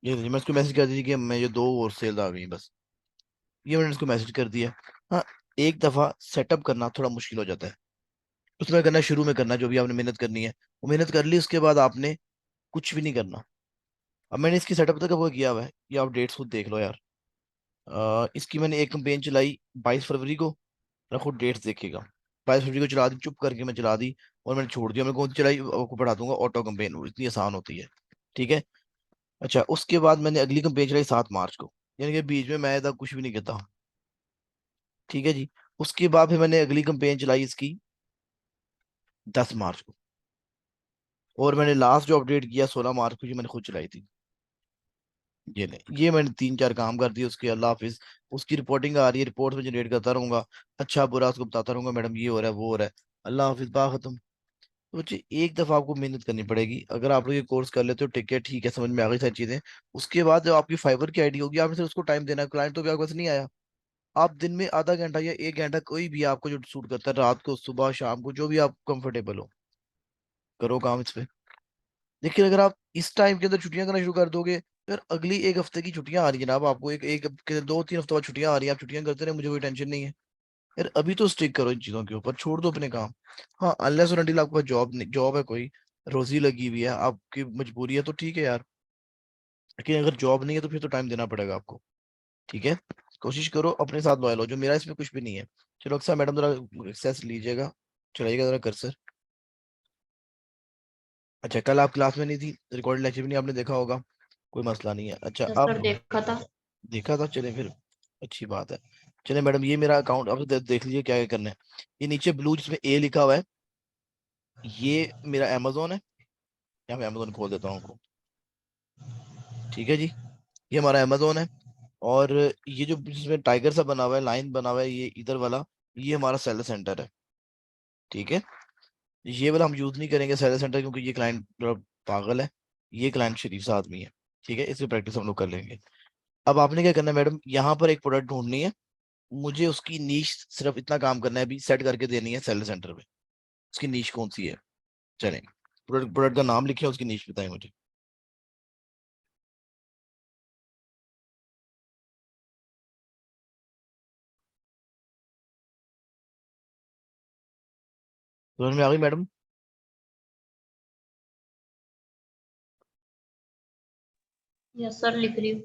ये लीजिए, मैं इसको मैसेज कर दीजिए कि मैं ये 2 और सेल आ गई बस। ये मैंने इसको मैसेज कर दिया। हाँ, एक दफा सेटअप करना थोड़ा मुश्किल हो जाता है। उसमें करना है, शुरू में करना है, जो भी आपने मेहनत करनी है वो मेहनत कर ली, उसके बाद आपने कुछ भी नहीं करना। अब मैंने इसकी सेटअप तक वो किया हुआ है, ये आप डेट्स खुद देख लो यार। इसकी मैंने एक कैंपेन चलाई 22 फरवरी को। रखो डेट्स देखेगा। 22 फरवरी को चला दी, चुप करके मैं चला दी। और मैंने छोड़ दिया, मैं कौन सी चलाई आपको पढ़ा दूंगा, ऑटो कैंपेन, वो इतनी आसान होती है। ठीक है। अच्छा, उसके बाद मैंने अगली कैंपेन चलाई 7 मार्च को। यानी कि बीच में मैं ऐसा कुछ भी नहीं करता। ठीक है जी। उसके बाद फिर मैंने अगली कैंपेन चलाई इसकी 10 मार्च को। और मैंने लास्ट जो अपडेट किया 16 मार्च को, ये मैंने खुद चलाई थी। ये नहीं, ये मैंने 3 4 काम कर दिए उसके। अल्लाह हाफिज। उसकी रिपोर्टिंग आ रही है, रिपोर्ट में जनरेट करता रहूंगा। अच्छा बुरा उसको बताता रहूंगा, मैडम ये हो रहा है वो हो रहा है। अल्लाह हाफिज, बा खत्म। तो बच्चे एक दफा आपको मेहनत करनी पड़ेगी। अगर आप लोग ये कोर्स कर लेते हो ठीक है, समझ में आ गई सारी चीजें। उसके बाद जब आपकी फाइवर की आईडी होगी, आपने सिर्फ उसको टाइम देना है। क्लाइंट तो भी आपके पास नहीं आया। आप दिन में आधा घंटा या 1 घंटा, कोई भी आपको जो सूट करता है, रात को, सुबह, शाम को, जो भी आप कंफर्टेबल हो, करो काम इस पे। लेकिन अगर आप इस टाइम के अंदर छुट्टियां करना शुरू कर दोगे, फिर अगली एक हफ्ते की छुट्टियां आ रही है जनाब, आपको एक एक के 2 3 हफ्ते बाद छुट्टियां आ रही है, आप छुट्टियां करते रहे, मुझे कोई टेंशन नहीं है। यार अभी तो स्टिक करो इन चीजों के ऊपर, छोड़ दो अपने काम। हाँ, अनलेस और अनटिल आपके पास जॉब है, कोई रोजी लगी हुई है, आपकी मजबूरी है, तो ठीक है यार। लेकिन अगर जॉब नहीं है तो फिर तो टाइम देना पड़ेगा आपको। ठीक है। कोशिश करो अपने साथ लॉयल हो, जो मेरा इसमें कुछ भी नहीं है। चलो अक्सर मैडम जरा एक्सेस लीजिएगा, चलाइएगा जरा कर्सर। अच्छा, कल आप क्लास में नहीं थी, रिकॉर्डेड लेक्चर भी नहीं आपने देखा होगा, कोई मसला नहीं है। अच्छा, यस अब सर, देखा था। देखा था, चले फिर अच्छी बात है। चले मैडम, ये मेरा अकाउंट अब देख लीजिए क्या क्या करना है। ये नीचे ब्लू जिसमें ए लिखा हुआ है, ये मेरा अमेजोन है। यहाँ मैं अमेजोन खोल देता हूँ आपको। ठीक है जी। ये हमारा अमेजोन है। और ये जो जिसमें टाइगर सा बना हुआ है, लाइन बना हुआ है, ये इधर वाला, ये हमारा सेलर सेंटर है। ठीक है। ये वाला हम यूज नहीं करेंगे सेलर सेंटर, क्योंकि ये क्लाइंट पागल है। ये क्लाइंट शरीफ सा आदमी है। ठीक है, इसकी प्रैक्टिस हम लोग कर लेंगे। अब आपने क्या करना है मैडम, यहाँ पर एक प्रोडक्ट ढूंढनी है। मुझे उसकी नीश सिर्फ इतना काम करना है, अभी सेट करके देनी है सेलर सेंटर पे। उसकी नीश कौन सी है? चलें, प्रोडक्ट प्रोडक्ट का नाम लिखे, उसकी नीश बताएं मुझे। समझ में आ गई मैडम? यस सर, लिख रही हूँ।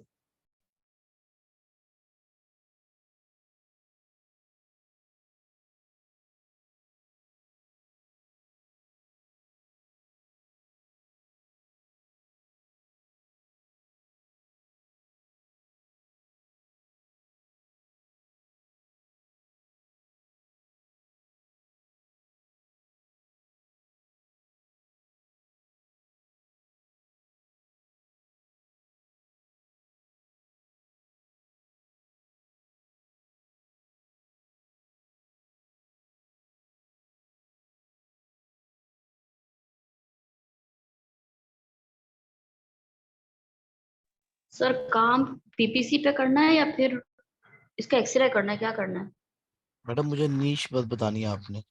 सर काम पीपीसी पे करना है या फिर इसका एक्सरे करना है, क्या करना है? मैडम मुझे नीश बस बतानी है आपने,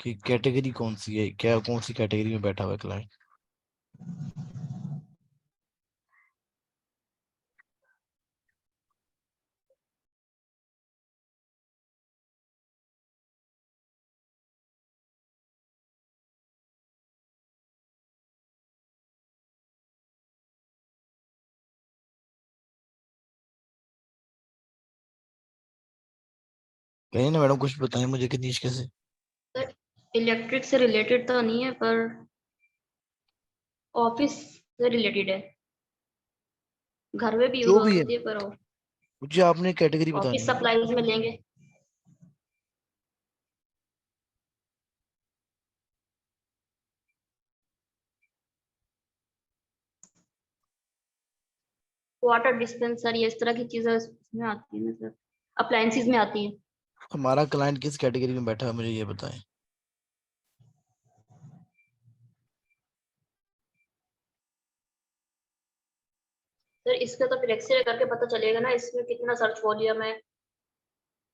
कि कैटेगरी कौन सी है, क्या कौन सी कैटेगरी में बैठा हुआ है क्लाइंट। कहीं ना मैडम, कुछ बताएं मुझे कि नीश कैसे। सर इलेक्ट्रिक से रिलेटेड तो नहीं है, पर ऑफिस से रिलेटेड है। घर में भी यूज जो हो भी है, सकती है, पर मुझे आपने कैटेगरी ऑफिस बतानी है। सप्लाईज में लेंगे। वाटर डिस्पेंसर, ये इस तरह की चीजें इसमें आती है ना सर, अप्लायंसेस में आती है। हमारा क्लाइंट किस कैटेगरी में बैठा है, मुझे ये बताएं। सर इसका तो फिर एक्सरे करके पता चलेगा ना, इसमें कितना सर्च वॉल्यूम है,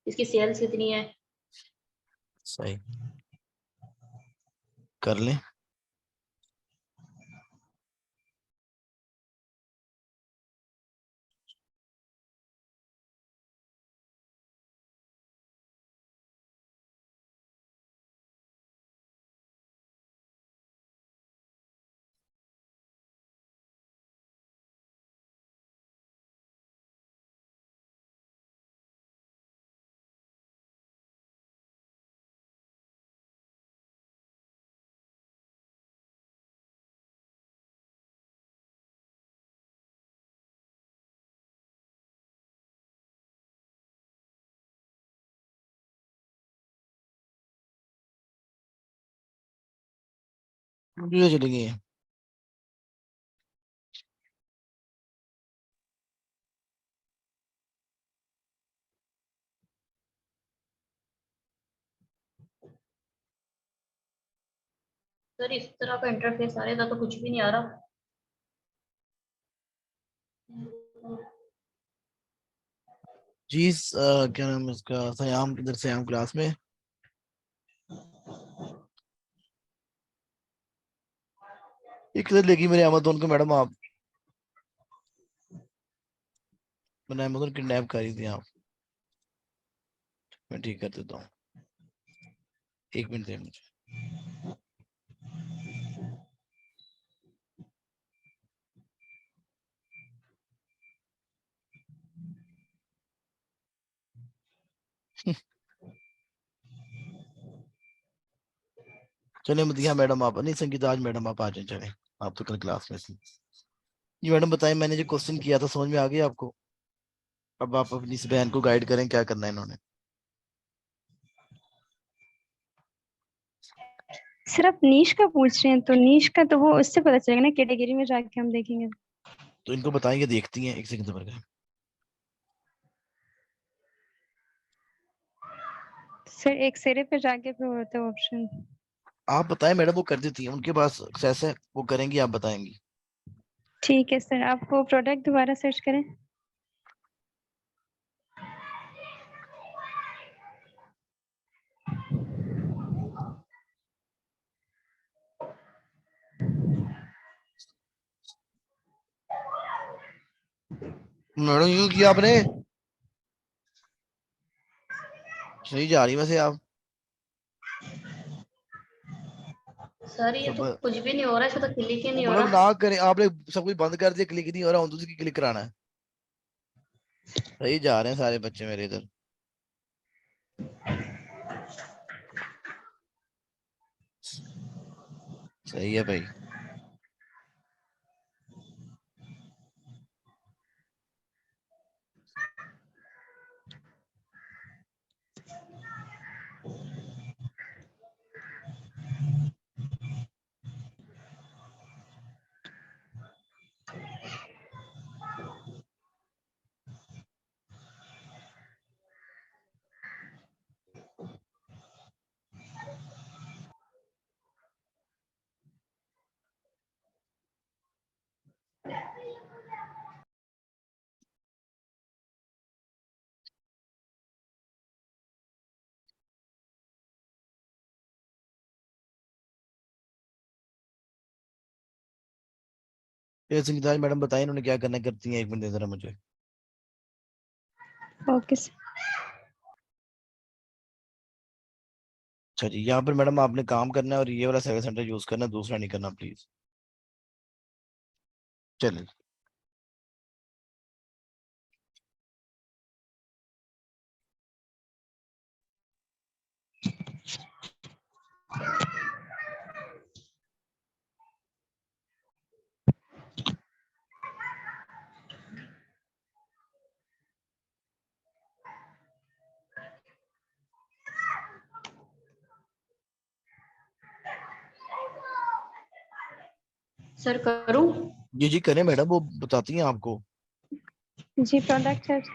इसकी सेल्स कितनी है। सही, कर लें। मुझे चलेंगे। सर इस तरह का इंटरफेस आ रहा था तो कुछ भी नहीं आ रहा। जी क्या नाम है इसका, सयाम, इधर सयाम क्लास में। एक किधर लेगी मेरे अमेजोन को मैडम आप? मैंने अमेजोन किडनैप करी थी आप। मैं ठीक कर देता हूँ, 1 मिनट दे मुझे। चले मदिया मैडम आप नहीं, संगीता आज मैडम आप आ जाए चले। आप तो कल क्लास में थी। जी मैडम बताएं, मैंने जो क्वेश्चन किया था समझ में आ गया आपको? अब आप अपनी इस बहन को गाइड करें, क्या करना है इन्होंने। सर आप नीश का पूछ रहे हैं, तो नीश का तो वो उससे पता चलेगा ना, कैटेगरी में जाके हम देखेंगे। तो इनको बताएंगे, देखती हैं, 1 सेकंड पर गए। सर एक्सरे पे जाके फिर होता है ऑप्शन। आप बताएं मैडम, वो कर देती हैं, उनके पास एक्सेस है, वो करेंगी, आप बताएंगी। ठीक है सर, आप वो प्रोडक्ट दोबारा सर्च करें। मैडम यूं किया आपने? सही जा रही वैसे आप। सर ये तो सब कुछ भी नहीं हो रहा, इसमें तो क्लिक ही नहीं हो मैडम रहा। ना करें, आपने सब कुछ बंद कर दिया, क्लिक नहीं हो रहा, दूसरी क्लिक कराना है। सही जा रहे हैं सारे बच्चे मेरे इधर। सही है भाई। ये संगीता मैडम बताएं इन्होंने क्या करना करती हैं, 1 मिनट दे जरा मुझे। Okay sir. अच्छा जी, यहाँ पर मैडम आपने काम करना है और ये वाला सर्विस सेंटर यूज करना है, दूसरा नहीं करना प्लीज। चलिए। सर करूं? जी करें मैडम, वो बताती हैं आपको। जी प्रोडक्ट सर्च।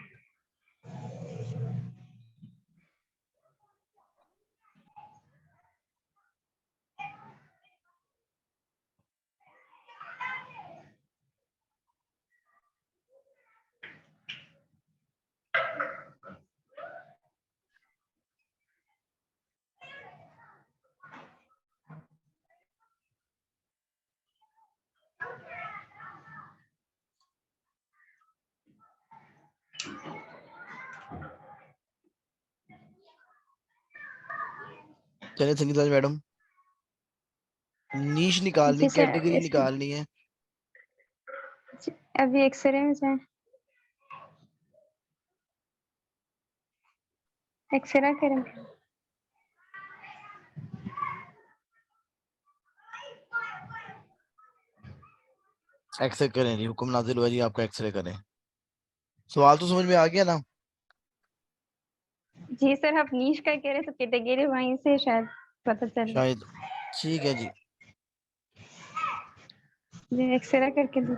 चलिए संगीता मैडम, नीश निकालनी, जी सर कैटेगरी इसमें निकालनी है। अभी एक्सरे में जाए, एक्सरे करें। एक्सरे करें जी, हुक्म नाजिल हुआ जी, आपका एक्सरे करें। सवाल तो समझ में आ गया ना? जी सर, आप नीश का कह रहे तो कैटेगरी वहीं से शायद पता चल। शायद। ठीक है जी। जी एक्सरे करके दो।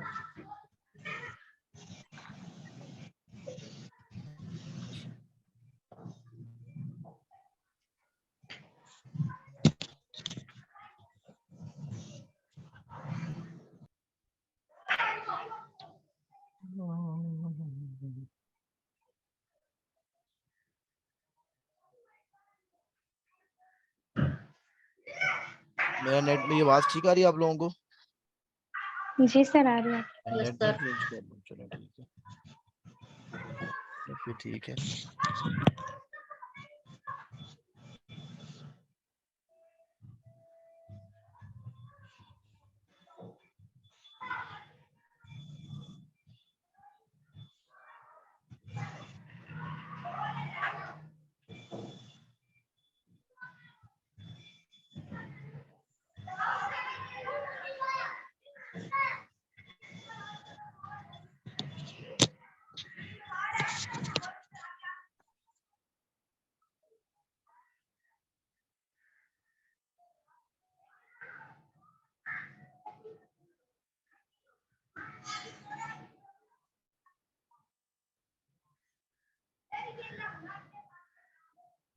मेरा नेट में ये आवाज ठीक आ रही है आप लोगों को? जी सर आ रही है। Yes net sir. नहीं चेंज कर लो, चलो ठीक है, तो फिर ठीक है।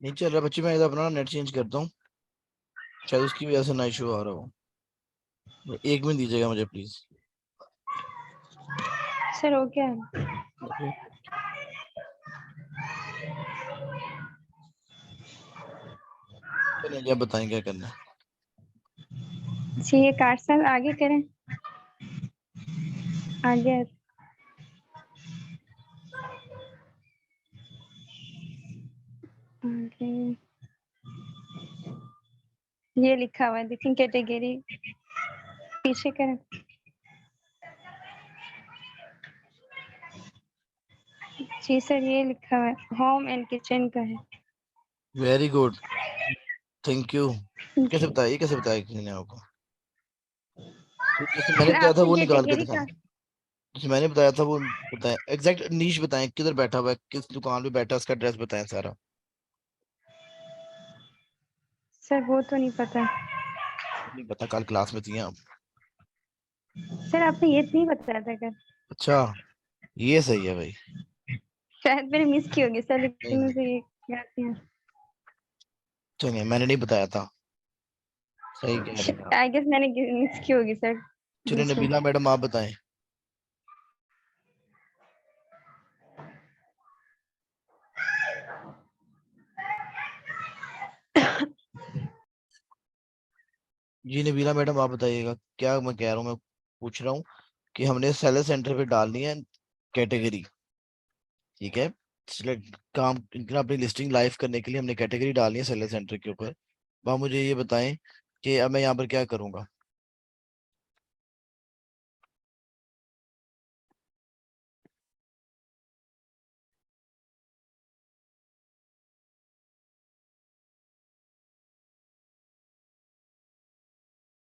नहीं चल रहा बच्चे, मैं इधर अपना नेट चेंज करता हूँ, शायद उसकी वजह से ना इशू आ रहा हो। 1 मिनट दीजिएगा मुझे प्लीज। सर हो गया है। ओके, चलिए अब बताएं क्या करना है। जी ये 8 साल आगे करें। आगे आगे ये लिखा हुआ है देखें कैटेगरी, पीछे करें। जी सर ये लिखा हुआ है होम एंड किचन का है। Very good, thank you. कैसे जी। बताया, ये कैसे बताया किसी ने आपको? तो जैसे मैंने सर बताया था आपने वो निकाल के कैटेगरी दिखाएं, का। जैसे मैंने बताया था वो बताएं, एग्जैक्ट नीश बताएं, किधर बैठा हुआ है, किस दुकान पे बैठा है, उसका एड्रेस बताएं सारा। सर वो तो नहीं पता। नहीं पता, कल क्लास में थी आप। सर आपने ये नहीं बताया था कल। अच्छा, ये सही है भाई। शायद मैंने मिस की होगी सर, नहीं लेकिन नहीं, मुझे ये याद नहीं है। चलिए मैंने नहीं बताया था, सही कह रहे हैं आप। आई गेस मैंने मिस की होगी सर चलिए दूसरी। नबीला मैडम आप बताएं। जी नबीला मैडम आप बताइएगा, क्या मैं कह रहा हूँ, मैं पूछ रहा हूँ कि हमने सेलर सेंटर पे डालनी है कैटेगरी, ठीक है? सिलेक्ट काम इनका अपनी लिस्टिंग लाइव करने के लिए हमने कैटेगरी डालनी है सेलर सेंटर के ऊपर। अब आप मुझे ये बताएं कि अब मैं यहाँ पर क्या करूँगा।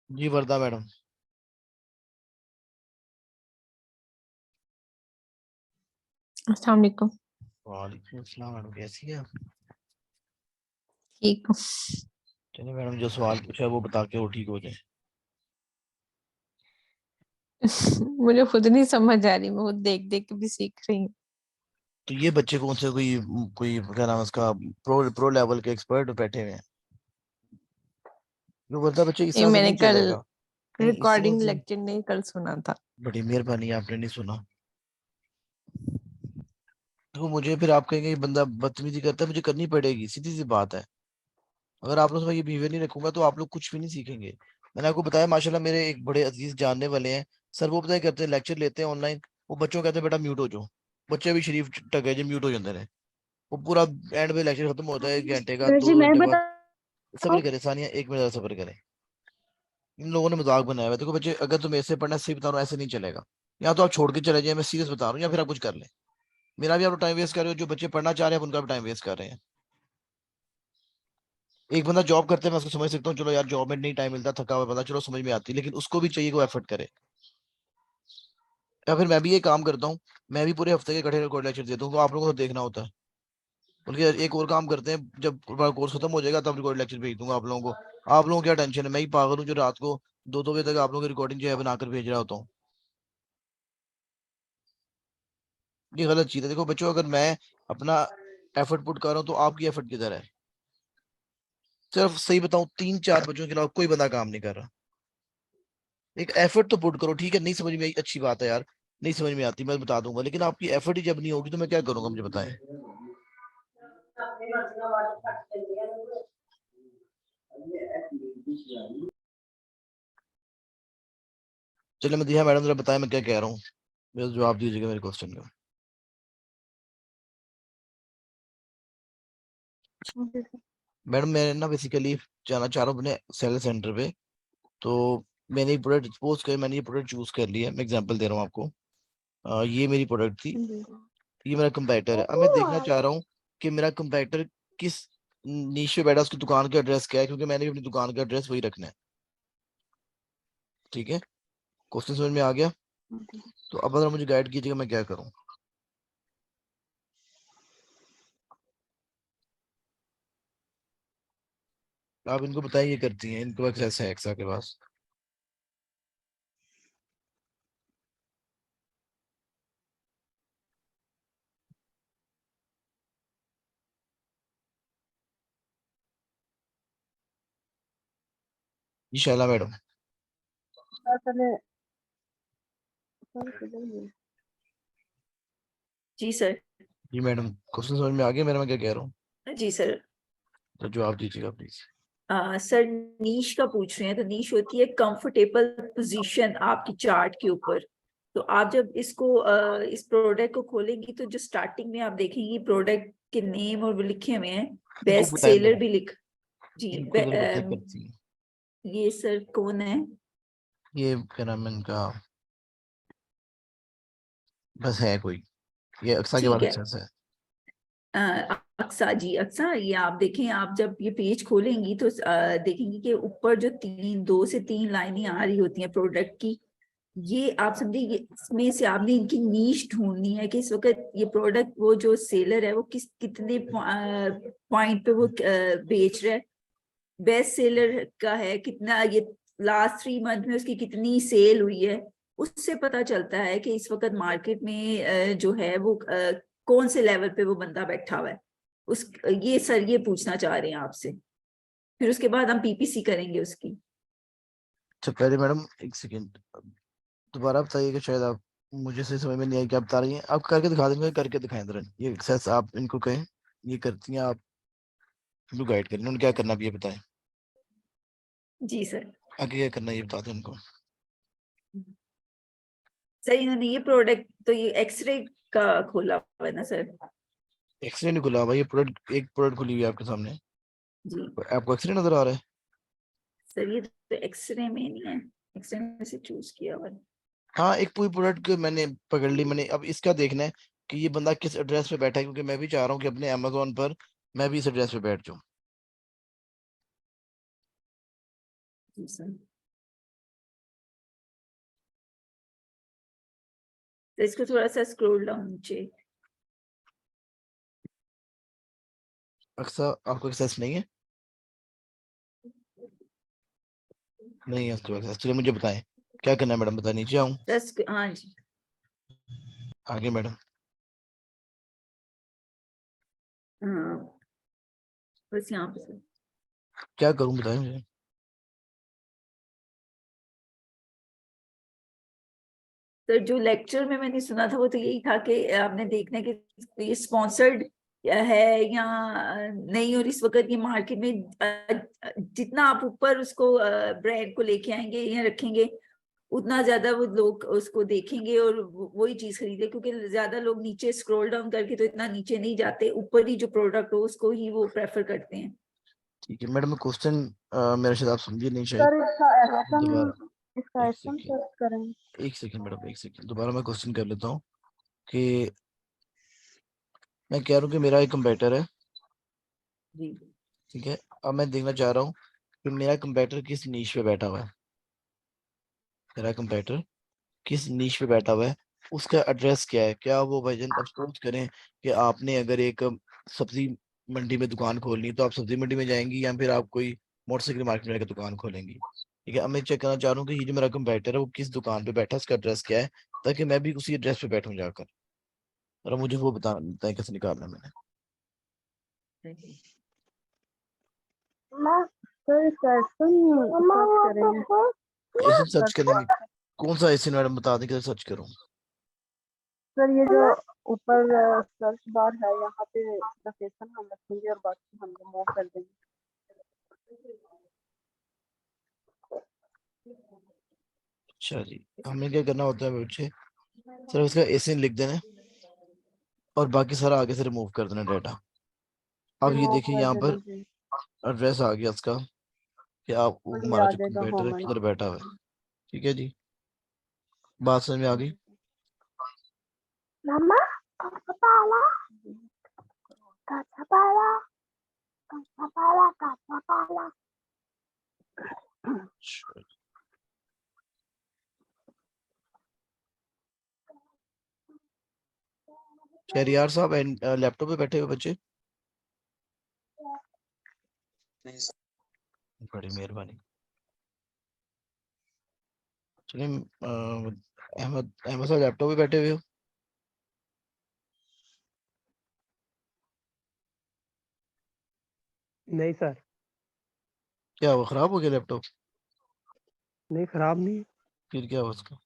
जी वर्दा मैडम। अस्सलाम वालेकुम। वालेकुम अस्सलाम मैडम, कैसी है आप? ठीक हूँ। चलिए मैडम, जो सवाल पूछा है वो बता के वो ठीक हो जाए। मुझे खुद नहीं समझ आ रही, मैं खुद देख देख के भी सीख रही हूँ। तो ये बच्चे कौन से, कोई क्या नाम है उसका, प्रो प्रो लेवल के एक्सपर्ट बैठे हुए हैं? जो वर्दा बच्चे इस ये तरह से मैंने नहीं कल चलेगा। नहीं इस तरह रिकॉर्डिंग से, लेक्चर नहीं कल सुना था। बड़ी मेहरबानी आपने नहीं सुना। तो मुझे फिर आप कहेंगे ये बंदा बदतमीजी करता है, मुझे करनी पड़ेगी, सीधी सी बात है। अगर आप लोग में ये बिहेवियर नहीं रखूंगा तो आप लोग कुछ भी नहीं सीखेंगे। मैंने आपको बताया माशाल्लाह मेरे एक बड़े अजीज जानने वाले हैं सर, वो पता है करते हैं, लेक्चर लेते हैं ऑनलाइन, वो बच्चों को कहते हैं बेटा म्यूट हो जाओ, बच्चे भी शरीफ टके जो म्यूट हो जाते हैं। वो पूरा एंड में लेक्चर खत्म होता है 1 घंटे का, सर जी दो मैं घंटे बाद। बताऊं। सब्र करे सानिया, 1 मिनट ज़रा सब्र करे। इन लोगों ने मजाक बनाया हुआ है। देखो बच्चे, अगर तुम ऐसे पढ़ना, सही बता रहा हूँ, ऐसे नहीं चलेगा। या तो आप छोड़ के चले जाए, मैं सीरियस बता रहा हूँ, या फिर आप कुछ कर लें। मेरा भी आप टाइम वेस्ट कर रहे हो, जो बच्चे पढ़ना चाह रहे हैं आप उनका भी टाइम वेस्ट कर रहे हैं। एक बंदा जॉब करते हैं, मैं उसको समझ सकता हूँ, चलो यार जॉब में नहीं टाइम मिलता, थका हुआ बंदा, चलो समझ में आती है, लेकिन उसको भी चाहिए कोई एफर्ट करे। या फिर मैं भी ये काम करता हूँ, मैं भी पूरे हफ्ते के इकट्ठे रिकॉर्ड लेक्चर देता हूँ, तो आप लोगों को तो देखना होता है। बल्कि एक और काम करते हैं, जब कोर्स खत्म हो जाएगा तब रिकॉर्ड लेक्चर भेज दूंगा आप लोगों को। आप लोगों को क्या टेंशन है, मैं ही पागल हूँ जो रात को 2 बजे तक आप लोगों की रिकॉर्डिंग जो है बनाकर भेज रहा होता हूँ। ये गलत चीज है। देखो बच्चों, अगर मैं अपना एफर्ट पुट कर रहा हूँ तो आपकी एफर्ट किधर है? सिर्फ सही बताऊं, 3-4 बच्चों के अलावा कोई बंदा काम नहीं कर रहा। एक एफर्ट तो पुट करो। ठीक है, नहीं समझ में आई, अच्छी बात है यार, नहीं समझ में आती मैं बता दूंगा, लेकिन आपकी एफर्ट ही जब नहीं होगी तो मैं क्या करूंगा, मुझे बताएं। चलिए मैं दिया मैडम, जरा बताएं मैं क्या कह रहा हूँ, मेरा जवाब दीजिएगा मेरे क्वेश्चन का। मैडम मैं ना बेसिकली जाना चाह रहा हूँ अपने सेल सेंटर पे। तो मैंने एक प्रोडक्ट सपोज कर, मैंने ये प्रोडक्ट चूज कर लिया, मैं एग्जांपल दे रहा हूँ आपको। ये मेरी प्रोडक्ट थी, ये मेरा कंपैरेटर है। अब मैं देखना चाह रहा हूँ कि मेरा कंपैरेटर किस नीश पे बैठा, उसकी दुकान का एड्रेस क्या है, क्योंकि मैंने भी अपनी दुकान का एड्रेस वही रखना है। ठीक है, क्वेश्चन समझ में आ गया? तो अब अगर मुझे गाइड कीजिएगा मैं क्या करूँ। आप इनको बताइए, ये करती हैं, इनको एक्सेस है एक्सा के पास। जी शैला मैडम। जी सर। जी मैडम, क्वेश्चन समझ में आ गया मेरा, मैं क्या कह रहा हूँ? जी सर। तो जवाब दीजिएगा प्लीज। सर नीश का पूछ रहे हैं, तो नीश होती है कंफर्टेबल पोजीशन आपकी चार्ट के ऊपर। तो आप जब इसको इस प्रोडक्ट को खोलेंगी तो जो स्टार्टिंग में आप देखेंगी प्रोडक्ट के नेम और वो लिखे हुए हैं, इनको बेस्ट बताएं सेलर जरा, भी लिख। जी इनको जरा बताइए करती हैं। ये सर कौन है? ये क्या नाम है इनका, बस है कोई, ये अक्सा के ठीक बाद है। एक्सेस है। अक्सा जी, अक्सा ये आप देखें, आप जब ये पेज खोलेंगी तो देखेंगी कि ऊपर जो 2 से 3 लाइनें आ रही होती हैं प्रोडक्ट की, ये आप समझिए, ये इसमें से आपने इनकी नीश ढूंढनी है कि इस वक्त ये प्रोडक्ट वो जो सेलर है वो कितने पॉइंट पे वो बेच रहा है। बेस्ट सेलर का है कितना, ये लास्ट 3 मंथ में उसकी कितनी सेल हुई है, उससे पता चलता है कि इस वक्त मार्केट में जो है वो कौन से लेवल पे वो बंदा बैठा हुआ है। उस ये सर ये पूछना चाह रहे हैं आपसे, फिर उसके बाद हम पीपीसी करेंगे उसकी। अच्छा पहले मैडम एक सेकेंड, दोबारा बताइएगा, शायद आप, मुझे सही समझ में नहीं आई क्या बता रही हैं आप। करके दिखा देंगे, करके दिखाएं जरा, ये एक्सेस आप इनको कहें, ये करती हैं आप, इनको गाइड करें उन्होंने क्या करना भी ये बताएं, जी सर। आगे क्या करना है ये बता दें उनको। सर इन्होंने ये प्रोडक्ट तो ये एक्सरे का खोला हुआ है ना सर? एक्सरे नहीं खुला भाई, ये प्रोडक्ट, एक प्रोडक्ट खुली हुई है आपके सामने, जी आपको एक्सरे नजर आ रहा है? सर, ये तो एक्सरे में नहीं है, एक्सरे में से चूज किया हुआ है। हाँ, एक पूरी प्रोडक्ट मैंने पकड़ ली मैंने। अब इसका देखना है कि ये बंदा किस एड्रेस पे बैठा है, क्योंकि मैं भी चाह रहा हूँ कि अपने अमेजोन पर मैं भी इस एड्रेस पे बैठ जाऊँ। जी सर। तो इसको थोड़ा सा स्क्रॉल डाउन नीचे। अक्सर आपको एक्सेस नहीं है? नहीं है उसको एक्सेस, चलिए मुझे बताएं क्या करना है मैडम, बता, नीचे आऊँ? हाँ जी। आगे मैडम। हाँ बस यहाँ पे सर। क्या करूँ बताएं मुझे। सर जो लेक्चर में मैंने सुना था वो तो यही था कि आपने देखना है कि ये स्पॉन्सर्ड है या नहीं, और इस वक्त ये मार्केट में जितना आप ऊपर उसको ब्रांड को लेके आएंगे या रखेंगे, उतना ज्यादा वो लोग उसको देखेंगे और वही चीज खरीदे, क्योंकि ज्यादा लोग नीचे स्क्रॉल डाउन करके तो इतना नीचे नहीं जाते, ऊपर ही जो प्रोडक्ट हो उसको ही वो प्रेफर करते हैं। ठीक है मैडम, मैं क्वेश्चन मेरे शायद आप समझिए नहीं शायद, सर इसका दोबारा एक एसएम सेकेंड, सर्च करें। एक सेकेंड मैडम, एक सेकेंड, दोबारा मैं क्वेश्चन कर लेता हूँ कि मैं कह रहा हूँ कि मेरा एक कंप्यूटर है, जी ठीक है। अब मैं देखना चाह रहा हूँ कि मेरा कंप्यूटर किस नीश पे बैठा हुआ है, मेरा कंप्यूटर किस नीश पे बैठा हुआ है, उसका एड्रेस क्या है। क्या वो भाईजान, अब सपोज करें कि आपने अगर एक सब्जी मंडी में दुकान खोलनी है, तो आप सब्जी मंडी में जाएंगी या फिर आप कोई मोटरसाइकिल मार्केट में जाकर दुकान खोलेंगी? ठीक है, अब मैं चेक करना चाह रहा हूँ कि ये जो मेरा कंपेटिटर है वो किस दुकान पे बैठा है, उसका एड्रेस क्या है, ताकि मैं भी उसी एड्रेस पे बैठूं जाकर। और अब मुझे वो बताना है कैसे निकालना है मैंने। एसिन सर्च करने में कौन सा एसिन मैडम बता दें, कैसे सर्च करूँ? सर ये जो ऊपर सर्च बार है यहाँ पे लोकेशन हम रखेंगे और बाकी हम रिमूव कर देंगे। अच्छा जी, हमें क्या करना होता है बच्चे, सिर्फ इसका एसिन लिख देना है और बाकी सारा आगे से रिमूव कर देना डाटा। अब ये रिमूव देखिए कर यहाँ देना पर जी, एड्रेस आ गया इसका, कि आप और ये हमारा आ जो जाएगा कंप्यूटर है होम। किधर बैठा हुआ है। ठीक है जी, बात समझ में आ गई? मामा कपाला कपाला कपाला कपाला। शहरियार साहब लैपटॉप पे बैठे हुए बच्चे, बड़ी मेहरबानी। चलिए अहमद अहमद साहब लैपटॉप पे बैठे हुए हो? नहीं सर, क्या हुआ, खराब हो गया लैपटॉप? नहीं खराब नहीं, फिर क्या हुआ उसका?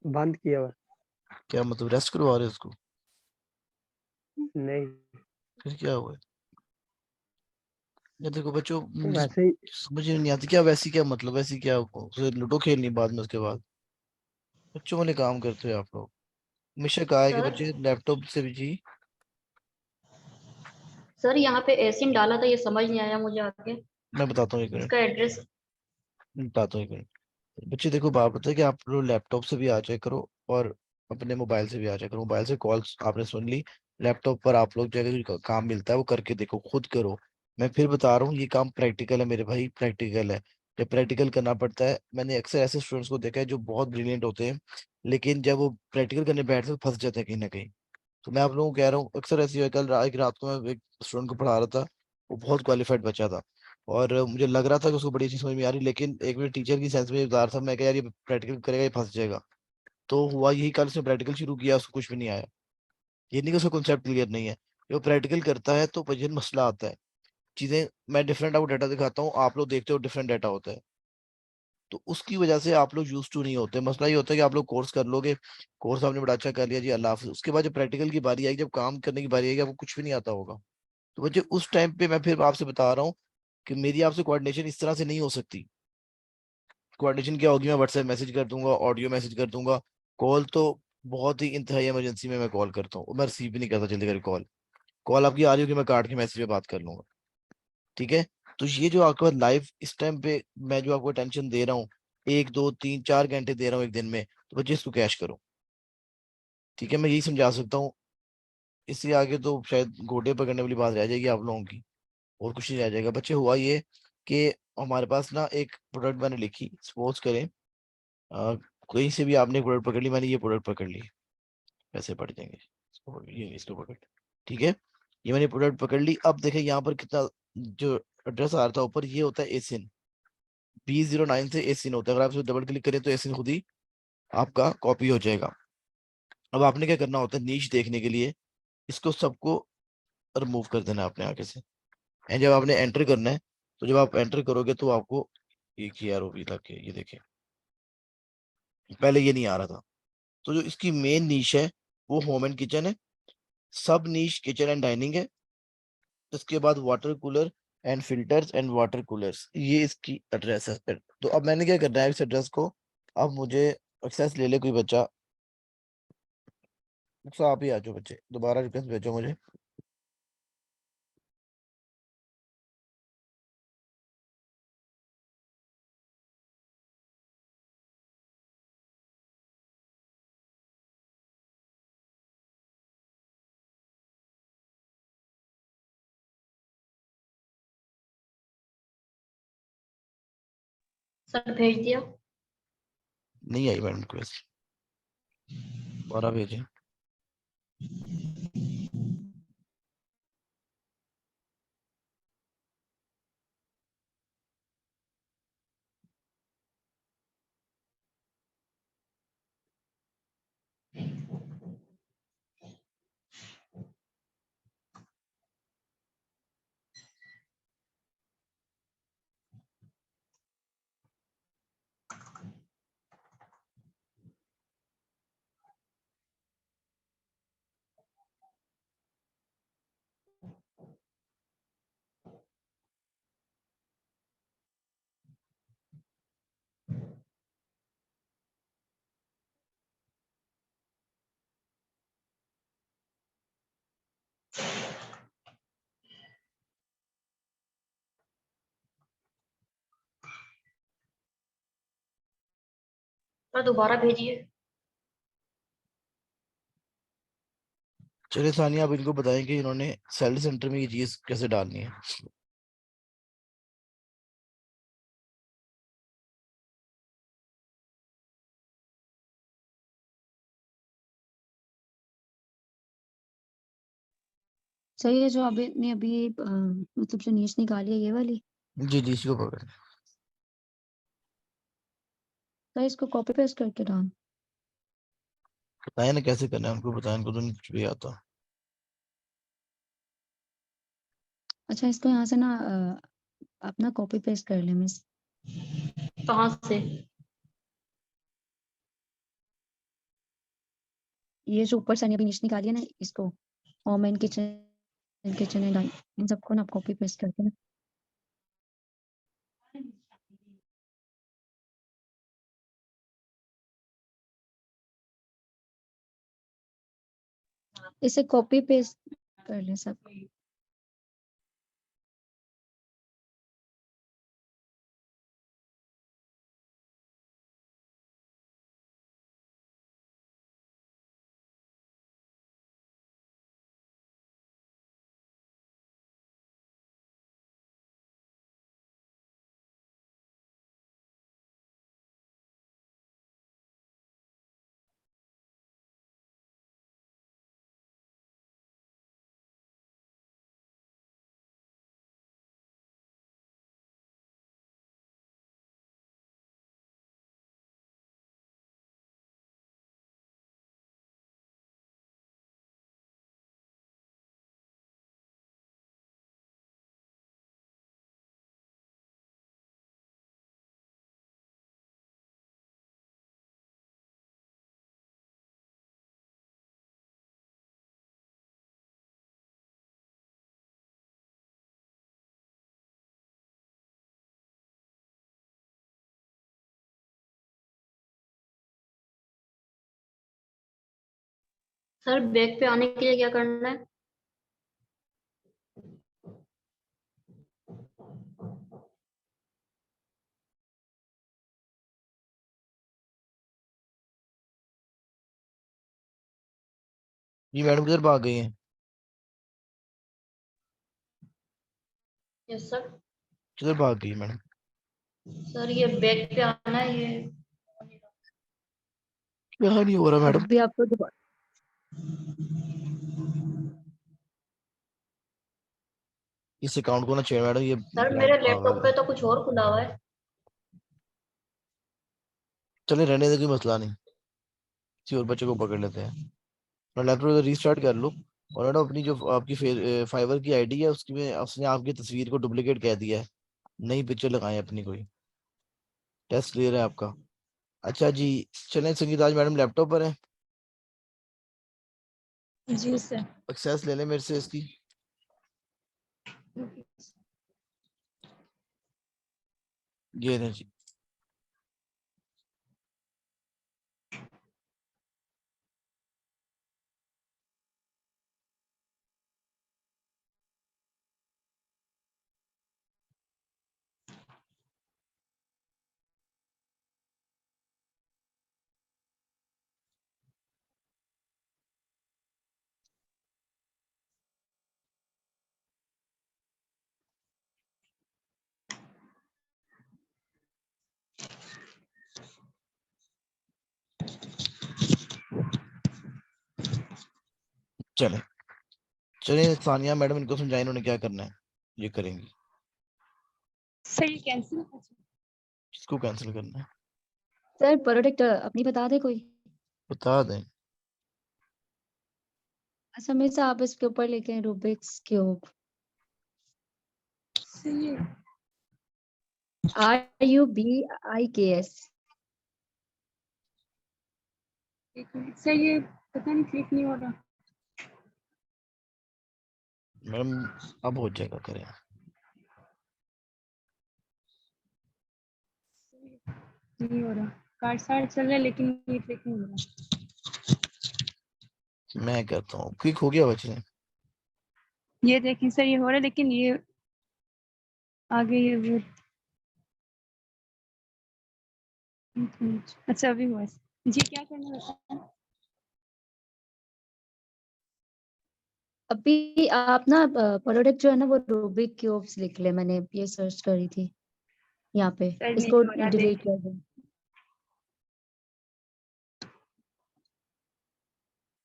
बंद किया हुआ। क्या मतलब रेस्ट करवा रहे हो उसको? नहीं, फिर क्या हुआ? ये देखो बच्चों, मुझे वैसे ही समझ में नहीं आती, क्या वैसी क्या मतलब, वैसी क्या उसे लूडो खेलनी बाद में उसके बाद? बच्चों वाले काम करते हो आप लोग। हमेशा कहा है कि सर बच्चे लैपटॉप से भी जी। सर यहाँ पे एसिन डाला था, ये समझ नहीं आया मुझे आगे। मैं बताता हूँ एक मिनट, इसका एड्रेस। बताता हूँ एक मिनट। बच्चे देखो, बात पता है कि आप लोग लैपटॉप से भी आ जाया करो और अपने मोबाइल से भी आ जाया करो। मोबाइल से कॉल्स आपने सुन ली, लैपटॉप पर आप लोग जो है जो काम मिलता है वो करके देखो, खुद करो। मैं फिर बता रहा हूँ, ये काम प्रैक्टिकल है मेरे भाई, प्रैक्टिकल है। जब प्रैक्टिकल करना पड़ता है, मैंने अक्सर ऐसे स्टूडेंट्स को देखा है जो बहुत ब्रिलियंट होते हैं, लेकिन जब वो प्रैक्टिकल करने बैठते हैं तो फंस जाते हैं कहीं ना कहीं। तो मैं आप लोगों को कह रहा हूँ, अक्सर ऐसी है। एक रात को मैं एक स्टूडेंट को पढ़ा रहा था, वो बहुत क्वालिफाइड बच्चा था और मुझे लग रहा था कि उसको बड़ी अच्छी समझ में आ रही, लेकिन एक मेरे टीचर की सेंस में बता रहा था, मैं कहा यार ये प्रैक्टिकल करेगा ये फंस जाएगा। तो हुआ यही, कल उसने प्रैक्टिकल शुरू किया, उसको कुछ भी नहीं आया। ये नहीं कि उसका कॉन्सेप्ट क्लियर नहीं है, वो प्रैक्टिकल करता है तो वजन मसला आता है। चीजें, मैं डिफरेंट आपको डाटा दिखाता हूँ, आप लोग देखते हो डिफरेंट डाटा होता है, तो उसकी वजह से आप लोग यूज टू नहीं होते। मसला ये होता है कि आप लोग कोर्स कर लोगे, कोर्स आपने बड़ा अच्छा कर लिया जी, अल्लाह हाफिज, उसके बाद जब प्रैक्टिकल की बारी आएगी, जब काम करने की बारी आएगी, आपको कुछ भी नहीं आता होगा। तो बच्चे उस टाइम पे मैं फिर आपसे बता रहा हूँ कि मेरी आपसे कोऑर्डिनेशन इस तरह से नहीं हो सकती। कोऑर्डिनेशन क्या होगी, मैं व्हाट्सएप मैसेज कर दूंगा, ऑडियो मैसेज कर दूंगा। कॉल तो बहुत ही इंतहाई इमरजेंसी में मैं कॉल करता हूँ, मैं रिसीव भी नहीं करता जल्दी करके कॉल। कॉल आपकी आ रही होगी, मैं काट के मैसेज पे बात कर लूंगा। ठीक है, तो ये जो आपके पास लाइव इस टाइम पे मैं जो आपको टेंशन दे रहा हूँ, 1 2 3 4 घंटे दे रहा हूँ एक दिन में, तो बच्चे इसको कैश करो। ठीक है, मैं यही समझा सकता हूँ। इससे आगे तो शायद घोड़े पकड़ने वाली बात रह जाएगी आप लोगों की, और कुछ नहीं रह जाएगा। बच्चे हुआ ये कि हमारे पास ना एक प्रोडक्ट मैंने लिखी, सपोज करें अ, कहीं से भी आपने प्रोडक्ट पकड़ ली, मैंने ये प्रोडक्ट पकड़ ली, पैसे बढ़ जाएंगे, ये इसको पकड़। ठीक है, ये मैंने प्रोडक्ट पकड़ ली। अब देखें यहाँ पर कितना जो एड्रेस आ रहा था ऊपर, ये होता है एसिन, B09 से एसिन होता है। अगर आप इसको डबल क्लिक करें तो एसिन खुद ही आपका कॉपी हो जाएगा। अब आपने क्या करना होता है, नीच देखने के लिए इसको सबको रिमूव कर देना है अपने आगे से। एंड जब आपने एंटर करना है, तो जब आप एंटर करोगे तो आपको एक ही आर भी लग के, ये देखें, पहले ये नहीं आ रहा था। तो जो इसकी मेन नीश है वो होम एंड किचन है, सब नीश किचन एंड डाइनिंग है। उसके बाद water cooler and filters and water coolers, ये इसकी एड्रेस है। तो अब मैंने क्या करना है इस एड्रेस को, अब मुझे एक्सेस ले ले कोई बच्चा, आप ही आ जाओ बच्चे, दोबारा रिक्वेस्ट भेजो मुझे। सर भेज दिया। नहीं आई मैडम रिक्वेस्ट, दोबारा भेजें। सर दोबारा भेजिए। चलिए सानिया, आप इनको बताएं कि इन्होंने सैलरी सेंटर में ये चीज कैसे डालनी है। सर ये जो अभी ने अभी मतलब जो नीच निकाली है ये वाली, जी जी, इसको पकड़। सर इसको कॉपी पेस्ट करके डाल। बताएं ना कैसे करना है, उनको बताएं, उनको तो नहीं कुछ भी आता। अच्छा इसको यहाँ से ना अपना कॉपी पेस्ट कर ले मिस। कहाँ से? ये जो ऊपर से अभी नीच निकाली है ना, इसको home and kitchen kitchen and in सबको ना कॉपी पेस्ट करके ना। इसे कॉपी पेस्ट कर ले सब। सर बैक पे आने के लिए क्या करना है? ये मैडम किधर भाग गई हैं? Yes sir. किधर भाग गई मैडम? सर ये बैक पे आना है ये। क्या नहीं हो रहा मैडम? अभी आपको दोबारा इस अकाउंट को ना चाहिए मैडम, ये सर मेरे मैडम लैपटॉप पागल पे है। तो कुछ और खुला हुआ है। चलिए रहने दे, कोई मसला नहीं, किसी और बच्चे को पकड़ लेते हैं। अपना लैपटॉप रीस्टार्ट कर लो, और मैडम अपनी जो आपकी फाइवर की आईडी है उसकी में उसने आपकी तस्वीर को डुप्लीकेट कह दिया है। नई पिक्चर लगाएं अपनी कोई। टेस्ट क्लियर है आपका? अच्छा जी। चलें संगीत, आज मैडम लैपटॉप पर है, जी सर। एक्सेस ले लें मेरे से इसकी। ये नहीं जी। चले चले सानिया मैडम इनको समझाएं इन्होंने क्या करना है, ये करेंगी। सर ये कैंसिल किसको कैंसिल करना है? सर प्रोडक्ट अपनी बता दे कोई। बता दें। अच्छा मिस आप इसके ऊपर लिखे हैं रूबिक्स क्यूब। RUBIKS। सर ये पता नहीं क्लिक नहीं हो रहा। मैडम अब हो जाएगा, करें। नहीं हो रहा, कार्ड सार्ट चल रहा है लेकिन ये क्लिक नहीं हो रहा। मैं कहता हूँ क्लिक हो गया बच्चे। ये देखें सर ये हो रहा है लेकिन ये आगे ये वो अच्छा अभी हुआ जी, क्या करना है? अभी आप ना प्रोडक्ट जो है ना वो रूबिक क्यूब्स लिख ले, मैंने ये सर्च करी थी यहाँ पे, सर नहीं इसको हो रहा, डिलीट देख कर दो।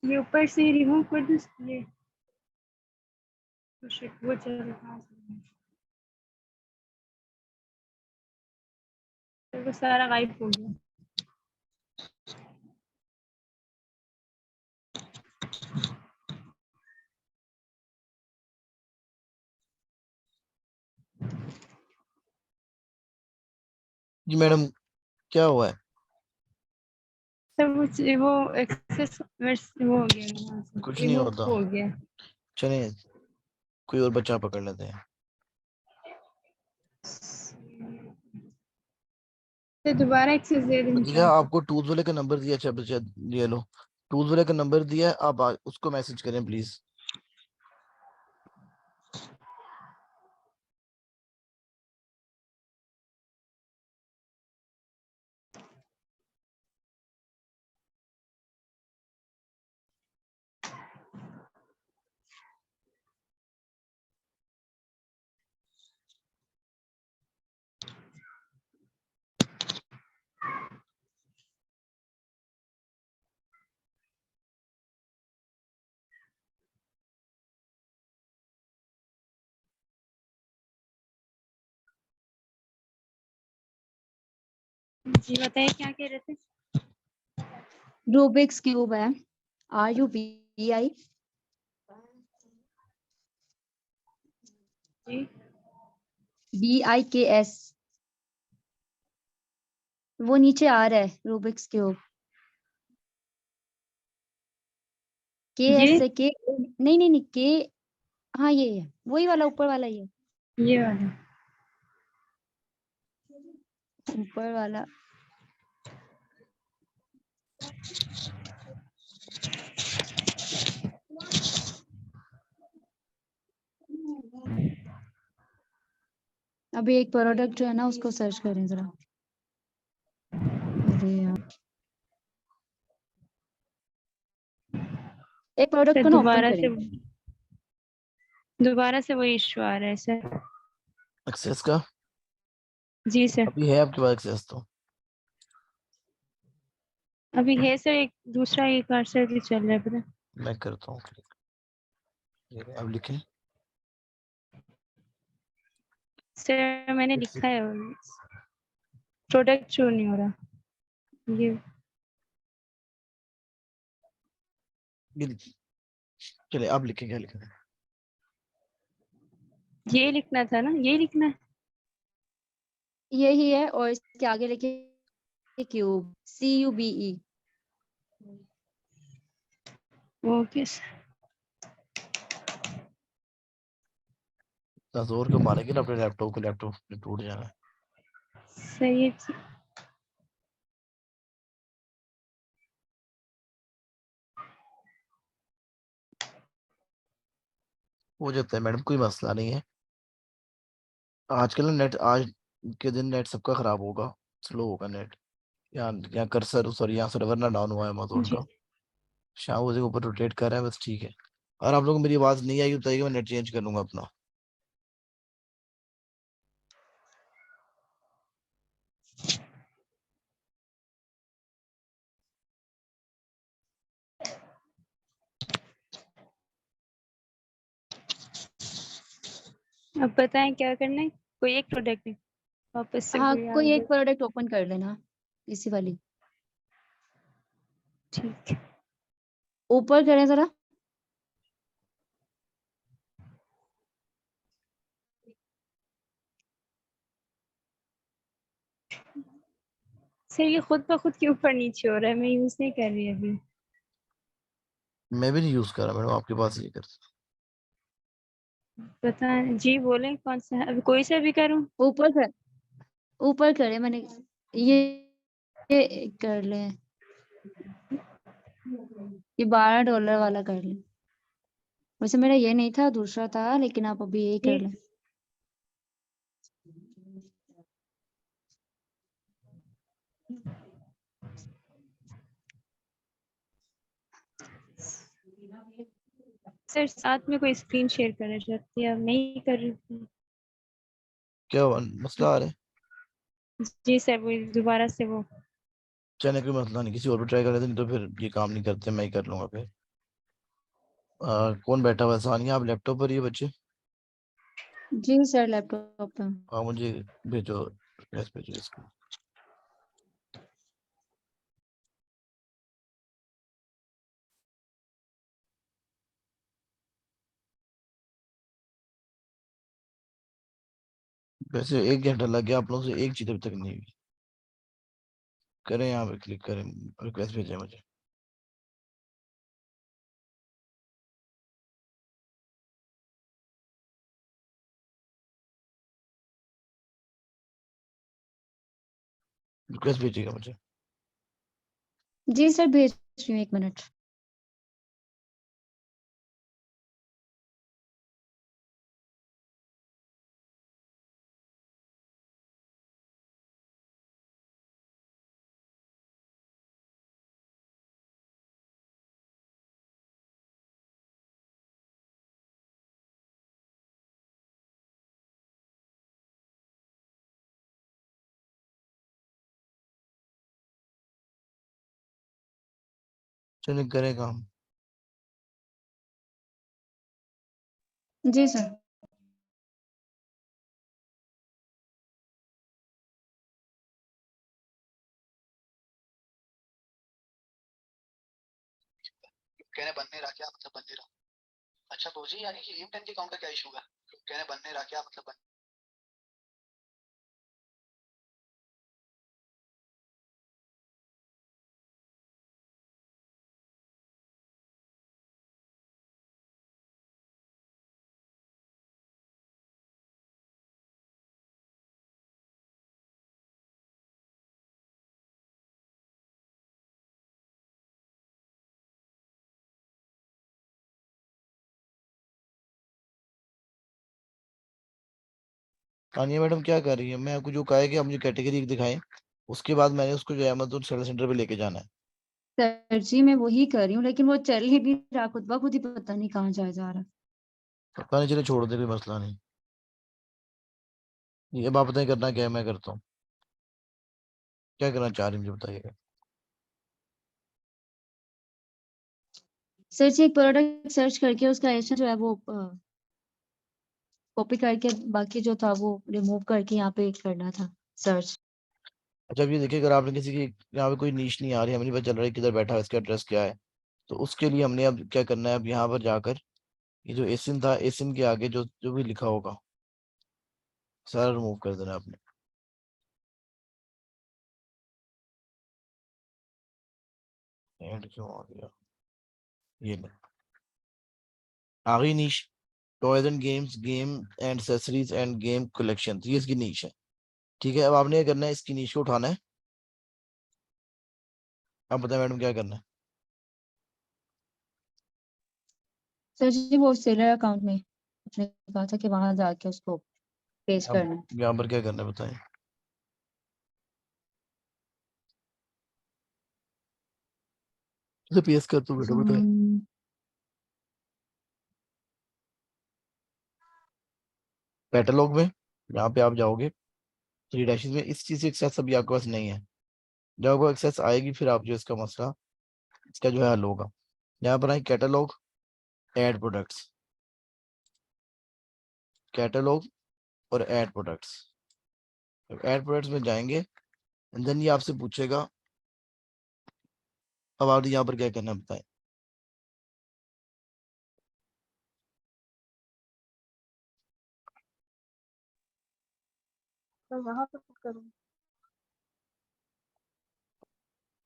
ये ऊपर से रिमूव कर दो ये। तो शिट, वो चल रहा है, तो वो सारा गायब हो गया। जी मैडम, क्या हुआ है? सर वो एक्सेस वो हो गया, कुछ नहीं रिमूव होता, हो गया। चलिए कोई और बच्चा पकड़ लेते हैं। तो दोबारा एक्सेस दे दें भैया आपको टूल्स वाले का नंबर दिया, अच्छा बच्चा ये लो, टूल्स वाले का नंबर दिया है, आप उसको मैसेज करें प्लीज। जी बताइए क्या कह रहे थे? रूबिक्स क्यूब है, RUBI जी BIKS, वो नीचे आ रहा है रूबिक्स क्यूब, KS ये से के, नहीं नहीं नहीं के, हाँ ये है वही वाला, ऊपर वाला ही है, ये वाला। ऊपर वाला। अभी एक प्रोडक्ट जो है ना उसको सर्च करें जरा। अरे यार, एक प्रोडक्ट सर को ना ओपन करें। दोबारा से वही इशू आ रहा है सर। एक्सेस का जी सर, अभी है आपके पास एक्सेस तो? अभी है सर, एक दूसरा एक कर्सर भी चल रहा है पता। मैं करता हूँ क्लिक, अब लिखें। सर मैंने लिखा है, प्रोडक्ट शो नहीं हो रहा ये। चलिए आप लिखें, क्या लिखना है? ये लिखना था ना, ये लिखना है। यही है, और इसके आगे लिखे क्यूब, CUBE। Okay sir. इतना जोर क्यों मारेंगे ना अपने लैपटॉप को, लैपटॉप टूट जाना है। सही है। हो जाता है मैडम, कोई मसला नहीं है। आजकल ना नेट, आज के दिन नेट सबका खराब होगा, स्लो होगा नेट। यहाँ यहाँ कर्सर, सॉरी यहाँ सर्वर ना डाउन हुआ है अमेज़न जी का, शाम के ऊपर रोटेट कर रहा है बस, ठीक है। और आप लोगों को मेरी आवाज नहीं आई बताइए, मैं नेट चेंज कर लूंगा अपना। अब बताएं क्या करना है, कोई एक प्रोडक्ट है, वापस से हाँ कोई आ कोई एक गया। प्रोडक्ट ओपन कर लेना, इसी वाली, ठीक है ऊपर करें जरा। सर, ये खुद ब खुद के ऊपर नीचे हो रहा है, मैं यूज नहीं कर रही अभी। मैं भी नहीं यूज कर रहा मैडम, आपके पास ये कर। पता नहीं जी, बोले कौन सा है, अभी कोई सा भी करूं? ऊपर कर, ऊपर करे मैंने, ये कर ले, ये $12 वाला कर ले। वैसे मेरा ये नहीं था, दूसरा था, लेकिन आप अभी यही कर जी लें। सर साथ में कोई स्क्रीन शेयर करना चाहती है, अब नहीं कर रही थी। क्या हुआ, मसला आ रहा है? जी सर, वो दोबारा से वो चने कोई मसला नहीं, किसी और को ट्राई कर लेते, नहीं तो फिर ये काम नहीं करते, मैं ही कर लूंगा फिर। कौन बैठा हुआ है? सानिया, आप लैपटॉप पर ही हो बच्चे? जी सर, लैपटॉप पे। हाँ, मुझे भेजो, रिक्वेस्ट भेजो इसको। वैसे 1 घंटा लग गया, आप लोगों से एक चीज अभी तक नहीं हुई। करें, यहाँ पे क्लिक करें, रिक्वेस्ट भेजें मुझे। रिक्वेस्ट भेजिएगा मुझे। जी सर, भेज रही हूँ, 1 मिनट। चलिए करें काम। जी सर। कहने बन नहीं रहा क्या मतलब बन नहीं रहा? अच्छा बोझी, यानी कि M10 के अकाउंट का क्या इशू है? कहने बन नहीं रहा क्या मतलब बन? तानिया मैडम क्या कर रही है? मैं आपको जो कहा है कि आप मुझे कैटेगरी दिखाएं, उसके बाद मैंने उसको जो है अमेज़न सेल सेंटर पे लेके जाना है। सर जी, मैं वही कर रही हूँ, लेकिन वो चल ही नहीं रहा, खुद ब खुद ही पता नहीं कहाँ जा रहा है। पता नहीं, चले छोड़ दे, कोई मसला नहीं। ये बात बताएं, करना क्या है, मैं करता हूँ। क्या करना चाह रही हैं मुझे बताइएगा। सर जी, एक प्रोडक्ट सर्च करके उसका एशन जो है वो कॉपी करके, बाकी जो था वो रिमूव करके यहाँ पे करना था सर्च। अच्छा, अब ये देखिए, अगर आपने किसी की यहाँ पे कोई नीश नहीं आ रही, हमें नहीं पता चल रहा है किधर बैठा है, इसका एड्रेस क्या है, तो उसके लिए हमने अब क्या करना है, अब यहाँ पर जाकर ये जो एसिन था, एसिन के आगे जो जो भी लिखा होगा सारा रिमूव कर देना है आपने। एंड क्यों आ गया? ये ले, आ गई niche. Toys and games, game and accessories and game collection, ये इसकी नीश है। ठीक है, अब आपने क्या करना है, इसकी नीश को उठाना है। अब बताएं मैडम क्या करना है। सर जी, वो सेलर अकाउंट में आपने कहा था कि वहां जाके उसको पेस्ट अब करना है। यहाँ पर क्या करना है बताएं। पेस्ट कर दो बेटा, बताएं। हम्म, कैटलॉग में यहाँ पे आप जाओगे, थ्री डैशेस में, इस चीज की एक्सेस अभी आपके पास नहीं है। जब आपको एक्सेस आएगी, फिर आप जो इसका मसला, इसका जो है हल होगा। यहाँ पर आए कैटलॉग, ऐड प्रोडक्ट्स, कैटलॉग और ऐड प्रोडक्ट्स। ऐड प्रोडक्ट्स में जाएंगे, एंड देन ये आपसे पूछेगा, अब आप यहाँ पर क्या करना है बताएं। तो यहाँ पे पुट करूँ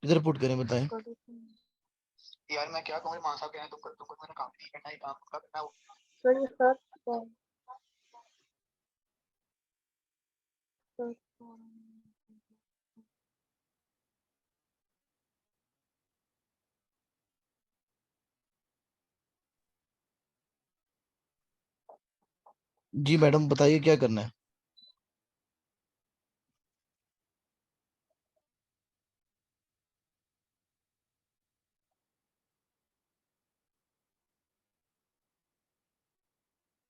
किधर पुट करें बताएं। यार मैं क्या कहूँ, मां साहब कहने तुमको मैंने काम नहीं करना, ये काम का करना है वो। सर ये सर्च जी मैडम बताइए क्या करना है।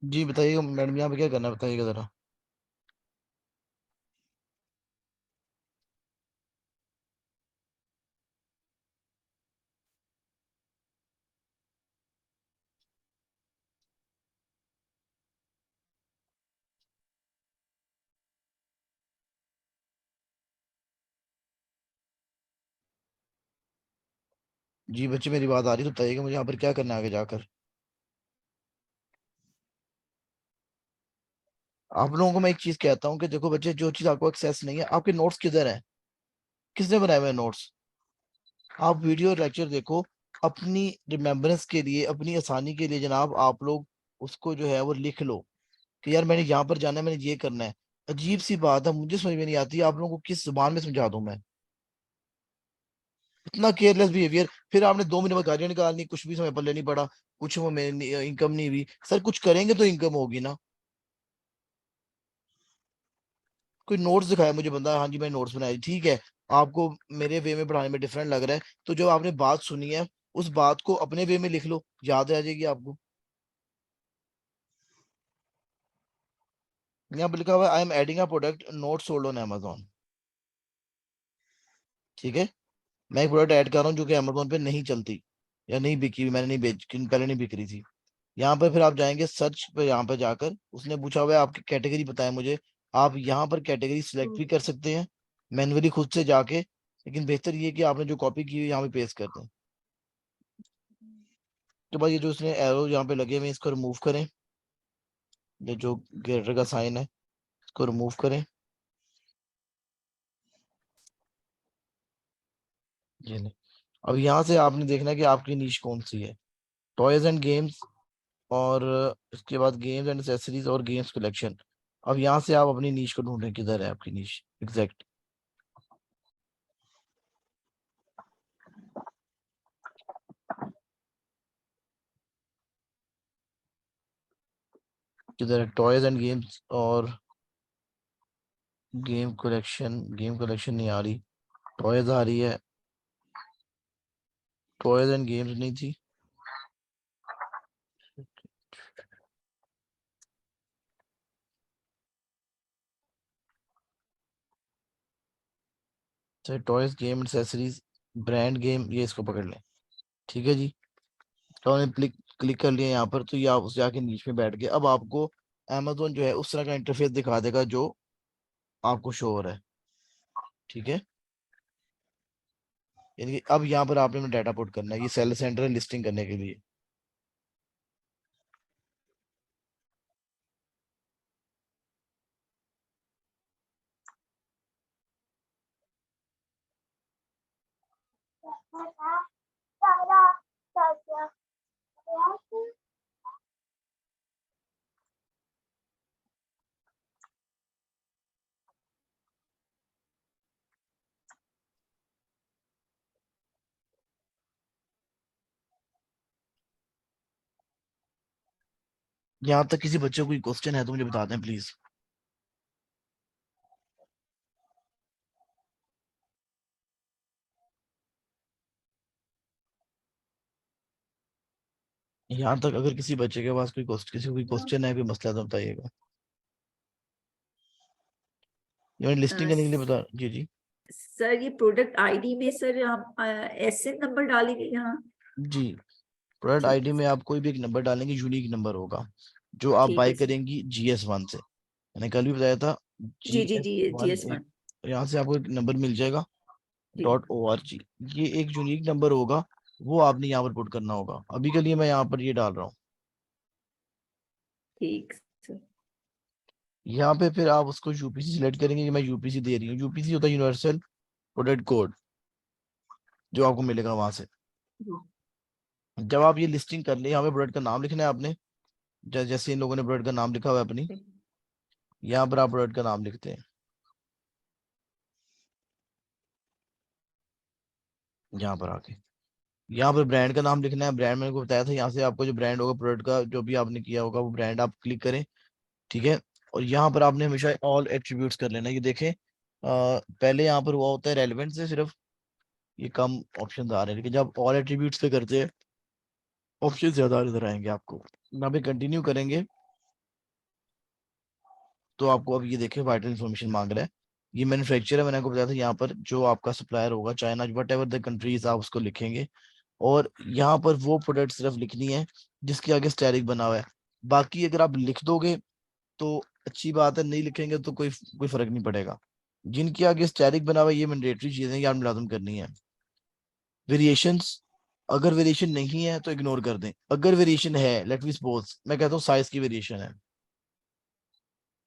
जी बताइएगा मैडम, यहाँ पे क्या करना है बताइएगा जरा। जी बच्चे मेरी बात आ रही है तो बताइएगा मुझे यहाँ पर क्या करना है आगे जाकर। आप लोगों को मैं एक चीज कहता हूँ कि देखो बच्चे, जो चीज आपको एक्सेस नहीं है, आपके नोट्स किधर है, किसने बनाए हुए नोट्स? आप वीडियो लेक्चर देखो, अपनी रिमेम्बरेंस के लिए, अपनी आसानी के लिए जनाब, आप लोग उसको जो है वो लिख लो कि यार मैंने यहाँ पर जाना है, मैंने ये करना है। अजीब सी बात है, मुझे समझ में नहीं आती आप लोगों को किस जुबान में समझा दूं मैं। इतना केयरलेस बिहेवियर। फिर आपने 2 महीने बाद गाड़ियां निकालनी, कुछ भी समय पर लेनी पड़ा, कुछ वो मेरी इनकम नहीं हुई। सर कुछ करेंगे तो इनकम होगी ना। कोई नोट्स दिखाया मुझे बंदा, हाँ जी मैं नोट्स बनाए, ठीक है। आपको मेरे वे में पढ़ाने में डिफरेंट लग रहा है, तो जो आपने बात सुनी है उस बात को अपने वे में लिख लो, याद आ जाएगी आपको। यहाँ पर लिखा हुआ है I am adding a product note sold on Amazon। ठीक है, मैं एक प्रोडक्ट ऐड कर रहा हूँ जो कि Amazon पे नहीं चलती या नहीं बिकी हुई, मैंने नहीं पहले नहीं बिक रही थी। यहाँ पर फिर आप जाएंगे सर्च पे, यहाँ पर जाकर उसने पूछा हुआ है आपकी कैटेगरी बताएं मुझे। आप यहाँ पर कैटेगरी सिलेक्ट भी कर सकते हैं मैन्युअली खुद से जाके, लेकिन बेहतर ये है कि आपने जो कॉपी की हुई यहाँ पे पेस्ट कर दें। तो भाई ये जो उसने एरो यहाँ पे लगे हुए हैं इसको रिमूव करें, ये जो ग्रेटर का साइन है इसको रिमूव करें। ये नहीं। अब यहाँ से आपने देखना है कि आपकी नीश कौन सी है। टॉयज एंड गेम्स, और इसके बाद गेम्स एंड एक्सेसरीज और गेम्स कलेक्शन। अब यहाँ से आप अपनी नीश को ढूंढें, किधर है आपकी नीश एग्जैक्ट। किधर है टॉयज एंड गेम्स और गेम कलेक्शन? गेम कलेक्शन नहीं आ रही, टॉयज आ रही है, टॉयज एंड गेम्स नहीं थी। चाहे toys game accessories brand game, ये इसको पकड़ लें। ठीक है जी, तो हमने क्लिक क्लिक कर लिया यहाँ पर, तो ये आप उस जाके नीचे में बैठ गए। अब आपको Amazon जो है उस तरह का इंटरफेस दिखा देगा जो आपको शो हो रहा है। ठीक है, यानी कि अब यहाँ पर आपने डाटा पुट करना है, ये सेल सेंटर है लिस्टिंग करने के लिए। यहाँ तक किसी बच्चे को कोई क्वेश्चन है तो मुझे बता दें प्लीज। यहाँ तक अगर किसी बच्चे के पास कोई क्वेश्चन, किसी को कोई क्वेश्चन है, कोई मसला है तो बताइएगा। ये मैंने लिस्टिंग करने के लिए बता, जी जी। सर ये प्रोडक्ट आईडी में सर हम एसएन नंबर डालेंगे यहाँ। जी, प्रोडक्ट ठीक आईडी है में आप कोई भी एक नंबर डालेंगे, यूनिक नंबर होगा जो आप ठीक बाय है सर। करेंगी GS1 से। मैंने कल भी बताया था, जी जी GS1 जी एक, GS1 यहाँ से आपको एक नंबर मिल जाएगा जी .org। ये एक यूनिक नंबर होगा, वो आपने यहाँ पर पुट करना होगा। अभी के लिए मैं यहाँ पर ये डाल रहा हूँ। ठीक सर। यहाँ पे फिर आप उसको यूपीसी सिलेक्ट करेंगे कि मैं यूपीसी दे रही हूँ। यूपीसी होता है यूनिवर्सल प्रोडक्ट कोड, जो आपको मिलेगा वहां से। जी, जब आप ये लिस्टिंग कर ले, यहाँ पे प्रोडक्ट का नाम लिखना है आपने, जैसे इन लोगों ने प्रोडक्ट का नाम लिखा हुआ है अपनी, ठीक। यहाँ पर आप प्रोडक्ट का नाम लिखते हैं। यहाँ पर आके यहाँ पर ब्रांड का नाम लिखना है। ब्रांड मैंने को बताया था, यहाँ से आपको जो ब्रांड होगा प्रोडक्ट का, जो भी आपने किया होगा वो ब्रांड आप क्लिक करें। ठीक है, और यहाँ पर आपने हमेशा ऑल एट्रीब्यूट्स कर लेना है। ये देखें, पहले यहाँ पर हुआ होता है रेलेवेंट से सिर्फ ये कम ऑप्शन आ रहे हैं, लेकिन जब ऑल एट्रीब्यूट्स पे करते हैं ऑप्शन ज्यादा नजर आएंगे आपको। यहाँ पे कंटिन्यू करेंगे तो आपको अब ये देखें वाइटल इन्फॉर्मेशन मांग रहा है। ये मैन्युफैक्चरर है, मैंने आपको बताया था, यहाँ पर जो आपका सप्लायर होगा China, what ever the countries, आप उसको लिखेंगे। और यहाँ पर वो प्रोडक्ट सिर्फ लिखनी है जिसके आगे स्टैरिक बना हुआ है। बाकी अगर आप लिख दोगे तो अच्छी बात है, नहीं लिखेंगे तो कोई फर्क नहीं पड़ेगा। जिनके आगे स्टैरिक बना हुआ है ये मैंडेटरी चीजें याद मुलाजम करनी है। वेरिएशंस, अगर वेरिएशन नहीं है तो इग्नोर कर दें। अगर वेरिएशन है, लेट मी सपोज मैं कहता हूँ साइज की वेरिएशन है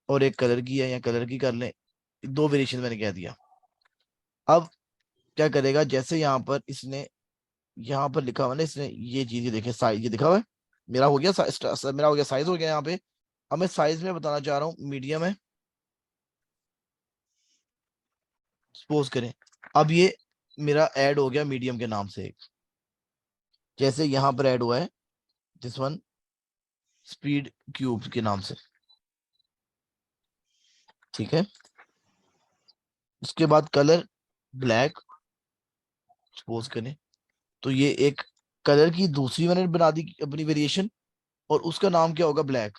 और एक कलर की है, या कलर की कर लें, 2 वेरिएशन मैंने कह दिया। अब क्या करेगा, जैसे यहाँ पर इसने यहाँ पर लिखा हुआ ना, इसने ये चीज, ये देखे साइज, ये लिखा हुआ है, मेरा हो गया मेरा हो गया साइज हो गया यहाँ पे। अब मैं साइज में बताना चाह रहा हूँ मीडियम है, सपोज करें। अब ये मेरा ऐड हो गया मीडियम के नाम से, जैसे यहाँ पर ऐड हुआ है दिस वन स्पीड क्यूब के नाम से, ठीक है। उसके बाद कलर ब्लैक सपोज करें, तो ये एक कलर की दूसरी मैंने बना दी अपनी वेरिएशन, और उसका नाम क्या होगा, ब्लैक।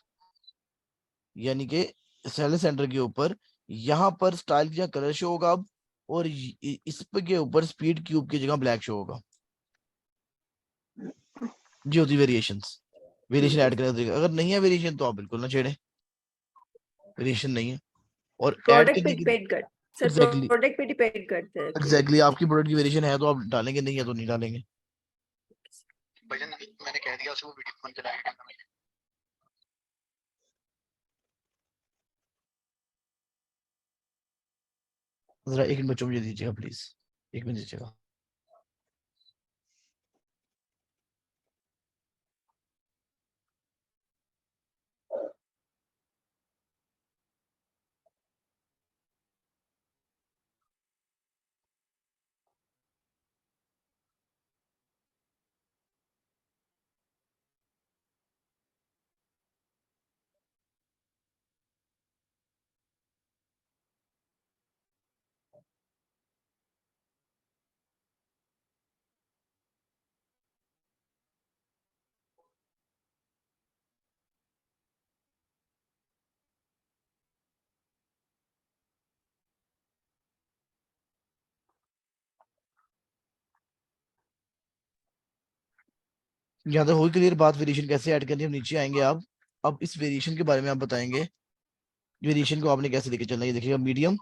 यानी कि सेल सेंटर के ऊपर यहाँ पर स्टाइल का कलर शो होगा अब, और इस पे के ऊपर स्पीड क्यूब की जगह ब्लैक शो होगा। जी होती वेरिएशंस, वेरिएशन ऐड करने का तरीका। अगर नहीं है वेरिएशन तो आप बिल्कुल ना छेड़े, वेरिएशन नहीं है। और ऐड प्रोडक्ट पे करने की, डिपेंड कर सर, एग्जैक्टली प्रोडक्ट पे डिपेंड करता है कि एग्जैक्टली आपकी प्रोडक्ट की वेरिएशन है तो आप डालेंगे, नहीं है तो नहीं डालेंगे। भजन मैंने कह दिया उसको वीडियो फोन चलाएगा कैमरा में। जरा एक मिनट बच्चों मुझे दीजिएगा प्लीज, 1 मिनट दीजिएगा। यहाँ तक हो क्लियर बात, वेरिएशन कैसे ऐड करनी है, हम नीचे आएंगे आप। अब इस वेरिएशन के बारे में आप बताएंगे, वेरिएशन को आपने कैसे लेके चलना है। ये देखिएगा मीडियम,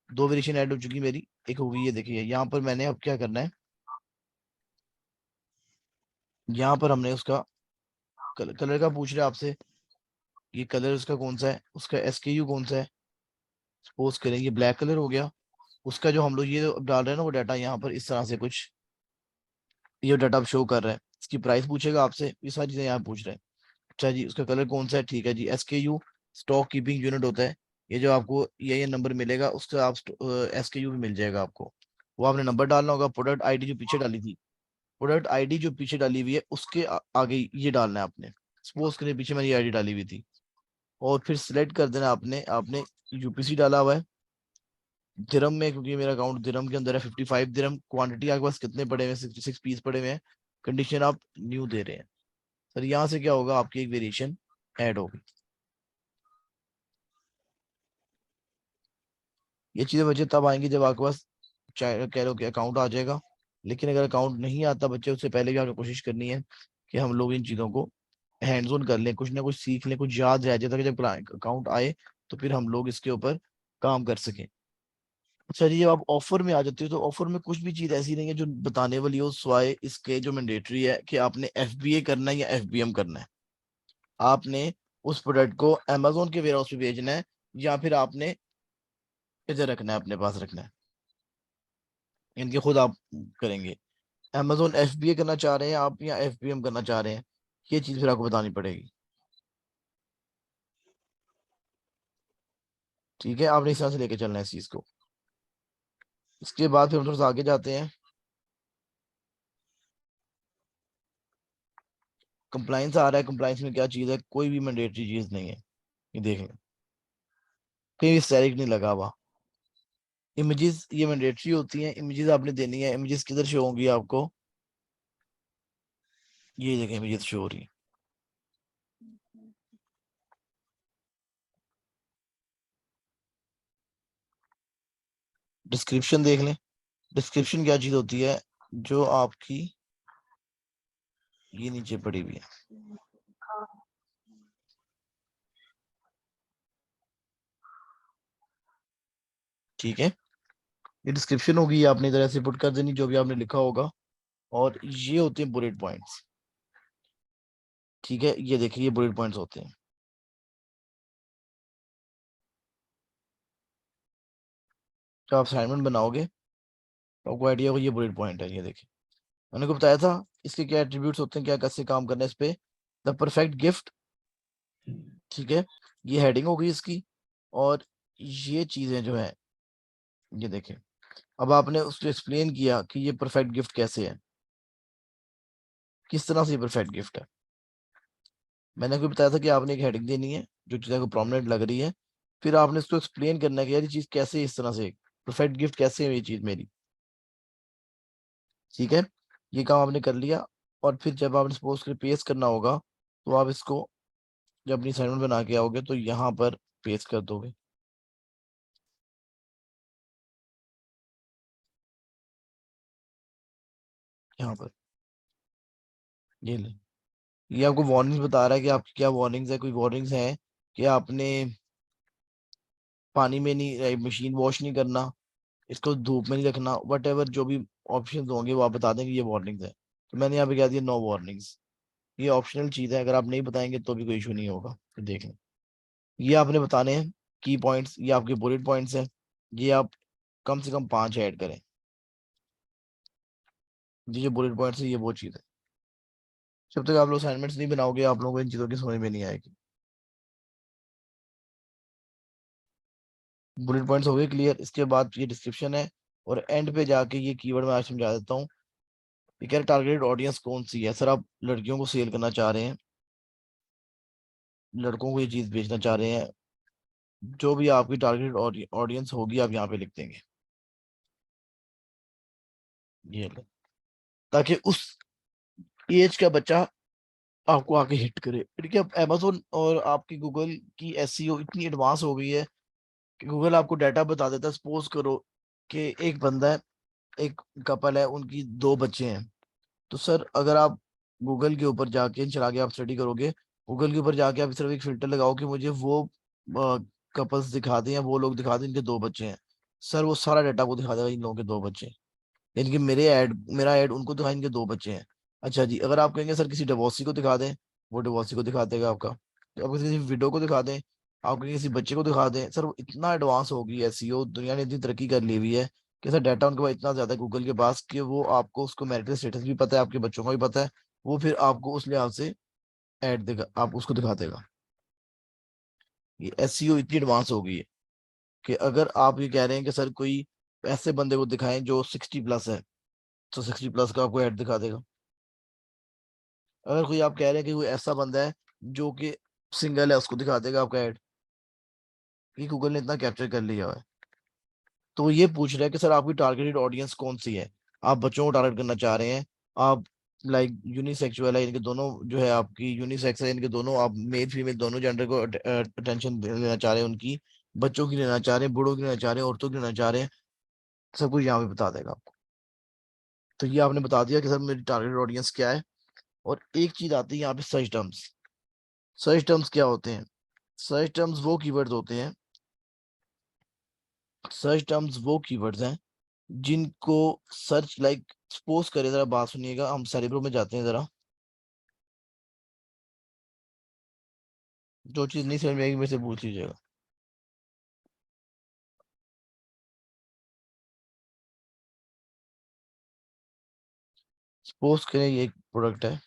2 वेरिएशन ऐड हो चुकी मेरी, एक हो गई ये देखिए। यहाँ पर मैंने अब क्या करना है, यहाँ पर हमने उसका कलर का पूछ रहा है आपसे, ये कलर उसका कौन सा है, उसका एसकेयू कौन सा है। सपोज करें ये ब्लैक कलर हो गया, उसका जो हम लोग ये डाल रहे हैं ना वो डाटा यहाँ पर इस तरह से कुछ ये डाटा शो कर रहा है। इसकी प्राइस पूछेगा आपसे, ये सारी चीजें यहाँ पूछ रहे हैं। अच्छा जी, उसका कलर कौन सा है, ठीक है जी। एसकेयू स्टॉक कीपिंग यूनिट होता है, ये जो आपको ये नंबर मिलेगा उसका आप एसकेयू भी मिल जाएगा आपको, वो आपने नंबर डालना होगा। प्रोडक्ट आईडी जो पीछे डाली थी, प्रोडक्ट आईडी जो पीछे डाली हुई है उसके आगे ये डालना है आपने। सपोज करें पीछे मैंने ये आईडी डाली हुई थी, और फिर सिलेक्ट कर देना आपने आपने यूपीसी डाला हुआ है दिरम में, क्योंकि मेरा अकाउंट दिरम के अंदर है। 55 दिरम, क्वांटिटी आपके पास कितने पड़े हुए हैं, 66 पीस पड़े हुए हैं। कंडीशन आप न्यू दे रहे हैं सर, यहाँ से क्या होगा, आपकी एक वेरिएशन ऐड होगी। ये चीजें बच्चे तब आएंगी जब आपके पास चाहे कह लो कि अकाउंट आ जाएगा। लेकिन अगर अकाउंट नहीं आता बच्चे, उससे पहले भी आपको कोशिश करनी है कि हम लोग इन चीजों को हैंड्स ऑन कर लें, कुछ ना कुछ सीख लें, कुछ याद रह जाए, ताकि जब अकाउंट आए तो फिर हम लोग इसके ऊपर काम कर सकें। अच्छा जी, जब आप ऑफर में आ जाते हो तो ऑफर में कुछ भी चीज ऐसी नहीं है जो बताने वाली हो, स्वाय इसके जो मैंडेटरी है कि आपने एफबीए करना है या एफबीएम करना है। आपने उस प्रोडक्ट को अमेजोन के वेयर हाउस पे भेजना है, या फिर आपने इधर रखना है, अपने पास रखना है, इनके खुद आप करेंगे। अमेजोन एफबीए करना चाह रहे हैं आप या एफबीएम करना चाह रहे हैं, ये चीज फिर आपको बतानी पड़ेगी। ठीक है, आपने इस तरह से लेके चलना है इस चीज को। इसके बाद फिर हम थोड़ा सा आगे जाते हैं। कंप्लाइंस आ रहा है, कंप्लाइंस में क्या चीज है, कोई भी मैंडेटरी चीज नहीं है, ये देख लें, कहीं भी स्टैरिक नहीं लगा हुआ। इमेजेस ये मैंडेटरी होती हैं, इमेजेस आपने देनी है। इमेजेस किधर शो होंगी आपको, ये देखें इमेजेस शो हो रही है। डिस्क्रिप्शन देख लें। डिस्क्रिप्शन क्या चीज होती है? जो आपकी ये नीचे पड़ी हुई है, हाँ ठीक है। ये डिस्क्रिप्शन होगी, ये आपने इधर ऐसे पुट कर देनी जो भी आपने लिखा होगा, और ये होते हैं बुलेट पॉइंट्स, ठीक है। ये देखिए ये बुलेट पॉइंट्स होते हैं। जब आप असाइनमेंट बनाओगे तो आपको आइडिया होगा, ये बुलेट पॉइंट है, ये देखिए। मैंने को बताया था इसके क्या एट्रीब्यूट्स होते हैं, क्या कैसे काम करना है इस पे। द परफेक्ट गिफ्ट, ठीक है, ये हेडिंग हो गई इसकी। और ये चीजें जो है, ये देखें, अब आपने उसको एक्सप्लेन किया कि ये परफेक्ट गिफ्ट कैसे है, किस तरह से ये परफेक्ट गिफ्ट है। मैंने आपको बताया था कि आपने एक हेडिंग देनी है जो चीज़ को प्रोमिनेंट लग रही है, फिर आपने इसको एक्सप्लेन करना है कि यार ये चीज़ कैसे है, इस तरह से परफेक्ट गिफ्ट कैसे है ये चीज़ मेरी, ठीक है। ये काम आपने कर लिया। और फिर जब आपने सपोज कर पेस्ट करना होगा, तो आप इसको जब अपनी असाइनमेंट बना के आओगे तो यहाँ पर पेस्ट कर दोगे, यहाँ पर। ये ले, ये आपको वार्निंग्स बता रहा है कि आपकी क्या वार्निंग्स है। कोई वार्निंग्स है कि आपने पानी में नहीं, मशीन वॉश नहीं करना, इसको धूप में नहीं रखना, वट एवर जो भी ऑप्शन होंगे वो आप बता देंगे ये वार्निंग्स है। तो मैंने यहाँ पे कह दिया नो वार्निंग्स। ये ऑप्शनल चीज है, अगर आप नहीं बताएंगे तो भी कोई इशू नहीं होगा। तो देख लें, ये आपने बताने हैं की पॉइंट्स, ये आपके बुलेट पॉइंट्स हैं। ये आप कम से कम 5 ऐड करें। ये जो बुलेट पॉइंट्स है ये वो चीज है। जब तक आप लोग असाइनमेंट्स नहीं बनाओगे आप लोगों को इन चीजों की समझ में नहीं आएगी। बुलेट पॉइंट्स हो गए क्लियर। इसके बाद ये डिस्क्रिप्शन है, और एंड पे जाके ये कीवर्ड मैं आज समझा देता हूँ। ये कह रहे टारगेटेड ऑडियंस कौन सी है। सर आप लड़कियों को सेल करना चाह रहे हैं, लड़कों को ये चीज बेचना चाह रहे हैं, जो भी आपकी टारगेटेड ऑडियंस होगी आप यहाँ पे लिख देंगे, ये लो, ताकि उस एज का बच्चा आपको आके हिट करे। ठीक है, अब Amazon और आपकी गूगल की एसईओ इतनी एडवांस हो गई है कि गूगल आपको डाटा बता देता है। सपोज करो कि एक बंदा है, एक कपल है, उनकी 2 बच्चे हैं। तो सर अगर आप गूगल के ऊपर जाके चला के आप स्टडी करोगे, गूगल के ऊपर जाके आप सिर्फ एक फिल्टर लगाओ कि मुझे वो कपल्स दिखा दें या वो लोग दिखा दें इनके 2 बच्चे हैं, सर वो सारा डाटा को दिखा देगा इन लोगों के 2 बच्चे हैं। यानी कि मेरा ऐड उनको दिखा, इनके 2 बच्चे हैं। अच्छा जी, अगर आप कहेंगे सर किसी डिवोर्सी को दिखा दें, वो डिवोर्सी को दिखा देगा आपका। तो आप किसी विडो को दिखा दें, आप कहेंगे किसी बच्चे को दिखा दें, सर वो इतना एडवांस हो गई है एसईओ, दुनिया ने इतनी तरक्की कर ली हुई है कि सर डाटा उनके पास इतना ज्यादा है गूगल के पास कि वो आपको उसको मैरिटल स्टेटस भी पता है, आपके बच्चों का भी पता है। वो फिर आपको उस लिहाज से ऐड देगा, आप उसको दिखा देगा। ये एसईओ इतनी एडवांस हो गई है कि अगर आप ये कह रहे हैं कि सर कोई ऐसे बंदे को दिखाएं जो 60+ है, तो 60+ का आपको ऐड दिखा देगा। अगर कोई आप कह रहे हैं कि कोई ऐसा बंदा है जो कि सिंगल है, उसको दिखा देगा आपका ऐड। कि गूगल ने इतना कैप्चर कर लिया है। तो वो ये पूछ रहा है कि सर आपकी टारगेटेड ऑडियंस कौन सी है। आप बच्चों को टारगेट करना चाह रहे हैं, आप लाइक यूनिसेक्सुअल है, इनके दोनों जो है आपकी यूनिसेक्स है, इनके दोनों आप मेल फीमेल दोनों जेंडर को अटेंशन लेना चाह रहे हैं उनकी, बच्चों की लेना चाह रहे हैं, बूढ़ों की लेना चाह रहे हैं, औरतों की लेना चाह रहे हैं, सब कुछ यहाँ पे बता देगा आपको। तो ये आपने बता दिया कि सर मेरी टारगेटेड ऑडियंस क्या है। और एक चीज आती है यहाँ पे, सर्च टर्म्स। सर्च टर्म्स क्या होते हैं? सर्च टर्म्स वो कीवर्ड्स होते हैं, सर्च टर्म्स वो कीवर्ड्स हैं जिनको सर्च लाइक, सपोज करें, जरा बात सुनिएगा, हम सेरेब्रो में जाते हैं जरा। जो चीज नहीं समझ में आएगी मेरे से पूछ लीजिएगा। सपोज करें ये एक प्रोडक्ट है,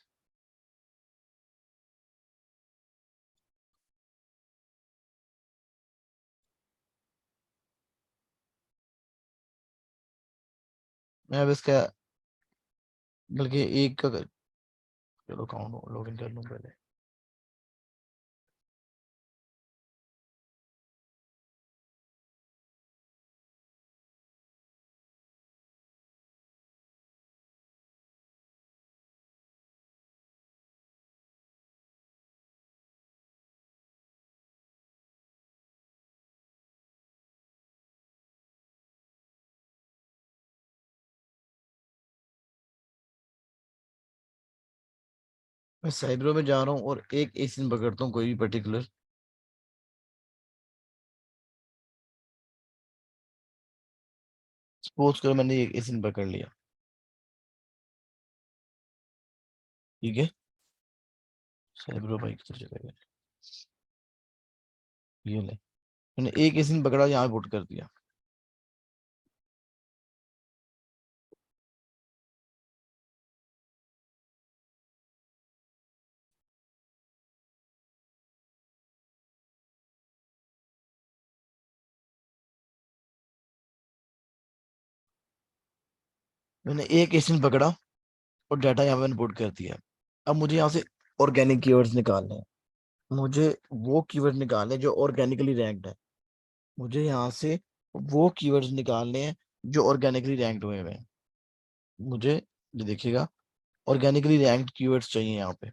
मैं अब इसका बल्कि एक का, चलो अकाउंट लॉग इन कर लूँ पहले। मैं साइबरो में जा रहा हूँ और एक एसिन पकड़ता हूँ कोई भी पर्टिकुलर। सपोज करो मैंने एक एसिन पकड़ लिया, ठीक है। साइबरो भाई किधर चला गया, ये ले, मैंने एक एसिन पकड़ा, यहाँ पुट कर दिया। मैंने एक एसिन पकड़ा और डाटा यहाँ पे मैंने पुट कर दिया। अब मुझे यहाँ से ऑर्गेनिक कीवर्ड्स निकालने हैं। मुझे वो कीवर्ड निकालने हैं जो ऑर्गेनिकली रैंक्ड है। मुझे यहाँ से वो कीवर्ड्स निकालने हैं जो ऑर्गेनिकली रैंक्ड हुए हैं। मुझे ये देखिएगा ऑर्गेनिकली रैंक्ड कीवर्ड्स चाहिए यहाँ पे।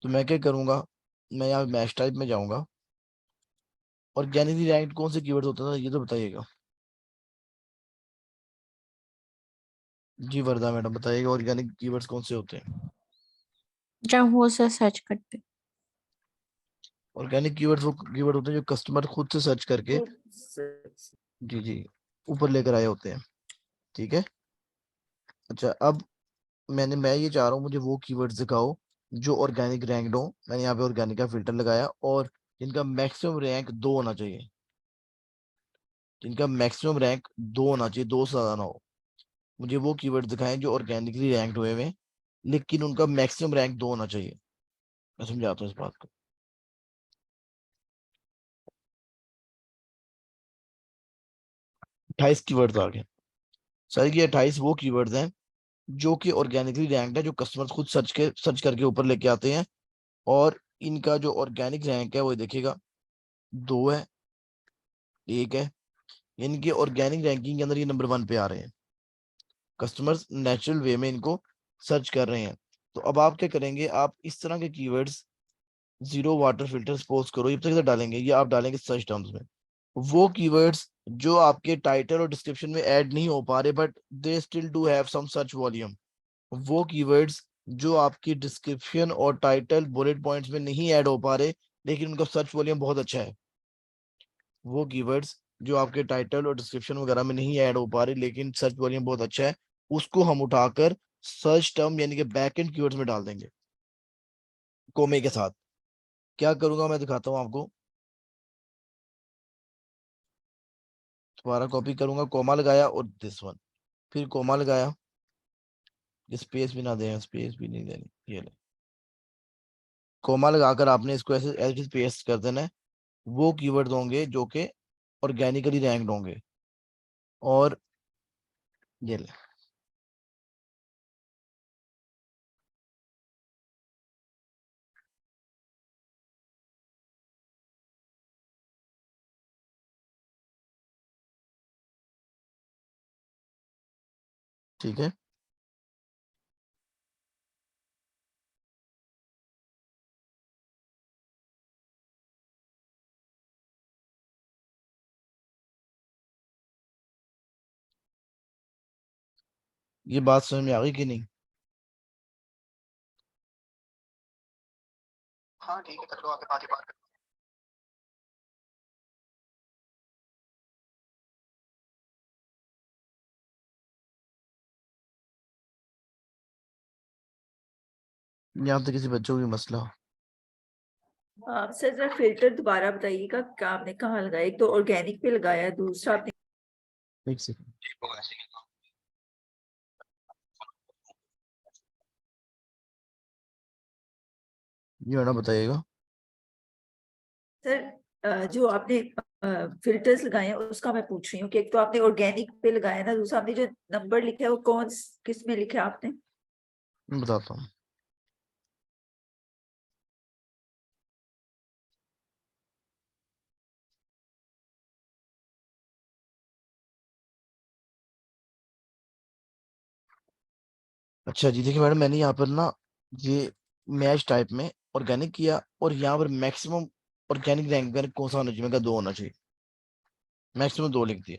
तो मैं क्या करूंगा, मैं यहाँ मैच टाइप में जाऊंगा। ऑर्गेनिकली रैंक्ड कौन से कीवर्ड्स होते हैं ये तो बताइएगा। जी वर्दा मैडम बताइएगा ऑर्गेनिक कीवर्ड्स कौन से होते हैं। जब वो से सर्च करते। ऑर्गेनिक कीवर्ड्स वो कीवर्ड होते हैं जो कस्टमर खुद से सर्च करके जी जी ऊपर लेकर आए होते हैं, ठीक है। अच्छा अब मैं ये चाह रहा हूँ मुझे वो कीवर्ड्स दिखाओ जो ऑर्गेनिक रैंक्ड हो। मैंने यहाँ पे ऑर्गेनिक का फिल्टर लगाया और जिनका मैक्सिमम रैंक 2 होना चाहिए। जिनका मैक्सिमम रैंक 2 होना चाहिए, 2 से ज्यादा ना हो। मुझे वो कीवर्ड दिखाएं जो ऑर्गेनिकली रैंक्ड हुए हैं लेकिन उनका मैक्सिमम रैंक 2 होना चाहिए। मैं समझाता हूँ इस बात को। 28 कीवर्ड्स आ गए सर। ये 28 वो कीवर्ड्स हैं जो कि ऑर्गेनिकली रैंक्ड है, जो कस्टमर खुद सर्च करके ऊपर लेके आते हैं। और इनका जो ऑर्गेनिक रैंक है वो देखिएगा 2 है, 1 है। इनके ऑर्गेनिक रैंकिंग के अंदर ये नंबर 1 पे आ रहे हैं। कस्टमर्स नेचुरल वे में इनको सर्च कर रहे हैं। तो अब आप क्या करेंगे, आप इस तरह के keywords zero water filter suppose करो ये किधर डालेंगे, ये आप डालेंगे सर्च टर्म्स में। वो कीवर्ड्स जो आपके टाइटल और डिस्क्रिप्शन में ऐड नहीं हो पा रहे but they still do have some search volume. वो कीवर्ड्स जो आपकी डिस्क्रिप्शन और टाइटल बुलेट पॉइंट्स में नहीं ऐड हो पा रहे लेकिन उनका सर्च वॉल्यूम बहुत अच्छा है। वो कीवर्ड्स जो आपके टाइटल और डिस्क्रिप्शन वगैरह में नहीं ऐड हो पा रही लेकिन सर्च वॉल्यूम बहुत अच्छा है, उसको हम उठाकर सर्च टर्म यानी कि बैक एंड कीवर्ड्स में डाल देंगे कोमे के साथ। क्या करूंगा मैं दिखाता हूँ आपको। दोबारा कॉपी करूंगा, कोमा लगाया और दिस वन, फिर कोमा लगाया, स्पेस भी ना दें, स्पेस भी नहीं देनी, ये ले। कोमा लगाकर आपने इसको ऐसे ऐसे पेस्ट कर देना है। वो कीवर्ड होंगे जो कि ऑर्गेनिकली रैंक्ड होंगे। और ये ले, ठीक है। ये बात समझ में आ गई कि नहीं। हाँ ठीक है, कर लो आगे बात करो। यहाँ तक किसी बच्चों की मसला हो। सर जरा फिल्टर दोबारा बताइएगा, क्या आपने कहाँ लगाया? एक तो ऑर्गेनिक पे लगाया, दूसरा आपने एक सेकंड, ये है ना बताइएगा। सर जो आपने फिल्टर्स लगाए हैं उसका मैं पूछ रही हूँ कि एक तो आपने ऑर्गेनिक पे लगाया ना, दूसरा आपने जो नंबर लिखा है वो किस में लिखा है आपने? मैं बताता हूँ। अच्छा जी देखिए मैडम, मैंने यहाँ पर ना ये मैच टाइप में ऑर्गेनिक किया और यहाँ पर मैक्सिमम ऑर्गेनिक रैंक कौन सा होना चाहिए, मैं 2 होना चाहिए, मैक्सिमम 2 लिख दिया।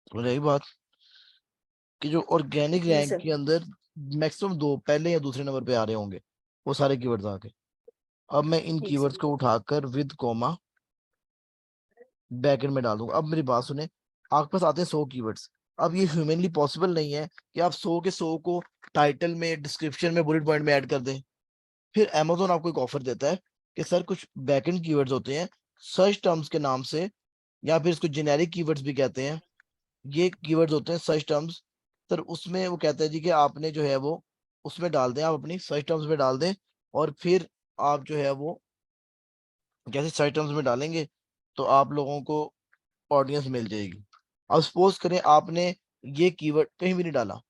तो रही बात कि जो ऑर्गेनिक जी रैंक सर। के अंदर मैक्सिमम 2 पहले या दूसरे नंबर पे आ रहे होंगे वो सारे कीवर्ड्स आके। अब मैं इन ठीक कीवर्ड्स सर। को उठाकर विद कॉमा बैकएंड में डाल दूंगा। अब मेरी बात सुने, आपके पास आते हैं 100 कीवर्ड्स। अब ये ह्यूमनली पॉसिबल नहीं है कि आप 100 के 100 को टाइटल में, डिस्क्रिप्शन में, बुलेट पॉइंट में ऐड कर दें। फिर अमेजोन आपको एक ऑफर देता है कि सर कुछ बैकएंड कीवर्ड्स होते हैं सर्च टर्म्स के नाम से, या फिर इसको जेनेरिक कीवर्ड्स भी कहते हैं। ये कीवर्ड्स होते हैं सर्च टर्म्स। सर उसमें वो कहता है जी कि आपने जो है वो उसमें डाल दें, आप अपनी सर्च टर्म्स में डाल दें, और फिर आप जो है वो जैसे सर्च टर्म्स में डालेंगे तो आप लोगों को ऑडियंस मिल जाएगी। अब सपोज करें आपने ये कीवर्ड कहीं भी नहीं डाला,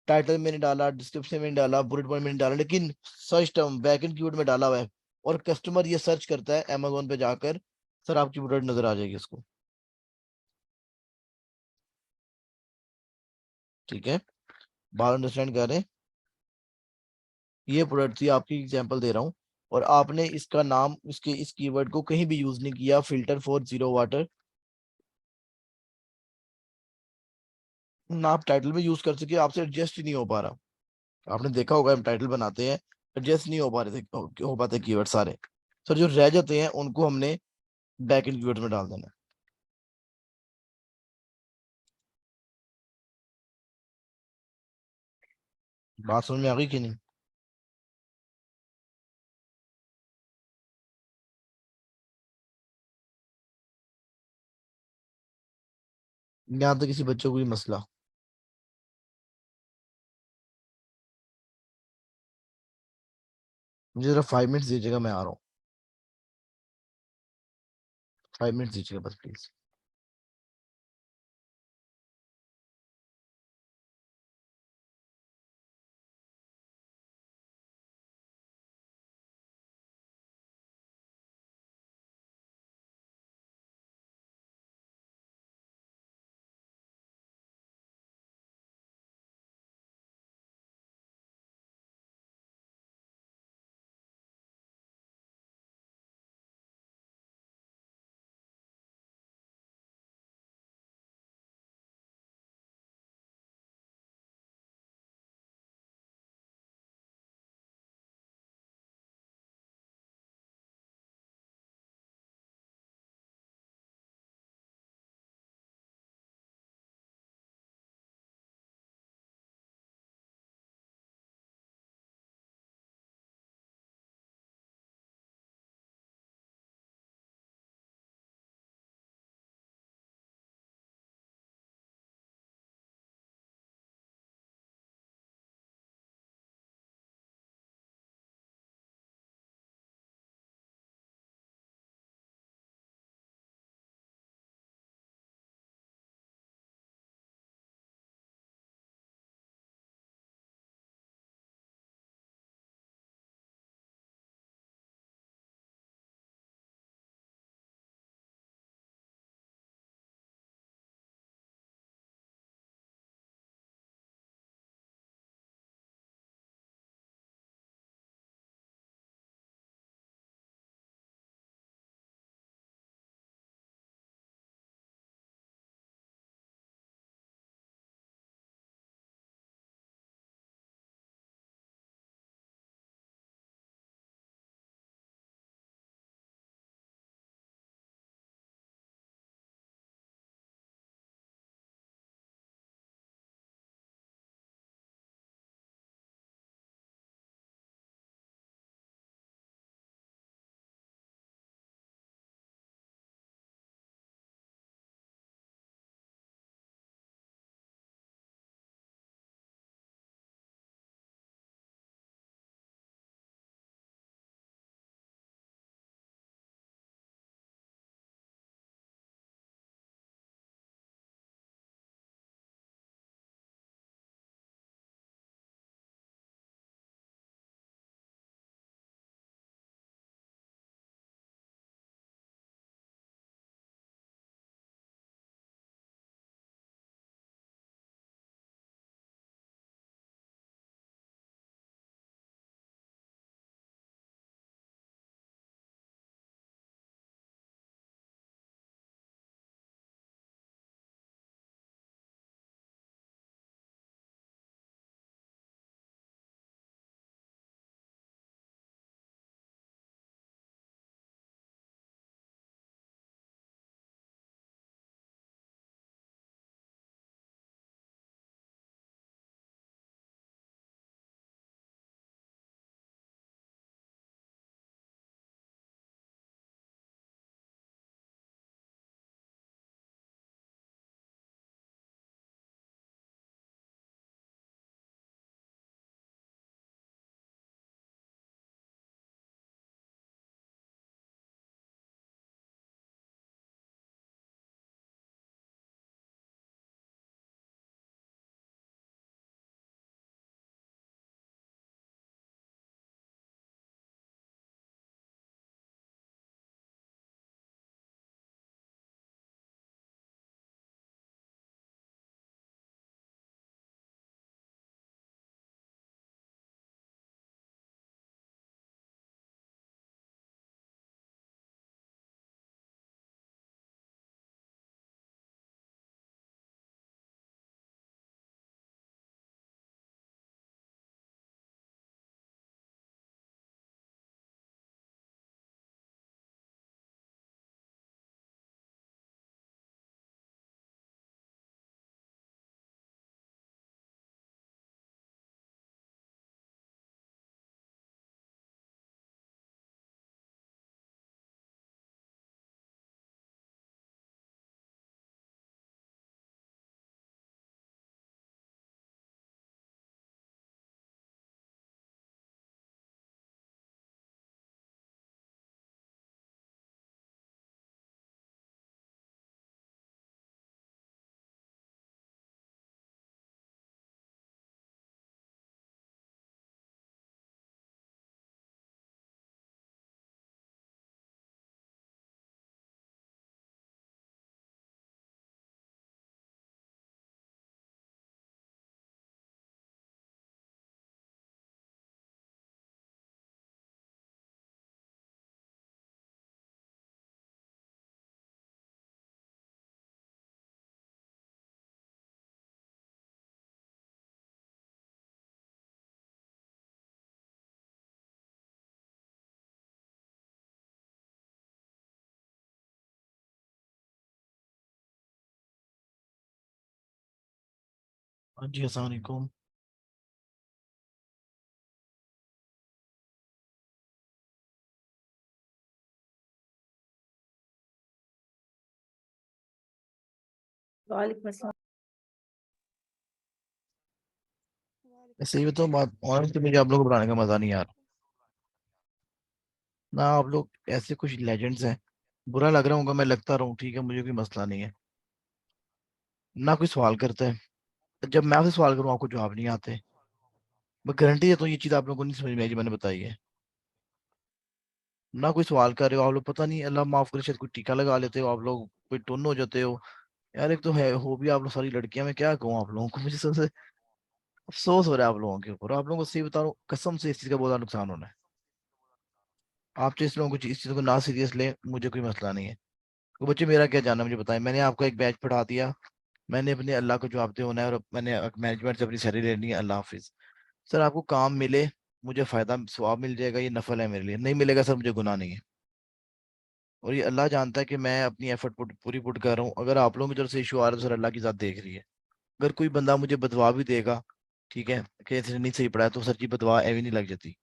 टाइटल में नहीं डाला, डिस्क्रिप्शन में नहीं डाला, बुलेट पॉइंट में नहीं डाला, लेकिन सर्च टर्म बैकएंड कीवर्ड में डाला हुआ है, और कस्टमर ये सर्च करता है अमेजोन पे जाकर, सर आपकी प्रोडक्ट नजर आ जाएगी इसको। ठीक है, बात अंडरस्टैंड कर रहे हैं? ये प्रोडक्ट थी, आपकी एग्जांपल दे रहा हूँ, और आपने इसका नाम, इसके इस कीवर्ड को कहीं भी यूज नहीं किया, फिल्टर फॉर जीरो वाटर ना आप टाइटल में यूज कर सके, आपसे एडजस्ट ही नहीं हो पा रहा। आपने देखा होगा हम टाइटल बनाते हैं, एडजस्ट नहीं हो पा रहे थे, हो पाते कीवर्ड सारे। सर जो रह जाते हैं उनको हमने बैक एंड कीवर्ड में डाल देना है। बात समझ में आ गई कि नहीं? यहाँ तक किसी बच्चों को भी मसला? मुझे जरा 5 मिनट्स दीजिएगा, मैं आ रहा हूँ। 5 मिनट्स दीजिएगा बस प्लीज। हाँ जी, अस्सलाम वालेकुम। वालेकुम अस्सलाम। सही बताऊँ बात, ऑनेस्टली मुझे आप लोगों को बनाने का मजा नहीं आ रहा ना। आप लोग ऐसे कुछ लेजेंड्स हैं, बुरा लग रहा होगा, मैं लगता रहूँ, ठीक है, मुझे कोई मसला नहीं है। ना कोई सवाल करता है, जब मैं आपसे सवाल करूँ आपको जवाब नहीं आते। मैं गारंटी देता हूँ ये चीज़ आप लोगों को नहीं समझ में आई जो मैंने बताई है। ना कोई सवाल कर रहे हो आप लोग, पता नहीं, अल्लाह माफ करे, शायद कोई टीका लगा लेते हो आप लोग, कोई टुन हो जाते हो। यार एक तो है हो भी आप लोग सारी लड़कियां, मैं क्या कहूँ आप लोगों को, मुझे सबसे अफसोस हो रहा है आप लोगों के ऊपर। आप लोगों को सही बता रहा हूँ, कसम से इस चीज़ का बहुत ज़्यादा नुकसान होना है। आप जो इस लोगों को इस चीज़ को ना सीरियस ले, मुझे कोई मसला नहीं है। तो बच्चे मेरा क्या जानना मुझे बताएं, मैंने आपको एक बैच पढ़ा दिया, मैंने अपने अल्लाह को जवाब दे होना है, और मैंने मैनेजमेंट से अपनी सैलरी लेनी है, अल्लाह हाफिज। सर आपको काम मिले, मुझे फायदा सवाब मिल जाएगा, ये नफल है मेरे लिए, नहीं मिलेगा सर मुझे गुनाह नहीं है। और ये अल्लाह जानता है कि मैं अपनी एफर्ट पूरी पुट कर रहा हूँ। अगर आप लोगों की तरफ से इशू आ रहा है तो सर अल्लाह की जात देख रही है। अगर कोई बंदा मुझे बदवा भी देगा, ठीक है, कि इसने नहीं सही पढ़ाया, तो सर जी बदवा एवी नहीं लग जाती।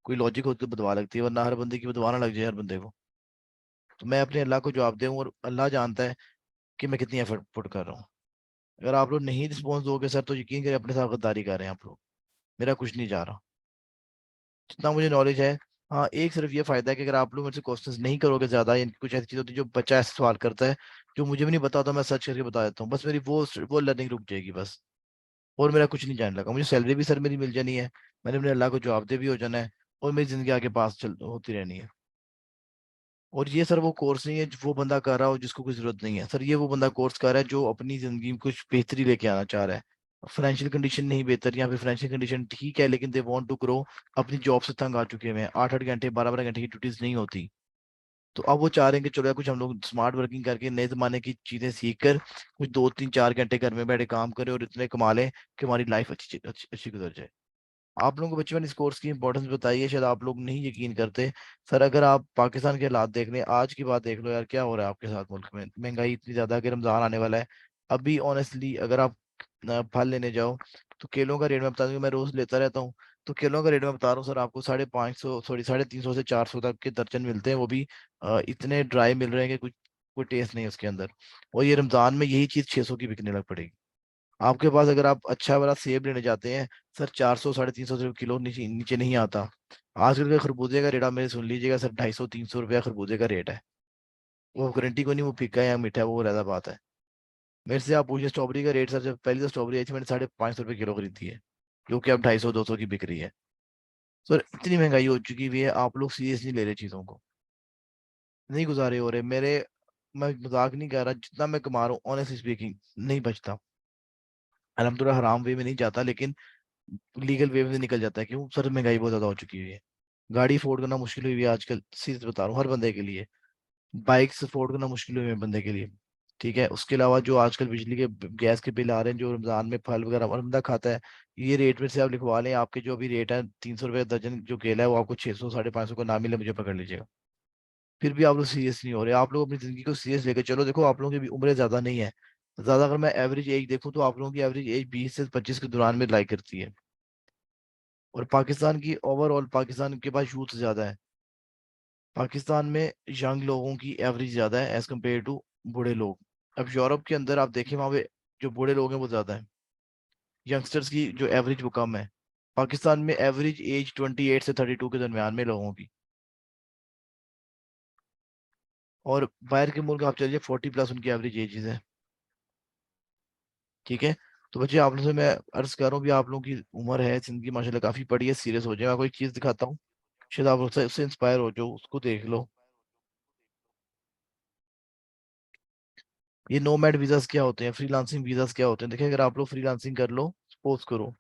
कोई लॉजिक होती तो बदवा लगती है, वरना हर बंदे की बदवा ना लग जाए हर बंदे को। तो मैं अपने अल्लाह को जवाब दूँ, और अल्लाह जानता है कि मैं कितनी एफर्ट पुट कर रहा हूँ। अगर आप लोग नहीं रिस्पॉन्स दोगे सर, तो यकीन करें अपने साथ गद्दारी कर रहे हैं आप लोग। मेरा कुछ नहीं जा रहा, जितना मुझे नॉलेज है। हाँ, एक सिर्फ ये फायदा है कि अगर आप लोग मेरे से क्वेश्चंस नहीं करोगे ज्यादा, या कुछ ऐसी चीज होती है जो बच्चा ऐसे सवाल करता है जो मुझे भी नहीं पता होता, मैं सर्च करके बता देता हूँ, बस मेरी वो लर्निंग रुक जाएगी बस। और मेरा कुछ नहीं जाने लगा, मुझे सैलरी भी सर मेरी मिल जानी है, मैंने अपने अल्लाह को जवाबदेह भी हो जाना है, और मेरी जिंदगी आगे पास चल होती रहनी है। और ये सर वो कोर्स नहीं है जो वो बंदा कर रहा हो जिसको कोई जरूरत नहीं है, सर ये वो बंदा कोर्स कर रहा है जो अपनी जिंदगी में कुछ बेहतरी लेके आना चाह रहा है। फाइनेंशियल कंडीशन नहीं बेहतर, या फिर फाइनेंशियल कंडीशन ठीक है लेकिन दे वांट टू ग्रो, अपनी जॉब से तंग आ चुके हुए हैं, 8-8 घंटे 12-12 घंटे की ड्यूटीज नहीं होती। तो अब वो चाह रहे हैं कि चलो यार कुछ हम लोग स्मार्ट वर्किंग करके नए जमाने की चीजें सीख कर कुछ 2-3-4 घंटे घर में बैठे काम करें और इतने कमा लें कि हमारी लाइफ अच्छी अच्छी अच्छी गुजर जाए। आप लोगों को बच्चों ने इस कोर्स की इंपॉर्टेंस बताई है, शायद आप लोग नहीं यकीन करते। सर अगर आप पाकिस्तान के हालात देख लें, आज की बात देख लो यार, क्या हो रहा है आपके साथ मुल्क में, महंगाई इतनी ज्यादा है कि रमजान आने वाला है। अभी ऑनेस्टली अगर आप फल लेने जाओ, तो केलों का रेट मैं बता दूं, मैं रोज लेता रहता हूँ। तो केलों का रेट मैं बता रहा हूँ सर आपको, 550, सॉरी 350 से 400 तक के दर्जन मिलते हैं, वो भी इतने ड्राई मिल रहे हैं कि कुछ कोई टेस्ट नहीं है उसके अंदर। और ये रमजान में यही चीज 600 की बिकने लग पड़ेगी। आपके पास अगर आप अच्छा वाला सेब लेने जाते हैं, सर 400-350 रुपये किलो, नीचे नीचे नहीं आता। आजकल के खरबूजे का रेट आप मेरे सुन लीजिएगा सर, 250-300 रुपया खरबूजे का रेट है। वो गारंटी को नहीं वो फीका है या मीठा है, वो अलग बात है। मेरे से आप पूछिए स्ट्रॉबेरी का रेट, सर जब पहली तो स्ट्रॉबेरी आई थी मैंने 550 रुपये किलो खरीदी है, जो कि अब 250-200 की बिक रही है। सर इतनी महंगाई हो चुकी हुई है, आप लोग सीरियस नहीं ले रहे चीजों को, नहीं गुजारे हो रहे मेरे। मैं मजाक नहीं कर रहा, जितना मैं कमा रहा हूँ ऑनेस्टली स्पीकिंग नहीं बचता। अलहमदुलिल्लाह हराम वे में नहीं जाता, लेकिन लीगल वे में निकल जाता है। क्यों सर, महंगाई बहुत ज्यादा हो चुकी हुई है, गाड़ी अफोर्ड करना मुश्किल हुई है आजकल, सीधे बता रहा हूँ हर बंदे के लिए। बाइक्स अफोर्ड करना मुश्किल हुई है बंदे के लिए। ठीक है, उसके अलावा जो आजकल बिजली के गैस के बिल आ रहे हैं, जो रमजान में फल वगैरह हर बंदा खाता है, ये रेट में से आप लिखवा लें, आपके जो अभी रेट है 300 रुपये दर्जन जो केला है, वो आपको 600 550 को ना मिले मुझे पकड़ लीजिएगा। फिर भी आप लोग सीरियस नहीं हो रहे। आप लोग अपनी जिंदगी को सीरियस लेकर चलो। देखो आप लोगों की भी उम्रें ज्यादा नहीं है, ज्यादा अगर मैं एवरेज एज देखूँ तो आप लोगों की एवरेज एज 20 से 25 के दौरान में लाई करती है। और पाकिस्तान की ओवरऑल, पाकिस्तान के पास यूथ ज्यादा है, पाकिस्तान में यंग लोगों की एवरेज ज्यादा है एज कम्पेयर टू बूढ़े लोग। अब यूरोप के अंदर आप देखें, वहाँ पे जो बूढ़े लोग हैं वो ज्यादा है, यंगस्टर्स की जो एवरेज वो कम है। पाकिस्तान में एवरेज एज 28 से 32 के दरमियान में लोगों की। और बाहर के मुल्क आप चलिए 40+ उनकी एवरेज एजेस है। ठीक है, तो बच्चे आप लोगों से मैं अर्ज कर रहा हूँ भी, आप लोगों की उम्र है, जिंदगी माशाल्लाह काफी बड़ी है, सीरियस हो जाए। मैं कोई चीज दिखाता हूँ, शायद आप उससे इंस्पायर हो जाओ, उसको देख लो। ये नोमैड वीजास क्या होते हैं, फ्रीलांसिंग वीजास क्या होते हैं, देखिए अगर आप लोग फ्रीलांसिंग कर लो, सपोज करो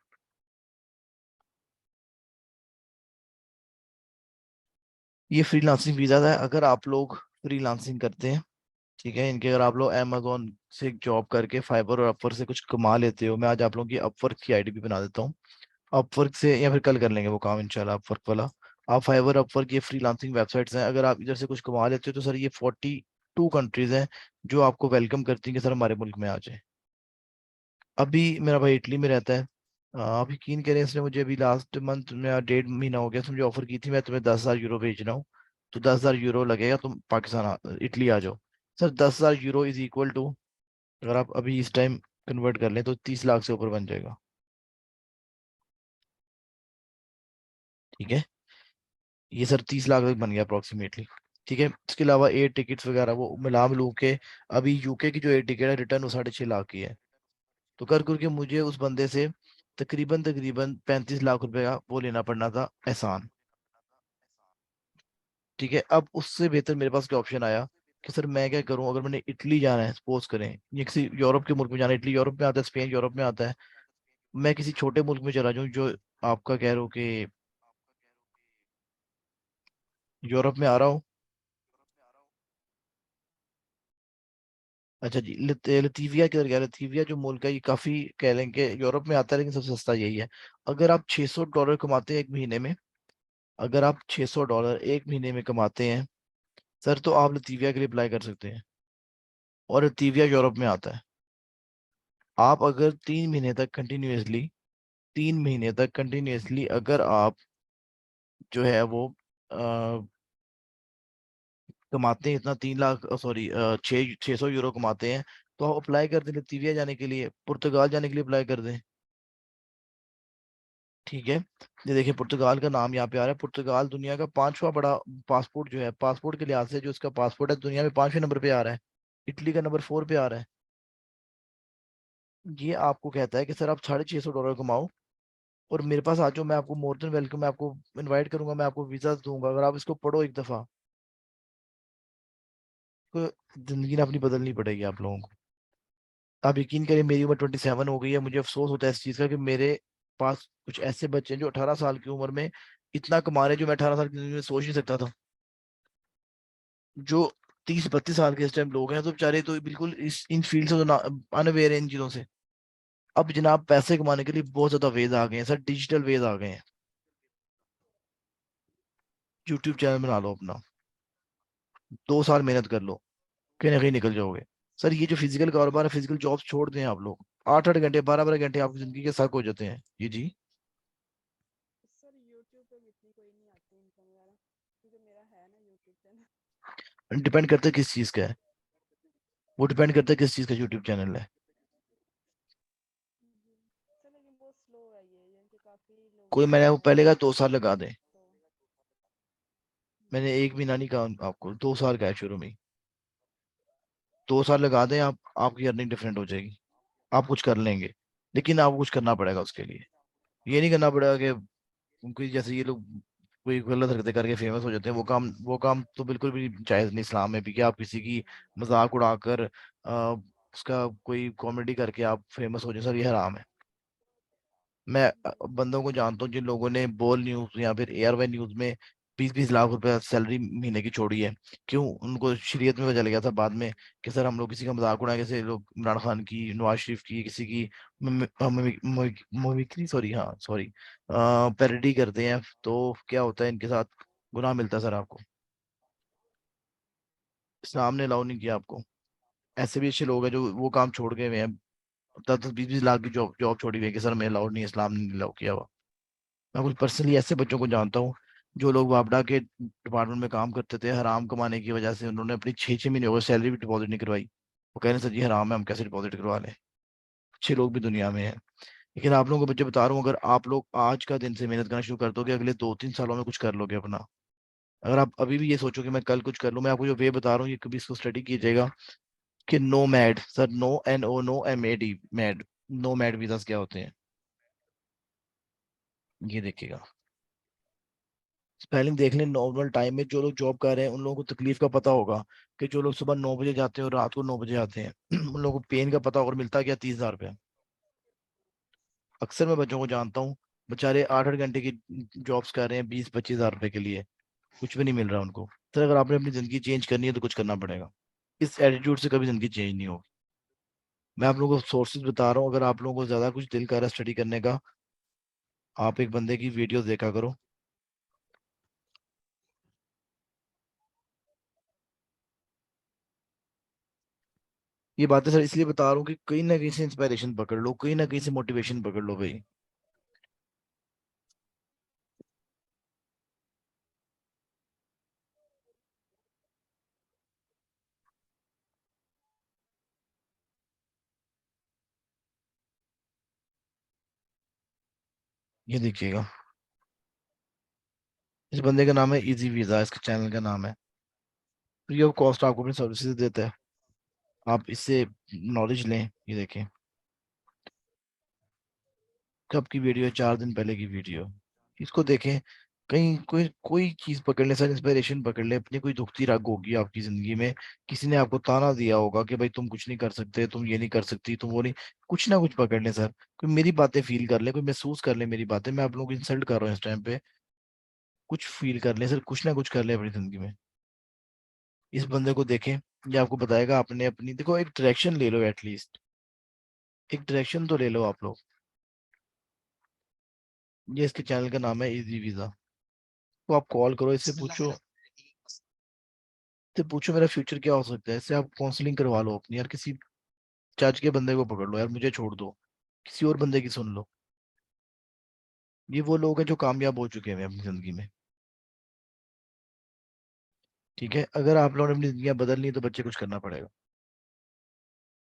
ये फ्रीलांसिंग वीजा है, अगर आप लोग फ्रीलांसिंग करते हैं, ठीक है, इनके अगर आप लोग अमेजोन से एक जॉब करके फाइबर और अपवर्क से कुछ कमा लेते हो, मैं आज आप लोगों की अपवर्क की आईडी भी बना देता हूँ। अपवर्क से, या फिर कल कर लेंगे वो काम इंशाल्लाह अपवर्क वाला। आप फाइवर अपवर्क ये फ्रीलांसिंग वेबसाइट्स हैं, अगर आप इधर से कुछ कमा लेते हो तो सर ये 42 कंट्रीज हैं जो आपको वेलकम करती हैं कि सर हमारे मुल्क में आ जाए। अभी मेरा भाई इटली में रहता है। आप यकीन करें, इसने मुझे अभी लास्ट मंथ में 1.5 महीना हो गया, इसने मुझे ऑफर की थी मैं तुम्हें 10,000 यूरो भेज रहा हूँ, तो 10,000 यूरो लगेगा, तुम पाकिस्तान इटली आ जाओ। Sir 10,000 euro is equal to, अगर आप अभी इस टाइम कन्वर्ट कर लें तो 30 लाख से ऊपर बन जाएगा। ठीक है, ये सर 30 लाख तक बन गया अप्रोक्सीमेटली। ठीक है, इसके अलावा एयर टिकट्स वगैरह वो मिला मिलू के, अभी यूके की जो एयर टिकट है रिटर्न वो 6.5 लाख की है। तो कर करके मुझे उस बंदे से तकरीबन तकरीबन 35 लाख रुपए का वो लेना पड़ना था एहसान। ठीक है, अब उससे बेहतर मेरे पास क्या ऑप्शन आया कि सर मैं क्या करूं, अगर मैंने इटली जाना है सपोज करें, या किसी यूरोप के मुल्क में जाना है, इटली यूरोप में आता है, स्पेन यूरोप में आता है, मैं किसी छोटे मुल्क में चला जाऊं जो आपका कह रहा हूं कि यूरोप में आ रहा हूँ। अच्छा जी, लतीविया किधर गया, लतीविया जो मुल्क है ये काफी कह लें कि यूरोप में आता है, लेकिन सबसे सस्ता यही है। अगर आप $600 कमाते हैं एक महीने में, अगर आप $600 एक महीने में कमाते हैं सर, तो आप लतीविया के लिए अप्लाई कर सकते हैं, और लतीविया यूरोप में आता है। आप अगर 3 महीने तक कंटिन्यूअसली, 3 महीने तक कंटिन्यूअसली अगर आप जो है वो कमाते हैं इतना, 3 लाख सॉरी 600 यूरो कमाते हैं, तो आप अप्लाई कर दें लतीविया जाने के लिए, पुर्तगाल जाने के लिए अप्लाई कर दें। ठीक है, ये देखिए पुर्तगाल का नाम यहाँ पे आ रहा है। पुर्तगाल दुनिया का 5वां बड़ा पासपोर्ट जो है, पासपोर्ट के लिहाज से जो इसका पासपोर्ट है दुनिया में 5वें नंबर पे आ रहा है, इटली का नंबर 4 पे आ रहा है। ये आपको कहता है कि सर आप $650 कमाओ और मेरे पास आ जाओ, मैं आपको मोर देन वेलकम, मैं आपको इनवाइट करूंगा, मैं आपको वीजा दूंगा, अगर आप इसको पढ़ो एक दफा तो जिंदगी ना अपनी बदलनी पड़ेगी आप लोगों को। आप यकीन करिए मेरी उम्र 27 हो गई है, मुझे अफसोस होता है इस चीज का कि मेरे पास कुछ ऐसे बच्चे हैं जो 18 साल की उम्र में इतना कमा रहे हैं जो मैं 18 साल की जिंदगी में सोच नहीं सकता था। जो 30-32 साल के इस टाइम लोग हैं तो बेचारे तो बिल्कुल इस इन फील्ड से तो अनअवेयर है इन चीजों से। अब जनाब पैसे कमाने के लिए बहुत ज्यादा वेज आ गए हैं सर, डिजिटल वेज आ गए हैं। यूट्यूब चैनल बना लो अपना, 2 साल मेहनत कर लो, कहीं ना कहीं निकल जाओगे। सर ये जो फिजिकल कारोबार है, फिजिकल जॉब्स छोड़ दें आप लोग, 8-8 घंटे 12-12 घंटे आपकी जिंदगी के साथ हो जाते हैं। जी जी। सर यूट्यूब पे भी इतनी कोई नहीं आती इनकम वगैरह, क्योंकि मेरा है ना यूट्यूब चैनल। डिपेंड करता है किस चीज का है, वो डिपेंड करता है किस चीज का यूट्यूब चैनल है। सर लेकिन बहुत स्लो है ये, यानी कि काफी कोई लोगों मैंने को आपको पहले कहा 2 साल लगा दें, तो मैंने 1 महीना नहीं कहा आपको, 2 साल का है शुरू में ही। 2 साल लगा दें आप, आपकी अर्निंग डिफरेंट हो जाएगी, आप कुछ कर लेंगे, लेकिन आपको कुछ करना पड़ेगा उसके लिए। ये नहीं करना पड़ेगा कि उनकी जैसे ये लोग कोई गलत हरकतें करके फेमस हो जाते हैं, वो काम तो बिल्कुल भी जायज नहीं इस्लाम में भी, कि आप किसी की मजाक उड़ाकर उसका कोई कॉमेडी करके आप फेमस हो जाए, सर ये हराम है। मैं बंदों को जानता हूँ जिन लोगों ने बोल न्यूज या फिर एयरवे न्यूज में 20-20 लाख रुपए सैलरी महीने की छोड़ी है। क्यों? उनको शरीयत में पता चल गया था बाद में कि सर हम लोग किसी का मजाक उड़ाए, जैसे लोग इमरान खान की, नवाज शरीफ की, किसी की मिमिक्री, सॉरी हाँ सॉरी, पैरोडी करते हैं, तो क्या होता है इनके साथ, गुनाह मिलता है सर आपको, इस्लाम ने अलाउ नहीं किया आपको। ऐसे भी अच्छे लोग हैं जो वो काम छोड़ गए हुए हैं, 10-10 20-20 लाख की जॉब जॉब छोड़ी हुई है कि सर मैं अलाउड नहीं, इस्लाम ने अलाउ किया हुआ। मैं कुछ पर्सनली ऐसे बच्चों को जानता हूँ जो लोग वापडा के डिपार्टमेंट में काम करते थे, हराम कमाने की वजह से उन्होंने अपनी 6-6 महीने हो गए सैलरी भी डिपॉजिट नहीं करवाई। वो कह रहे हैं सर जी हराम है, हम कैसे डिपॉजिट करवा लें। अच्छे लोग भी दुनिया में हैं, लेकिन आप लोगों को बच्चे बता रहा हूँ, अगर आप लोग आज का दिन से मेहनत करना शुरू कर दोगे, अगले 2-3 सालों में कुछ कर लोगे अपना। अगर आप अभी भी ये सोचो कि मैं कल कुछ कर लूँ, मैं आपको जो वे बता रहा हूँ ये कभी इसको स्टडी कीजिएगा कि nomad sir, NO MAD mad, nomad visas क्या होते हैं ये देखिएगा। स्पेलिंग देख लें, नॉर्मल टाइम में जो लोग जॉब कर रहे हैं उन लोगों को तकलीफ का पता होगा, कि जो लोग सुबह 9 बजे जाते हैं और रात को 9 बजे आते हैं उन लोगों को पेन का पता होगा, और मिलता क्या 30,000 रुपया। अक्सर मैं बच्चों को जानता हूँ बेचारे 8-8 घंटे की जॉब्स कर रहे हैं 20-25 हज़ार रुपए के लिए, कुछ भी नहीं मिल रहा उनको। तो अगर आपने अपनी जिंदगी चेंज करनी है तो कुछ करना पड़ेगा, इस एटीट्यूड से कभी जिंदगी चेंज नहीं होगी। मैं आप लोगों को सोर्सेज बता रहा हूँ, अगर आप लोगों को ज्यादा कुछ दिल कर रहा है स्टडी करने का, आप एक बंदे की वीडियो देखा करो। ये बातें सर इसलिए बता रहा हूँ कि कहीं ना कहीं से इंस्पिरेशन पकड़ लो, कहीं ना कहीं से मोटिवेशन पकड़ लो भाई। ये देखिएगा, इस बंदे का नाम है इजी वीजा, इसके चैनल का नाम है। फ्री ऑफ कॉस्ट आपको अपनी सर्विसेज देता है, आप इससे नॉलेज लें। ये देखें, कब की वीडियो है, 4 दिन पहले की वीडियो। इसको देखें, कहीं कोई कोई चीज पकड़ ले सर, इंस्पिरेशन पकड़ ले। अपनी कोई दुखती रग होगी आपकी जिंदगी में, किसी ने आपको ताना दिया होगा कि भाई तुम कुछ नहीं कर सकते, तुम ये नहीं कर सकती, तुम वो नहीं, कुछ ना कुछ पकड़ ले सर। कोई मेरी बातें फील कर ले, कोई महसूस कर ले मेरी बातें, मैं आप लोगों को इंसल्ट कर रहा हूँ इस टाइम पे, कुछ फील कर ले सर, कुछ ना कुछ कर ले अपनी जिंदगी में। इस बंदे को देखें, ये आपको बताएगा। आपने अपनी देखो, एक डायरेक्शन ले लो एटलीस्ट, एक डायरेक्शन तो ले लो आप लोग। ये इसके चैनल का नाम है इजी वीजा। तो आप कॉल करो, इससे पूछो, तो पूछो मेरा फ्यूचर क्या हो सकता है। इससे आप काउंसलिंग करवा लो अपनी यार, किसी चर्च के बंदे को पकड़ लो यार, मुझे छोड़ दो, किसी और बंदे की सुन लो। ये वो लोग हैं जो कामयाब हो चुके हैं अपनी जिंदगी में। ठीक है, अगर आप लोगों ने अपनी जिंदगी बदलनी है तो बच्चे कुछ करना पड़ेगा।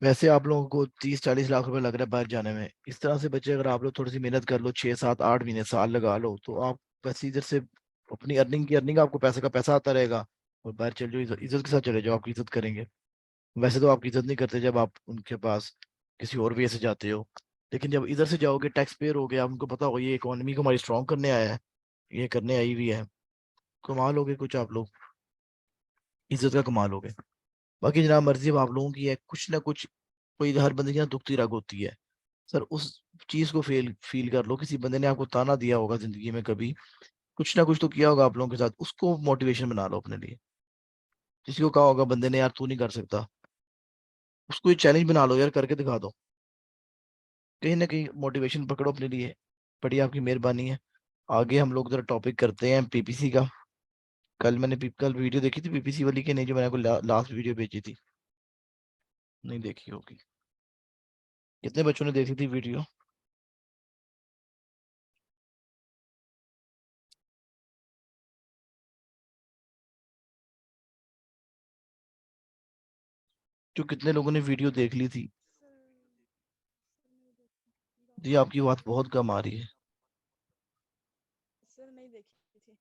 वैसे आप लोगों को 30-40 लाख रुपए लग रहा है बाहर जाने में, इस तरह से बच्चे अगर आप लोग थोड़ी सी मेहनत कर लो, 6-7-8 महीने साल लगा लो, तो आप वैसे इधर से अपनी अर्निंग की अर्निंग, आपको पैसे का पैसा आता रहेगा। और बाहर चल जाओ, इज्जत इज्जत के साथ चले जाओ, आपकी इज्जत करेंगे। वैसे तो आपकी इज्जत नहीं करते जब आप उनके पास किसी और वे से जाते हो, लेकिन जब इधर से जाओगे, टैक्स पेयर हो गया, उनको पता होगा ये इकोनॉमी को हमारी स्ट्रॉन्ग करने आया है, ये करने आई हुई है, कमा लोगे कुछ आप लोग, इज्जत का कमा लोगे। बाकी जनाब मर्जी अब आप लोगों की है, कुछ ना कुछ, कोई हर बंदे की ना दुखती रग होती है सर। उस चीज को फील फील कर लो, किसी बंदे ने आपको ताना दिया होगा जिंदगी में कभी, कुछ ना कुछ तो किया होगा आप लोगों के साथ, उसको मोटिवेशन बना लो अपने लिए। किसी को कहा होगा बंदे ने यार तू नहीं कर सकता, उसको ये चैलेंज बना लो यार, करके दिखा दो। कहीं ना कहीं मोटिवेशन पकड़ो अपने लिए। बड़ी आपकी मेहरबानी है। आगे हम लोग जरा टॉपिक करते हैं पीपीसी का। कल वीडियो देखी थी पीपीसी वाली की नहीं, जो मैंने आपको लास्ट वीडियो भेजी थी, नहीं देखी होगी। कितने बच्चों ने देखी थी वीडियो? जो कितने लोगों ने वीडियो देख ली थी? जी आपकी बात बहुत कम आ रही है। सर नहीं देखी थी।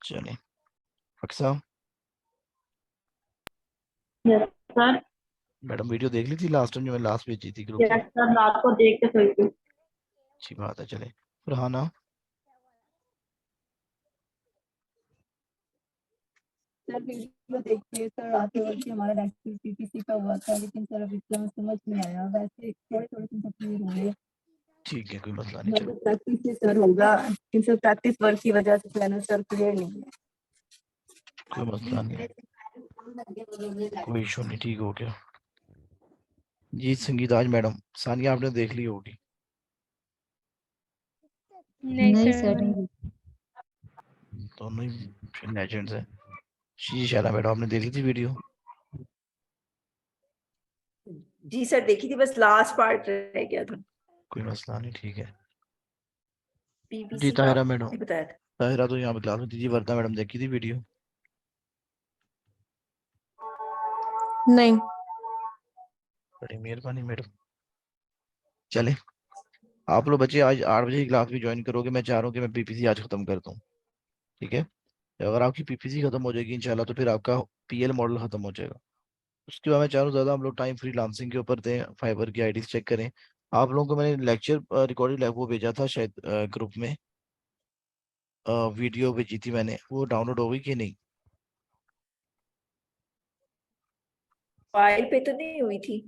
चलिए, Aqsa yes sir. Madam video देख ली थी लास्ट टाइम जो मैंने लास्ट भेजी थी ग्रुप पे? यस सर, रात को देख के सोई थी। अच्छी बात है। चले, फरहाना। सर वीडियो देखिए सर, रात के वक्त हमारा लेक्चर पीपीसी का हुआ था, लेकिन सर अभी इतना समझ नहीं आया, वैसे थोड़े थोड़े से क्लियर हुए हैं। ठीक है, कोई मसला नहीं, चलो, मतलब प्रैक्टिस से सर होगा, लेकिन सर प्रैक्टिस वर्क की वजह से प्लानर सर क्लियर नहीं है। कोई मसला नहीं, कोई इशू नहीं, ठीक हो गया। जी संगीताज मैडम, सानिया आपने देख ली होगी। नहीं नहीं सर सर मैंने नहीं। दोनों ही लेजेंड्स हैं। जी शैला मैडम, आपने देख ली थी वीडियो? जी सर देखी थी, बस लास्ट पार्ट रह गया था कोई मसला नहीं, ठीक है। जी पीपीसी का, ताहिरा मैडम, आपने बताया था। ताहिरा तो यहाँ पे क्लास में थी। जी वर्दा मैडम, देखी थी वीडियो? नहीं। बड़ी मेहरबानी मैडम। चले, आप लोग बच्चे आज 8 बजे की क्लास भी ज्वाइन करोगे, मैं चाह रहा हूँ कि मैं पीपीसी आज खत्म कर दूँ। ठीक है, अगर आपकी पीपीसी खत्म हो जाएगी इंशाल्लाह, तो फिर आपका पीएल मॉडल खत्म हो जाएगा। उसके बाद मैं चाह रहा हूँ ज्यादा हम लोग टाइम फ्रीलांसिंग के ऊपर दें, फाइवर की आईडीज चेक करें। आप लोगों को मैंने लेक्चर रिकॉर्डेड वो भेजा था शायद ग्रुप में, वीडियो भेजी थी मैंने, वो डाउनलोड हो गई कि नहीं? फाइल पे तो नहीं हुई थी,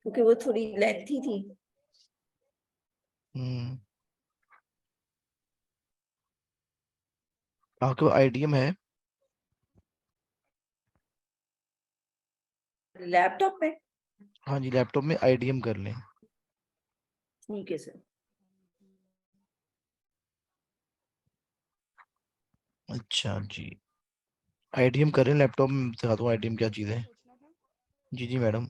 क्योंकि वो थोड़ी लेंथी थी। हम्म, आपके आईडीएम है? लैपटॉप पे। हाँ जी, लैपटॉप में आईडीएम कर लें। ठीक है सर। अच्छा जी, आईडीएम करें लैपटॉप में, दिखा दूँ आईडीएम क्या चीज़ है। जी जी मैडम।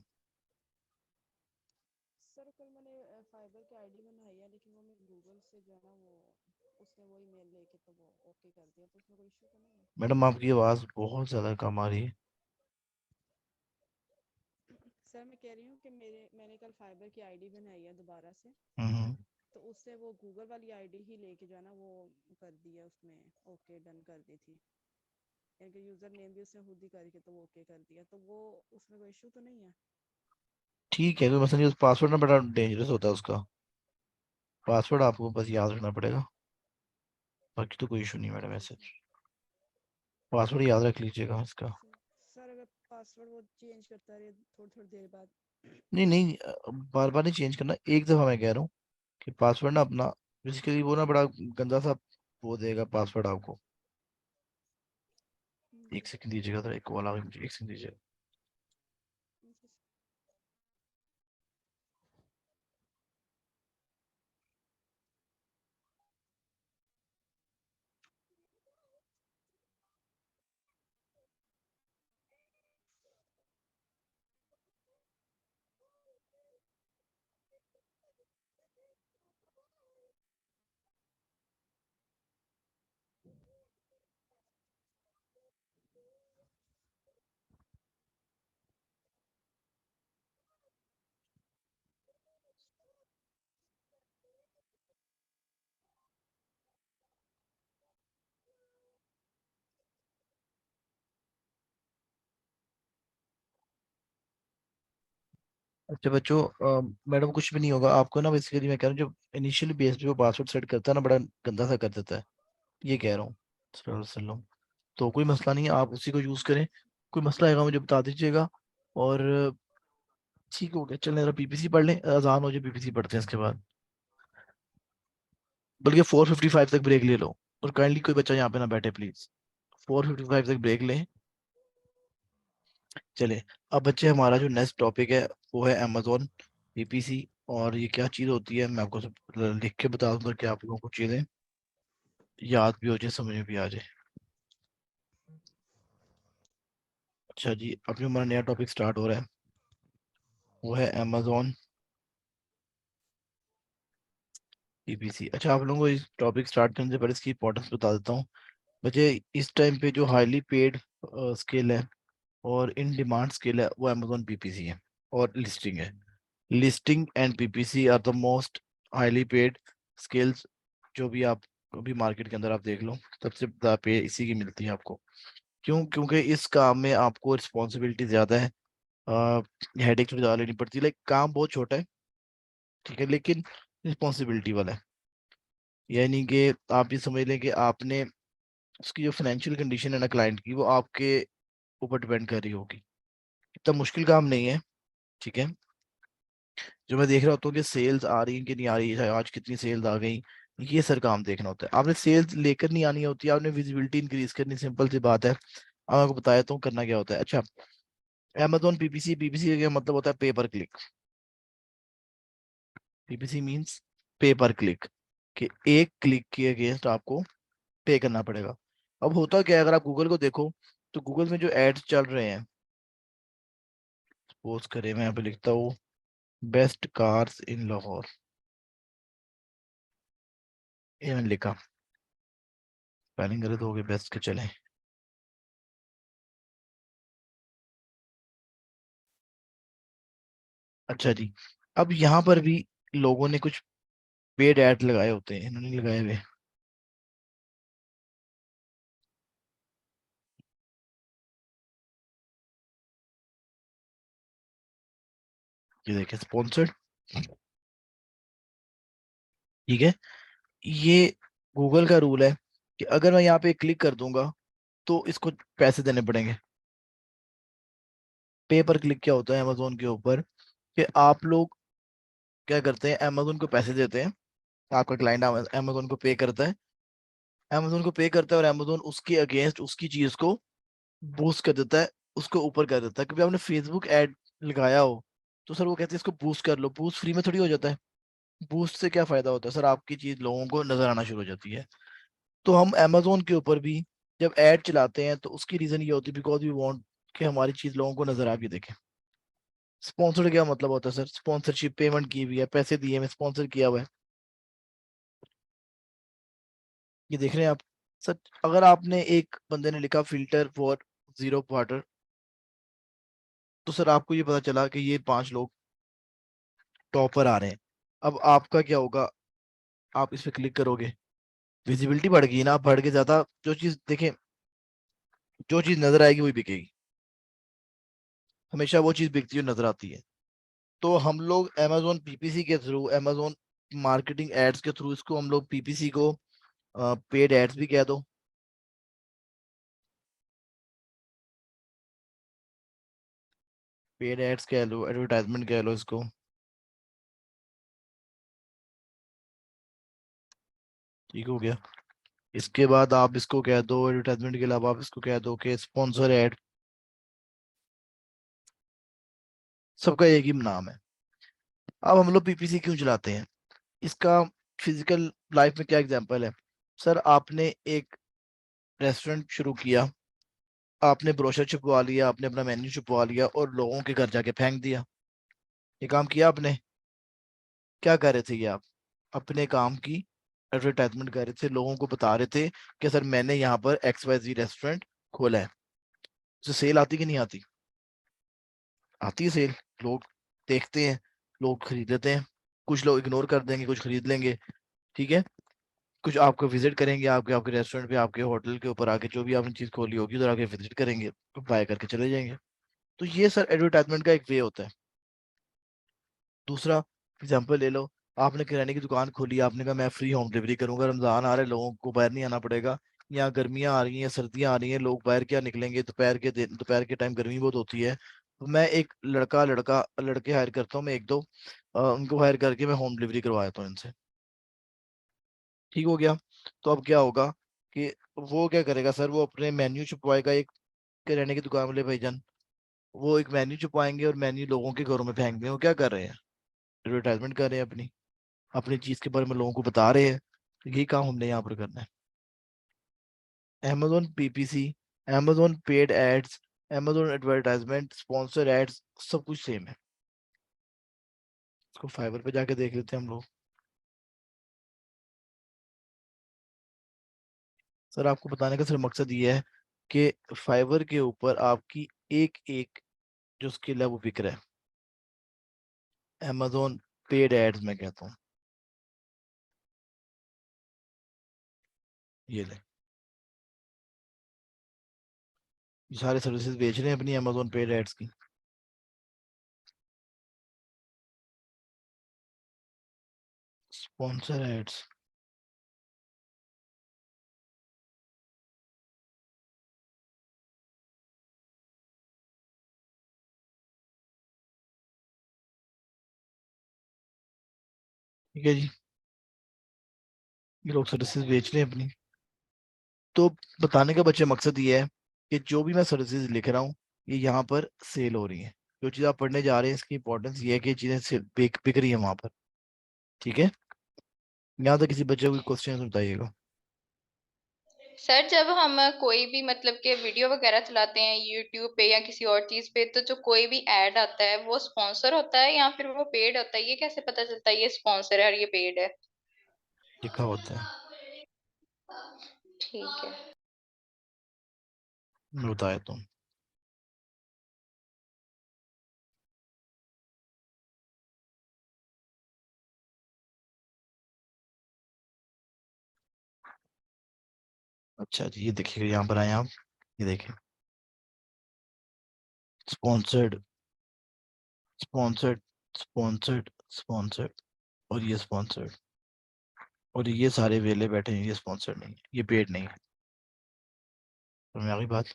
सर कल मैंने फाइबर की आईडी बनाई है, लेकिन वो मैं गूगल से जो है ना वो उसने वही मेल लेके तो वो ओके कर दिया, तो उसमें कोई इशू तो नहीं है? मैडम आपकी आवाज़ बहुत ज़्यादा कम आ रही है। सर मैं कह रही हूँ कि मैंने कल फाइबर की आईडी बनाई है दोबारा से, हम्म। तो उससे वो गूगल वाली आईडी ही लेके जो है ना वो कर दिया, उसमें ओके डन कर दी थी, यानी यूजर नेम भी उसने खुद ही करके तो वो ओके कर दिया, तो वो उसमें कोई इशू तो नहीं है? ठीक है, कोई मसला नहीं। उस पासवर्ड ना बड़ा डेंजरस होता है उसका। पासवर्ड आपको बस याद रखना पड़ेगा, बाकी तो कोई इशू नहीं मैडम ऐसे। ठीक है। पासवर्ड याद रख लीजिएगा इसका। सर अगर पासवर्ड वो चेंज करता रहे थोड़ी थोड़ी देर बाद? नहीं नहीं, बार बार नहीं चेंज करना, एक दफ़ा मैं कह रहा हूँ कि पासवर्ड ना अपना, बेसिकली वो ना बड़ा गंदा सा वो देगा पासवर्ड आपको। एक सेकंड दीजिएगा, तो एक कॉल आ गई मुझे, एक सेकंड दीजिएगा। अच्छा बच्चों, मैडम कुछ भी नहीं होगा आपको ना, बेसिकली मैं कह रहा हूँ जो इनिशियली बेस पे वो पासवर्ड सेट करता है ना, बड़ा गंदा सा कर देता है, ये कह रहा हूँ। सल्लल्लाहु। तो कोई मसला नहीं है, आप उसी को यूज करें। कोई मसला आएगा मुझे बता दीजिएगा। और ठीक हो गया, चलें जरा पीपीसी पढ़ लें, अजान हो जाए पीपीसी पढ़ते हैं इसके बाद। बल्कि 4:55 तक ब्रेक ले लो, और काइंडली कोई बच्चा यहाँ पे ना बैठे प्लीज। 4:55 तक ब्रेक लें। चले, अब बच्चे हमारा जो नेक्स्ट टॉपिक है वो है अमेजोन पीपीसी। और ये क्या चीज़ होती है मैं आपको सब लिख के बता दूंगा कि आप लोगों को चीज़ें याद भी हो जाए, समझ में भी आ जाए। अच्छा जी, अभी हमारा नया टॉपिक स्टार्ट हो रहा है, वो है अमेजोन पीपीसी। अच्छा, आप लोगों को इस टॉपिक स्टार्ट करने से पहले इसकी इंपॉर्टेंस बता देता हूँ। बच्चे, इस टाइम पे जो हाईली पेड स्किल है और इन डिमांड स्किल है वो अमेजोन पीपीसी है और लिस्टिंग है। Listing and PPC are the most highly paid skills. जो भी आप अभी मार्केट के अंदर आप देख लो, सबसे ज़्यादा पे इसी की मिलती है आपको। क्यों? क्योंकि इस काम में आपको रिस्पॉन्सिबिलिटी ज़्यादा है, हेडेक थोड़ी ज़्यादा लेनी पड़ती है। लाइक काम बहुत छोटा है, ठीक है, लेकिन रिस्पॉन्सिबिलिटी वाला है। यानी कि आप ये समझ लें कि आपने उसकी जो फाइनेंशियल कंडीशन है ना क्लाइंट की, वो आपके ऊपर डिपेंड कर रही होगी। इतना मुश्किल काम नहीं है, ठीक है। जो मैं देख रहा होता हूँ कि सेल्स आ रही है कि नहीं आ रही है, आज कितनी सेल्स आ गई, ये सर काम देखना होता है। आपने सेल्स लेकर नहीं आनी होती, आपने विजिबिलिटी इंक्रीज करनी, सिंपल सी बात है। अब आपको बताया तो करना क्या होता है। अच्छा, Amazon पीपीसी, पीपीसी का मतलब होता है पे पर क्लिक। पीपीसी मींस पे पर क्लिक, कि एक क्लिक के अगेंस्ट आपको पे करना पड़ेगा। अब होता क्या है, अगर आप गूगल को देखो तो गूगल में जो एड्स चल रहे हैं, सपोज करें मैं यहाँ पे लिखता हूँ बेस्ट कार्स इन लाहौर, ये मैंने लिखा, स्पेलिंग गलत हो गई, बेस्ट के चले। अच्छा जी, अब यहाँ पर भी लोगों ने कुछ पेड ऐड लगाए होते हैं, इन्होंने नहीं लगाए हुए। ये देखिए स्पॉन्सर्ड, ठीक है। ये गूगल का रूल है कि अगर मैं यहाँ पे क्लिक कर दूंगा तो इसको पैसे देने पड़ेंगे। पे पर क्लिक क्या होता है अमेजोन के ऊपर, कि आप लोग क्या करते हैं, अमेजोन को पैसे देते हैं, आपका क्लाइंट अमेजोन को पे करता है, अमेजोन को पे करता है, और अमेजोन उसके अगेंस्ट उसकी चीज को बूस्ट कर देता है, उसको ऊपर कर देता है। कभी आपने फेसबुक ऐड लगाया हो तो सर वो कहते हैं इसको बूस्ट कर लो, बूस्ट फ्री में थोड़ी हो जाता है। बूस्ट से क्या फायदा होता है सर, आपकी चीज लोगों को नजर आना शुरू हो जाती है। तो हम अमेजोन के ऊपर भी जब ऐड चलाते हैं तो उसकी रीजन ये होती है बिकॉज वी वांट कि हमारी चीज लोगों को नजर आ के देखें। स्पॉन्सर्ड क्या मतलब होता है सर? स्पॉन्सरशिप, पेमेंट की हुई है, पैसे दिए, मैं स्पॉन्सर किया हुआ है, ये देख रहे हैं आप? सर अगर आपने एक बंदे ने लिखा फिल्टर फॉर जीरो वाटर, तो सर आपको ये पता चला कि ये 5 लोग टॉपर आ रहे हैं, अब आपका क्या होगा? आप इस पे क्लिक करोगे, विजिबिलिटी बढ़ गई ना, बढ़ के ज्यादा जो चीज देखें, जो चीज नजर आएगी वही बिकेगी, हमेशा वो चीज बिकती हुई नजर आती है। तो हम लोग Amazon पीपीसी के थ्रू, Amazon मार्केटिंग एड्स के थ्रू, इसको हम लोग पीपीसी को पेड एड्स भी कह दो, पेड एड्स कह लो, एडवर्टाइजमेंट कह लो इसको। ठीक हो गया। इसके बाद आप इसको कह दो, एडवर्टाइजमेंट के अलावा आप इसको कह दो कि स्पॉन्सर एड, सबका एक ही नाम है। अब हम लोग पीपीसी क्यों चलाते हैं? इसका फिजिकल लाइफ में क्या एग्जांपल है? सर आपने एक रेस्टोरेंट शुरू किया, आपने ब्रोशर छपवा लिया, आपने अपना मेन्यू छपवा लिया और लोगों के घर जाके फेंक दिया, ये काम किया आपने? क्या कर रहे थे ये आप? अपने काम की एडवर्टाइजमेंट कर रहे थे, लोगों को बता रहे थे कि सर मैंने यहाँ पर XYZ रेस्टोरेंट खोला है। उससे सेल आती कि नहीं आती? आती है सेल, लोग देखते हैं, लोग खरीद लेते हैं, कुछ लोग इग्नोर कर देंगे, कुछ खरीद लेंगे, ठीक है, कुछ आपको विजिट करेंगे, आपके आपके रेस्टोरेंट पे, आपके होटल के ऊपर आके, जो भी आपने चीज खोली होगी उधर आके विजिट करेंगे, बाय करके चले जाएंगे। तो ये सर एडवर्टाइजमेंट का एक वे होता है। दूसरा एग्जाम्पल ले लो, आपने किराने की दुकान खोली, आपने कहा मैं फ्री होम डिलीवरी करूंगा, रमजान आ रहा है, लोगों को बाहर नहीं आना पड़ेगा, यहाँ गर्मियां आ रही हैं, सर्दियां आ रही हैं, लोग बाहर क्या निकलेंगे, दोपहर के दिन, दोपहर के टाइम गर्मी बहुत होती है, तो मैं एक लड़के हायर करता हूँ, मैं एक दो उनको हायर करके मैं होम डिलीवरी करवा देता हूँ इनसे। ठीक हो गया। तो अब क्या होगा कि वो क्या करेगा सर, वो अपने मेन्यू छुपवाएगा, एक किराने की दुकान वाले भाईजान, वो एक मेन्यू छुपाएंगे और मेन्यू लोगों के घरों में फेंक देंगे। वो क्या कर रहे हैं? एडवर्टाइजमेंट कर रहे हैं अपनी, अपनी चीज के बारे में लोगों को बता रहे हैं। तो यही काम हमने यहाँ पर करना है। Amazon PPC, Amazon paid ads, Amazon advertisement, sponsor ads, सब कुछ सेम है। इसको फाइवर पे जाके देख लेते हैं हम लोग। सर आपको बताने का सिर्फ मकसद ये है कि फाइवर के ऊपर आपकी एक एक जो स्किल है वो बिक रहा है। Amazon पेड एड्स मैं कहता हूँ, ये ले, ये सारे सर्विसेज बेच रहे हैं अपनी Amazon पेड एड्स की। स्पॉन्सर एड्स, ठीक है जी, ये लोग सर्विसेज बेच रहे हैं अपनी। तो बताने का बच्चे मकसद ये है कि जो भी मैं सर्विसेज लिख रहा हूँ, ये यहाँ पर सेल हो रही है। जो चीज़ आप पढ़ने जा रहे हैं इसकी इंपॉर्टेंस ये है कि चीज़ें बिक बिक रही है वहां पर। ठीक है, यहाँ तक किसी बच्चे को क्वेश्चन बताइएगा। सर जब हम कोई भी मतलब के वीडियो वगैरह चलाते हैं यूट्यूब पे या किसी और चीज पे, तो जो कोई भी ऐड आता है वो स्पॉन्सर होता है या फिर वो पेड होता है? ये कैसे पता चलता है ये स्पॉन्सर है और ये पेड है? लिखा होता है, ठीक है। मैं बताया तो। अच्छा जी, ये देखिए यहाँ पर आए आप, ये देखिए, स्पॉन्सर्ड, स्पॉन्सर्ड, स्पॉन्सर्ड, स्पॉन्सर्ड, और ये स्पॉन्सर्ड, और ये सारे वेले बैठे हैं, ये स्पॉन्सर्ड नहीं है, ये पेड नहीं है। तो मैं आगे बात,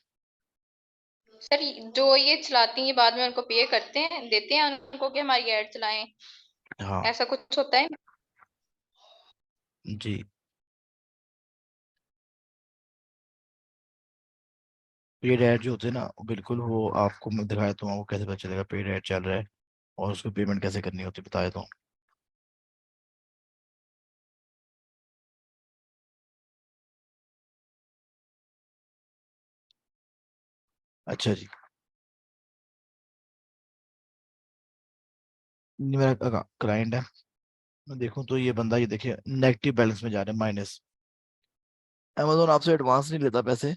सर जो ये चलाती हैं ये बाद में उनको पे करते हैं, देते हैं उनको कि हमारी ऐड चलाएं, हाँ ऐसा कुछ होता है? जी, पेड ऐड जो होते हैं ना, वो बिल्कुल वो आपको मैं दिखाया तो वो कैसे पता चलेगा पेड ऐड चल रहा है और उसको पेमेंट कैसे करनी होती है, बताया तो। अच्छा जी, ये मेरा क्लाइंट है, मैं देखूं तो ये बंदा, ये देखिए नेगेटिव बैलेंस में जा रहा है, माइनस। अमेजोन आपसे एडवांस नहीं लेता पैसे,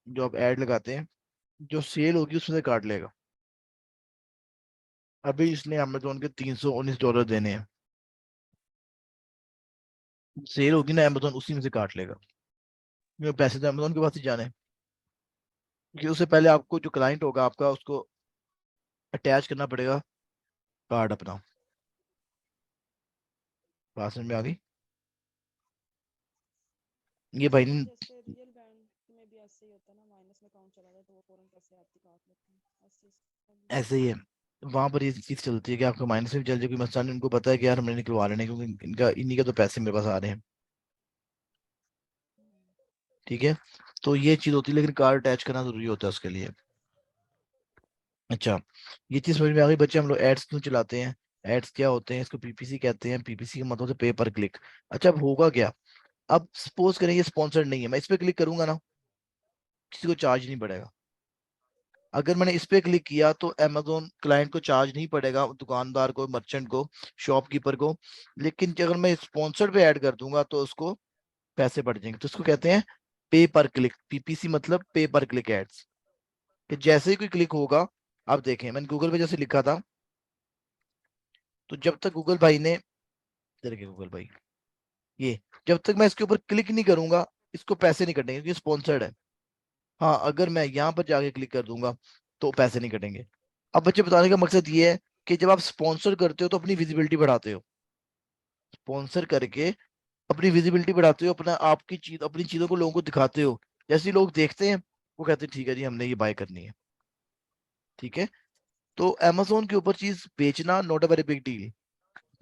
जो आप ऐड लगाते हैं जो सेल होगी उसमें से काट लेगा। अभी इसने अमेजोन के $319 देने हैं, सेल होगी ना अमेजोन उसी में से काट लेगा, क्योंकि पैसे तो अमेजोन के पास ही जाने हैं। क्योंकि उससे पहले आपको जो क्लाइंट होगा आपका, उसको अटैच करना पड़ेगा कार्ड अपना। बात समझ में आ गई? ये भाई सर ने जैसे रियल बैंक में भी ऐसे ही होता है ना, माइनस में काउंट चला जाए तो वो फौरन पैसे आपके काट लेते हैं, ऐसे इसका भी है। ऐसे ही है, वहां पर ये चीज चलती है कि आपका माइनस में भी चल जाए, कोई मसला नहीं, उनको पता है कि यार हमने निकलवा लेने, क्योंकि इनका इन्हीं के तो पैसे मेरे पास आ रहे हैं। ठीक है, तो ये चीज होती है, लेकिन कार्ड अटैच करना जरूरी होता है उसके लिए। अच्छा, ये चीज समझ में आ गई बच्चे, हम लोग एड्स क्यों चलाते हैं, एड्स क्या होते हैं, इसको पीपीसी कहते हैं, पीपीसी का मतलब है पे पर क्लिक। अच्छा, अब होगा क्या, अब सपोज करें ये स्पॉन्सर्ड नहीं है, मैं इस पे क्लिक करूंगा ना, किसी को चार्ज नहीं पड़ेगा। अगर मैंने इस पे क्लिक किया तो अमेजोन क्लाइंट को चार्ज नहीं पड़ेगा, दुकानदार को, मर्चेंट को, शॉपकीपर को। लेकिन अगर मैं स्पॉन्सर्ड पे ऐड कर दूंगा तो उसको पैसे बढ़ जाएंगे, तो इसको कहते हैं पे पर क्लिक, पीपीसी मतलब पे पर क्लिक एड्स। कि जैसे ही कोई क्लिक होगा, आप देखें मैंने गूगल पे जैसे लिखा था, तो जब तक गूगल भाई ने, इधर के गूगल भाई, ये जब तक मैं इसके ऊपर क्लिक नहीं करूंगा, इसको पैसे नहीं कटेंगे क्योंकि स्पॉन्सर्ड है। हाँ, अगर मैं यहाँ पर जाके क्लिक कर दूंगा तो पैसे नहीं कटेंगे। अब बच्चे बताने का मकसद ये है कि जब आप स्पॉन्सर करते हो तो अपनी विजिबिलिटी बढ़ाते हो, स्पॉन्सर करके अपनी विजिबिलिटी बढ़ाते हो, अपना आपकी चीज, अपनी चीजों को लोगों को दिखाते हो। जैसे ही लोग देखते हैं वो कहते हैं ठीक है जी हमने ये बाय करनी है। ठीक है, तो अमेजोन के ऊपर चीज बेचना not a very big deal,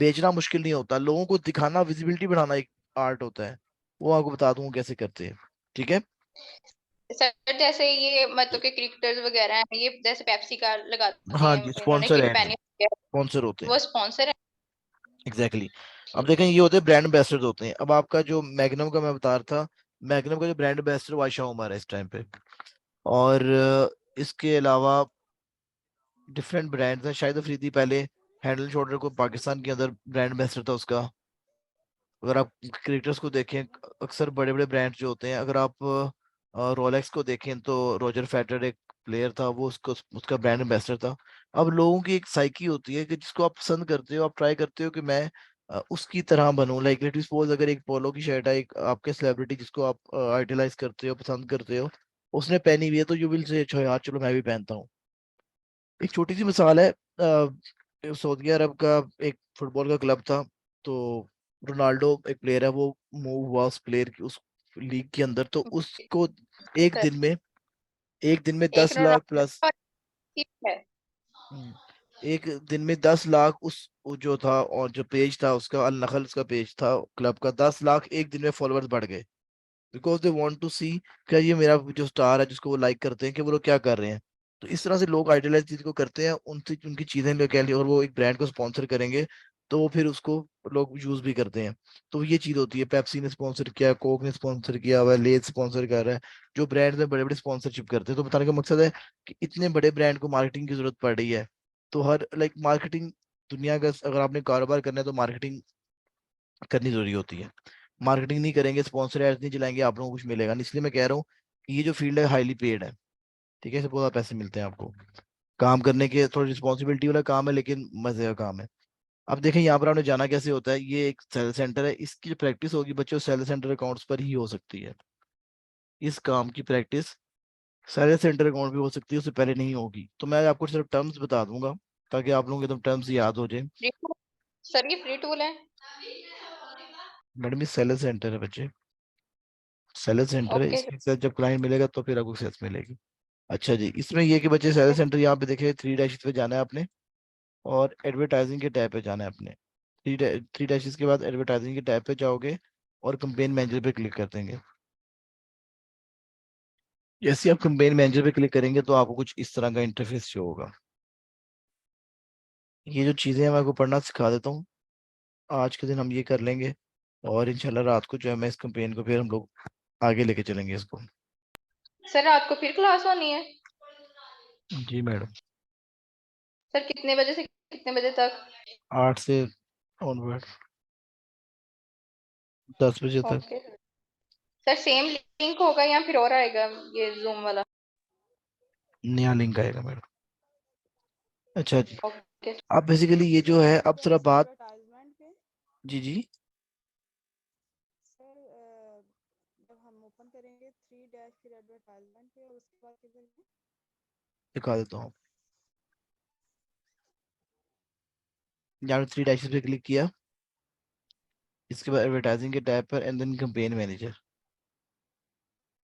बेचना मुश्किल नहीं होता, लोगों को दिखाना, विजिबिलिटी बढ़ाना एक आर्ट होता है, वो आपको बता दूंगा कैसे करते हैं। ठीक है, सर जैसे ये मतलब के क्रिकेटर्स वगैरह हैं, ये जैसे पेप्सी का लगाते हाँ हैं जी, इन्होंने, स्पॉन्सर किट एड पहनी होती है, स्पॉन्सर होते हैं, वो स्पॉन्सर है। Exactly exactly। अब ठीक देखें है। ये होते हैं ब्रांड एम्बेसडर होते हैं। अब आपका जो मैग्नम का मैं बता रहा था, मैग्नम का जो ब्रांड एम्बेसडर आयशा उमर है इस टाइम पे। और इसके अलावा डिफरेंट ब्रांड्स हैं, शाहिद अफरीदी पहले हैंडल शोल्डर को पाकिस्तान के अंदर ब्रांड एम्बेसडर था उसका। अगर आप क्रिकेटर्स को देखें, अक्सर बड़े बड़े ब्रांड्स जो होते हैं, अगर आप रोलेक्स को देखें तो रोजर फेडरर एक प्लेयर था, वो उसको उसका ब्रांड एम्बेसडर था। अब लोगों की एक साइकी होती है कि जिसको आप पसंद करते हो, आप ट्राई करते हो कि मैं उसकी तरह बनूं। लाइक लेट सपोज अगर एक पोलो की शर्ट है, एक आपके सेलिब्रिटी जिसको आप आइडलाइज करते हो, पसंद करते हो, उसने पहनी हुई है, तो यू विल से अच्छा यार चलो मैं भी पहनता हूँ। एक छोटी सी मिसाल है, सऊदी अरब का एक फुटबॉल का क्लब था, तो रोनाल्डो एक प्लेयर है, वो मूव हुआ उस प्लेयर की उस लीग के अंदर, तो उसको एक सर दिन में, एक दिन में एक 10 लाख प्लस, रोनाल्डो है। एक दिन में 10 लाख उस वो जो था, और जो पेज था उसका, अल नखल उसका पेज था क्लब का, 10 लाख एक दिन में फॉलोअर्स बढ़ गए। बिकॉज दे वांट टू सी क्या ये मेरा जो स्टार है जिसको वो लाइक करते हैं कि वो लोग क्या कर रहे हैं। तो इस तरह से लोग आइडलाइज चीज को करते हैं, उनसे उनकी चीजें लेके लिए, और वो एक ब्रांड को स्पॉन्सर करेंगे तो वो फिर उसको लोग यूज भी करते हैं। तो ये चीज होती है, पेप्सी ने स्पॉन्सर किया, कोक ने स्पॉन्सर किया हुआ है, लेज स्पॉन्सर कर रहा है, जो ब्रांड में बड़े बड़े स्पॉन्सरशिप करते हैं। तो बताने का मकसद है कि इतने बड़े ब्रांड को मार्केटिंग की जरूरत पड़ रही है। तो हर लाइक मार्केटिंग, दुनिया का अगर आपने कारोबार करना है तो मार्केटिंग करनी जरूरी होती है। मार्केटिंग नहीं करेंगे, स्पॉन्सर एड्स नहीं चलाएंगे, आप लोगों को कुछ मिलेगा नहीं। इसलिए मैं कह रहा हूँ कि ये जो फील्ड है हाईली पेड है। ठीक है, इससे बहुत पैसे मिलते हैं आपको, काम करने के, थोड़ी रिस्पॉन्सिबिलिटी वाला काम है लेकिन मजे का काम है। अब देखें यहाँ पर आपने जाना कैसे होता है, ये एक सेल सेंटर है, इसकी जो प्रैक्टिस होगी बच्चों सेल सेंटर अकाउंट्स पर ही हो सकती है। इस काम की प्रैक्टिस सेल सेंटर अकाउंट भी हो सकती है, उससे पहले नहीं होगी। तो मैं आपको सिर्फ टर्म्स बता दूंगा ताकि आप लोगों को एकदम टर्म्स याद हो जाए। फ्री टूल, सर ये फ्री टूल है। मैडम ये सेल सेंटर है बच्चे, सेल सेंटर है, ओके इसके साथ जब क्लाइंट मिलेगा तो फिर आपको सेल्स मिलेगी। अच्छा जी, इसमें ये कि बच्चे सेल सेंटर यहाँ पे देखे, थ्री डैश पे जाना है आपने, और एडवर्टाइजिंग के टैब पे जाना है आपने। थ्री डैशेस के बाद एडवर्टाइजिंग के टैब पे जाओगे और कंपेन मैनेजर पे क्लिक कर देंगे। जैसे आप कंपेन मैनेजर पे क्लिक करेंगे तो आपको कुछ इस तरह का इंटरफेस शो होगा। ये जो चीजें हैं मैं आपको पढ़ना सिखा देता हूँ, आज के दिन हम ये कर लेंगे, और इंशाल्लाह रात को जो है मैं इस कंपेन को फिर हम लोग आगे लेके चलेंगे इसको। सर रात को फिर क्लास होनी है। जी मैडम। सर कितने बजे से कितने बजे तक? 8 से ऑनवर्ड 10 बजे तक। ओके सर, सेम लिंक होगा या फिर और आएगा ये जूम वाला? नया लिंक आएगा मैडम। अच्छा जी, ओके अब बेसिकली ये जो है, अब सर थोड़ा इस बात। एडवर्टाइजमेंट पे जी जी, सर जब हम ओपन करेंगे 3 डैश फिर एडवर्टाइजमेंट पे और उसके बाद किधर है? दिखा देता हूँ। यहाँ 3 डैशेस पे क्लिक किया, इसके बाद एडवर्टाइजिंग के टैब पर and then campaign manager.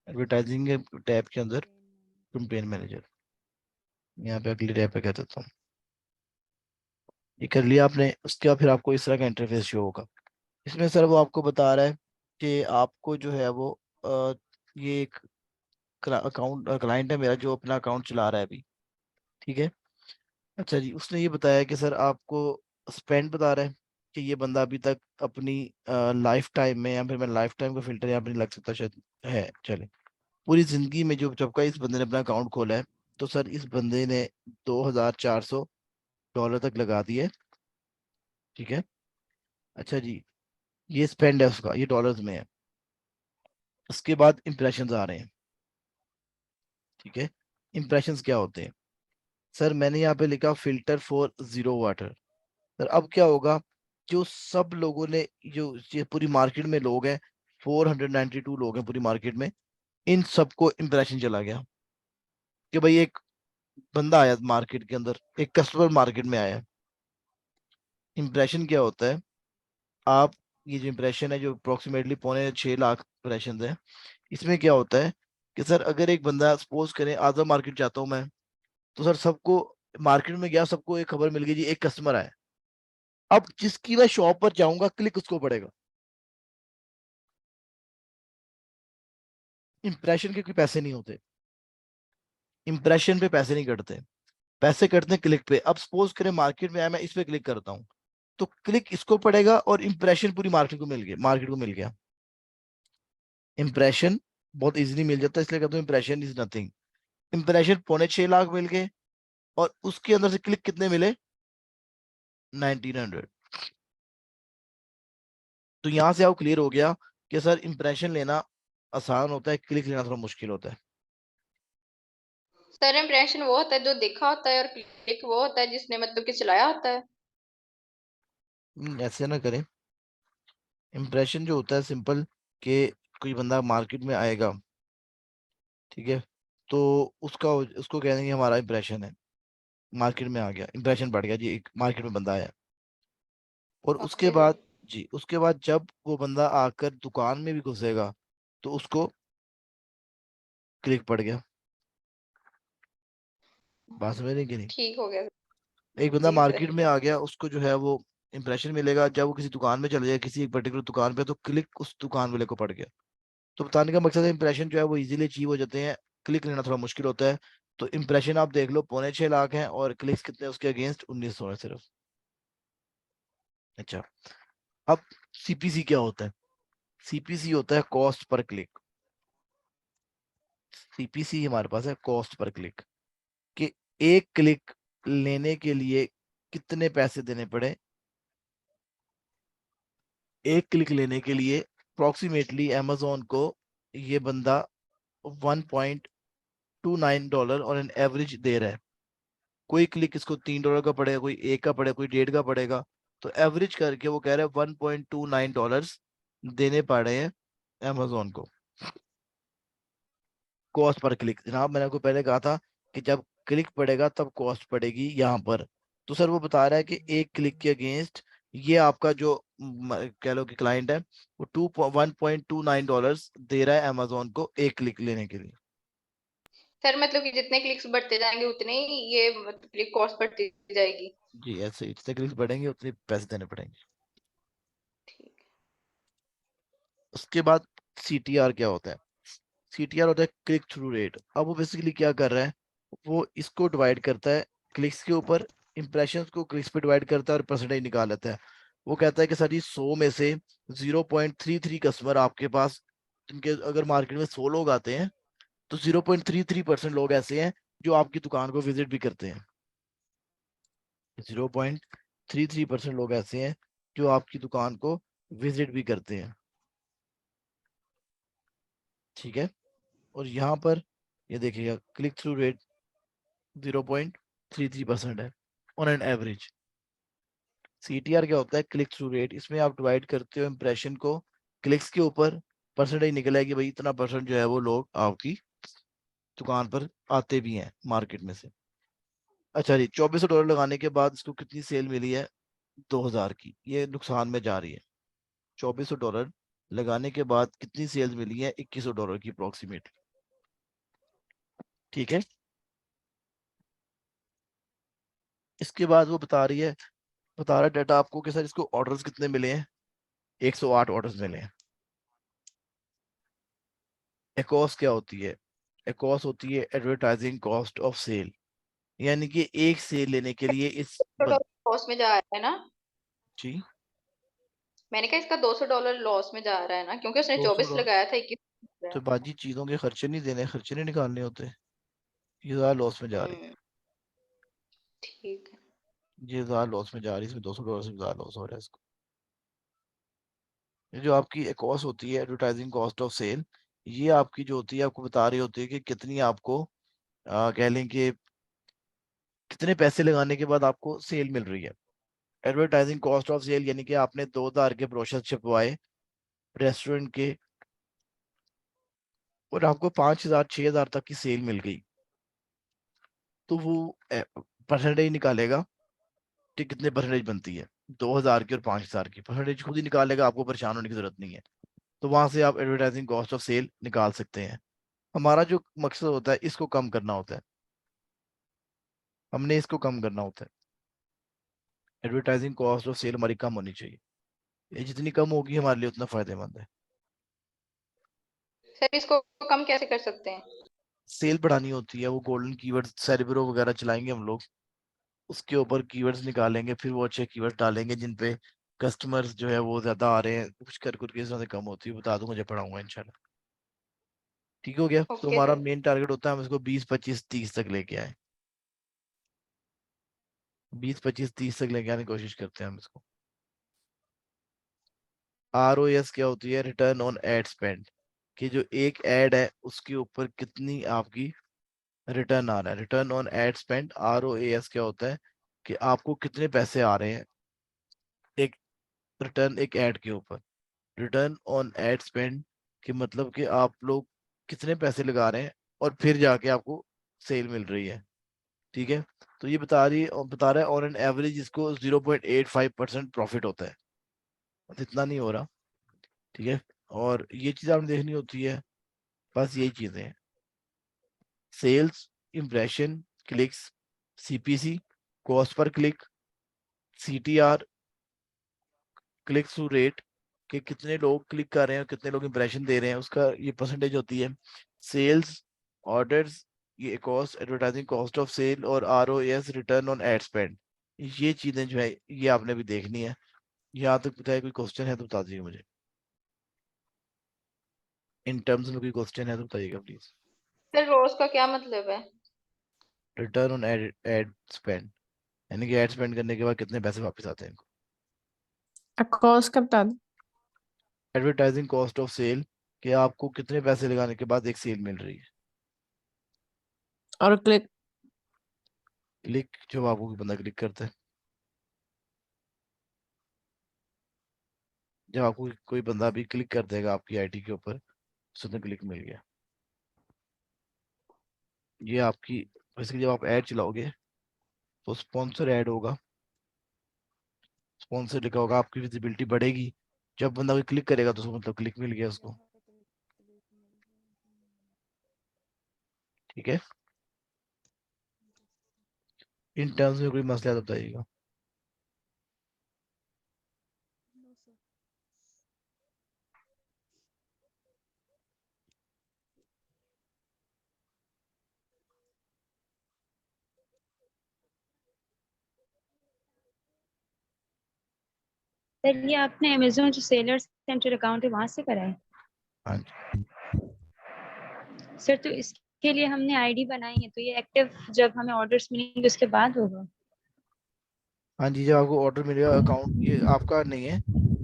Advertising के टैब के अंदर कैंपेन मैनेजर, यहाँ पे अगले टैब पे कह देता हूँ। ये कर लिया आपने, उसके बाद फिर आपको इस तरह का इंटरफेस शो होगा। इसमें सर वो आपको बता रहा है कि आपको जो है वो ये एक अकाउंट क्लाइंट है मेरा जो अपना अकाउंट चला रहा है अभी, ठीक है। अच्छा जी, उसने ये बताया कि सर आपको स्पेंड बता रहा है कि ये बंदा अभी तक अपनी लाइफ टाइम में, या फिर मैं लाइफ टाइम का फिल्टर यहाँ पे नहीं लग सकता शायद, है चले, पूरी जिंदगी में जो जब का इस बंदे ने अपना अकाउंट खोला है, तो सर इस बंदे ने $2400 तक लगा दिए, ठीक है। अच्छा जी, ये स्पेंड है उसका, ये डॉलर्स में है। उसके बाद इंप्रेशंस आ रहे हैं, ठीक है। इंप्रेशंस क्या होते हैं सर? मैंने यहाँ पे लिखा filter for zero water. Sir अब क्या होगा, जो सब लोगों ने, जो ये पूरी मार्केट में लोग हैं, 492 लोग हैं पूरी मार्केट में, इन सबको इंप्रेशन चला गया कि भाई एक बंदा आया मार्केट के अंदर, एक कस्टमर मार्केट में आया। इंप्रेशन क्या होता है? आप, ये जो इंप्रेशन है जो अप्रोक्सीमेटली 6.25 लाख इंप्रेशन है, इसमें क्या होता है कि सर अगर एक बंदा, सपोज करें आजम मार्केट जाता हूँ मैं, तो सर सबको, मार्केट में गया, सबको एक खबर मिल गई जी एक कस्टमर आया। अब जिसकी मैं शॉप पर जाऊंगा क्लिक उसको पड़ेगा। इंप्रेशन के कोई पैसे नहीं होते, इंप्रेशन पे पैसे नहीं कटते, पैसे कटते हैं क्लिक पे। अब सपोज करें मार्केट में आया, मैं इस पे क्लिक करता हूँ, तो क्लिक इसको पड़ेगा और इंप्रेशन पूरी मार्केट को मिल गया। इंप्रेशन बहुत इजीली मिल जाता है, इसलिए कहता हूँ impression is nothing. Impression 6.25 lakh मिल गए, और उसके अंदर से क्लिक कितने मिले? 1900। तो यहां से आप क्लियर हो गया कि सर इंप्रेशन लेना आसान होता है, क्लिक लेना थोड़ा मुश्किल होता है। सर, इम्प्रेशन वो होता है जो देखा होता है और क्लिक वो होता है जिसने मतलब कि चलाया होता है। ऐसे ना करें। इंप्रेशन जो होता है सिंपल, कि कोई बंदा मार्केट में आएगा, ठीक है, तो उसका, उसको कह देंगे हमारा इंप्रेशन है, मार्केट में आ गया, इंप्रेशन बढ़ गया जी, एक मार्केट में बंदा आया। और उसके ओके बाद, सर। जी उसके बाद जब वो बंदा आकर दुकान में भी घुसेगा, तो उसको क्लिक पड़ गया। बात समझ रहे हैं कि नहीं? ठीक हो गया एक बंदा जी सर। मार्केट में आ गया, उसको जो है वो इंप्रेशन मिलेगा, जब वो किसी दुकान में चले जाए, किसी एक पर्टिकुलर दुकान पे, तो क्लिक उस दुकान वाले को पड़ गया। तो बताने का मकसद है, इंप्रेशन जो है वो इजीली अचीव हो जाते हैं, क्लिक लेना थोड़ा मुश्किल होता है। तो इंप्रेशन आप देख लो 6.25 लाख है, और क्लिक्स कितने हैं उसके अगेंस्ट? 1900 है सिर्फ। अच्छा, अब सीपीसी क्या होता है? सीपीसी होता है कॉस्ट पर क्लिक। सीपीसी हमारे पास है कॉस्ट पर क्लिक, कि एक क्लिक लेने के लिए कितने पैसे देने पड़े। एक क्लिक लेने के लिए अप्रोक्सीमेटली अमेजोन को ये बंदा $1.29 और एन एवरेज दे रहा है। कोई क्लिक इसको $3 का पड़ेगा, कोई 1 का पड़ेगा, कोई 1.5 का पड़ेगा। तो एवरेज करके वो कह रहे हैं $1.29 देने पड़ रहे हैं अमेजोन को, कॉस्ट पर क्लिक। जनाब मैंने आपको पहले कहा था कि जब क्लिक पड़ेगा तब कॉस्ट पड़ेगी यहाँ पर। तो सर वो बता रहा है कि एक क्लिक के अगेंस्ट ये आपका जो कह लो कि क्लाइंट है, वो $1.29 दे रहा है अमेजोन को एक क्लिक लेने के लिए। सर मतलब कि जितने क्लिक्स बढ़ते जाएंगे उतने ही ये मतलब क्लिक कॉस्ट बढ़ती जाएगी। जी ऐसे ही, जितने क्लिक्स बढ़ेंगे उतने पैसे देने पड़ेंगे। ठीक। उसके बाद सीटीआर क्या होता है? सीटीआर होता है क्लिक थ्रू रेट। अब वो बेसिकली क्या कर रहा है, वो इसको डिवाइड करता है क्लिक्स के ऊपर, इंप्रेशंस को क्लिक्स पे डिवाइड करता है और परसेंटेज निकाल लेता है। वो कहता है कि सर ये 100 में से 0.33 कस्टमर आपके पास, जिनके अगर मार्केट में 100 लोग आते हैं, तो 0.33% लोग ऐसे हैं जो आपकी दुकान को विजिट भी करते हैं। 0.33% लोग ऐसे हैं जो आपकी दुकान को विजिट भी करते हैं, ठीक है। और यहाँ पर ये देखिएगा क्लिक थ्रू रेट 0.33% है ऑन एन एवरेज। CTR क्या होता है? Click through rate. इसमें आप डिवाइड करते हो इम्प्रेशन को क्लिक्स के ऊपर, परसेंटेज निकला है कि भाई इतना परसेंट जो है वो लोग आपकी दुकान पर आते भी हैं मार्केट में से। अच्छा जी, $2400 लगाने के बाद इसको कितनी सेल मिली है? 2000 की। ये नुकसान में जा रही है। $2400 लगाने के बाद कितनी सेल्स मिली है? $2100 की अप्रोक्सीमेट, ठीक है। इसके बाद वो बता रहा है डाटा आपको कि सर इसको ऑर्डर्स कितने मिले हैं? 108 ऑर्डर्स मिले हैं। एकॉस क्या होती है? एकॉस होती है एडवर्टाइजिंग कॉस्ट ऑफ सेल, यानी कि एक सेल लेने के लिए इस लॉस में जा रहा है ना? जी, मैंने कहा इसका $200 लॉस में जा रहा है ना, क्योंकि उसने 24 $200। लगाया था 21 तो बाजी चीजों के खर्चे नहीं देने, खर्चे नहीं निकालने होते। ये ज्यादा लॉस में जा रही है, ठीक है। ये ज्यादा लॉस में जा रही है, इसमें $200 से ज्यादा लॉस हो रहा है इसको। ये जो आपकी कॉस्ट होती है एडवर्टाइजिंग कॉस्ट ऑफ सेल, ये आपकी जो होती है आपको बता रही होती है कि कितनी आपको कह लें कि कितने पैसे लगाने के बाद आपको सेल मिल रही है। एडवर्टाइजिंग कॉस्ट ऑफ सेल यानी कि आपने 2000 के ब्रोशर छपवाए रेस्टोरेंट के और आपको 5000 6000 तक की सेल मिल गई, तो वो परसेंटेज निकालेगा कि कितने परसेंटेज बनती है। 2000 की और 5000 की परसेंटेज खुद ही निकालेगा, आपको परेशान होने की जरूरत नहीं है। तो वहां से आप एडवर्टाइजिंग कॉस्ट ऑफ सेल निकाल सकते हैं। हमारा जो मकसद होता है इसको कम करना होता है, हमने इसको कम करना होता है। एडवर्टाइजिंग कॉस्ट ऑफ सेल हमारी कम होनी चाहिए, ये जितनी कम होगी हमारे लिए उतना फायदेमंद है। सर इसको कम कैसे कर सकते हैं? सेल बढ़ानी होती है, वो गोल्डन कीवर्ड सेरिब्रो वगैरह चलाएंगे हम लोग, उसके ऊपर कीवर्ड्स निकालेंगे, फिर वो अच्छे कीवर्ड डालेंगे जिन पे कस्टमर्स जो है वो ज्यादा आ रहे हैं, कुछ कर कुछ से कम होती है, बता दूंगा जब पढ़ाऊंगा इंशाल्लाह। ठीक हो गया? तो ओके हमारा सर। मेन टारगेट होता है हम इसको 20 25 30 तक लेके आए, 20 25 30 तक लेके आने की कोशिश करते हैं हम इसको। ROS क्या होती है? रिटर्न ऑन एड स्पेंड, कि जो एक एड है उसके ऊपर कितनी आपकी रिटर्न आ रहा है। Return on ad spend ROAS क्या होता है कि आपको कितने पैसे आ रहे हैं एक रिटर्न एक ऐड के ऊपर। रिटर्न ऑन एड स्पेंड कि मतलब कि आप लोग कितने पैसे लगा रहे हैं और फिर जाके आपको सेल मिल रही है, ठीक है। तो ये बता रहा है ऑन एन एवरेज इसको 0.85% प्रॉफिट होता है, तो इतना नहीं हो रहा, ठीक है। और ये चीज आपने देखनी होती है, बस यही चीजें हैं। Sales, impression, clicks, CPC, cost per click, CTR, click through rate, कि कितने लोग क्लिक कर रहे हैं और कितने लोग इंप्रेशन दे रहे हैं, उसका ये परसेंटेज होती है। सेल्स, ऑर्डर्स, ये cost advertising cost of sale, और ROAS return on ad spend. ये चीजें जो है ये आपने भी देखनी है। यहाँ तक पता है? कोई क्वेश्चन है तो बता दीजिए मुझे, इन टर्म्स में कोई क्वेश्चन है तो बताइएगा प्लीज। सर रोज का क्या मतलब है? रिटर्न ऑन एड स्पेंड, यानी कि एड स्पेंड करने के बाद कितने पैसे वापस आते हैं। कॉस्ट का बता दो। एडवर्टाइजिंग कॉस्ट ऑफ सेल, कि आपको कितने पैसे लगाने के बाद एक सेल मिल रही है। और क्लिक। क्लिक, जब आपको कोई बंदा क्लिक करता है, जब आपको कोई बंदा भी क्लिक कर देगा आपकी आईटी के ऊपर, उसने क्लिक मिल गया। ये आपकी बेसिकली जब आप ऐड चलाओगे तो स्पॉन्सर ऐड होगा, स्पॉन्सर लिखा होगा, आपकी विजिबिलिटी बढ़ेगी। जब बंदा कोई क्लिक करेगा तो उसको मतलब क्लिक मिल गया उसको, ठीक है। इन टर्म्स में कोई मसला है तो बताइएगा। No sir. सर ये आपने अमेजोन जो सेलर सेंटर अकाउंट है वहां से करा है? हाँ जी, सर तो इसके लिए हमने आईडी बनाई है, तो ये एक्टिव जब हमें ऑर्डर्स मिलेंगे उसके बाद होगा? हाँ जी, जब आपको ऑर्डर मिलेगा, अकाउंट ये आपका नहीं है,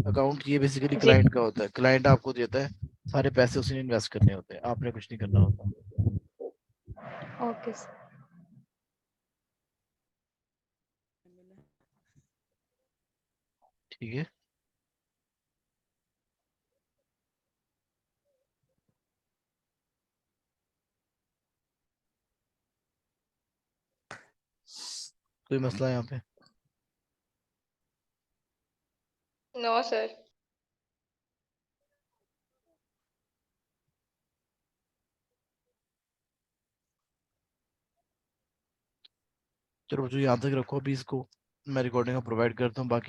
अकाउंट ये बेसिकली जी क्लाइंट का होता है, क्लाइंट आपको देता है, सारे पैसे उसी ने इन्वेस्ट करने होते हैं, आपने कुछ नहीं करना होता। Okay sir. मिला। ठीक है। कोई मसला है यहाँ पे? No sir. चलो बच्चों यहाँ तक रखो, अभी इसको मैं रिकॉर्डिंग प्रोवाइड करता हूँ, बाकी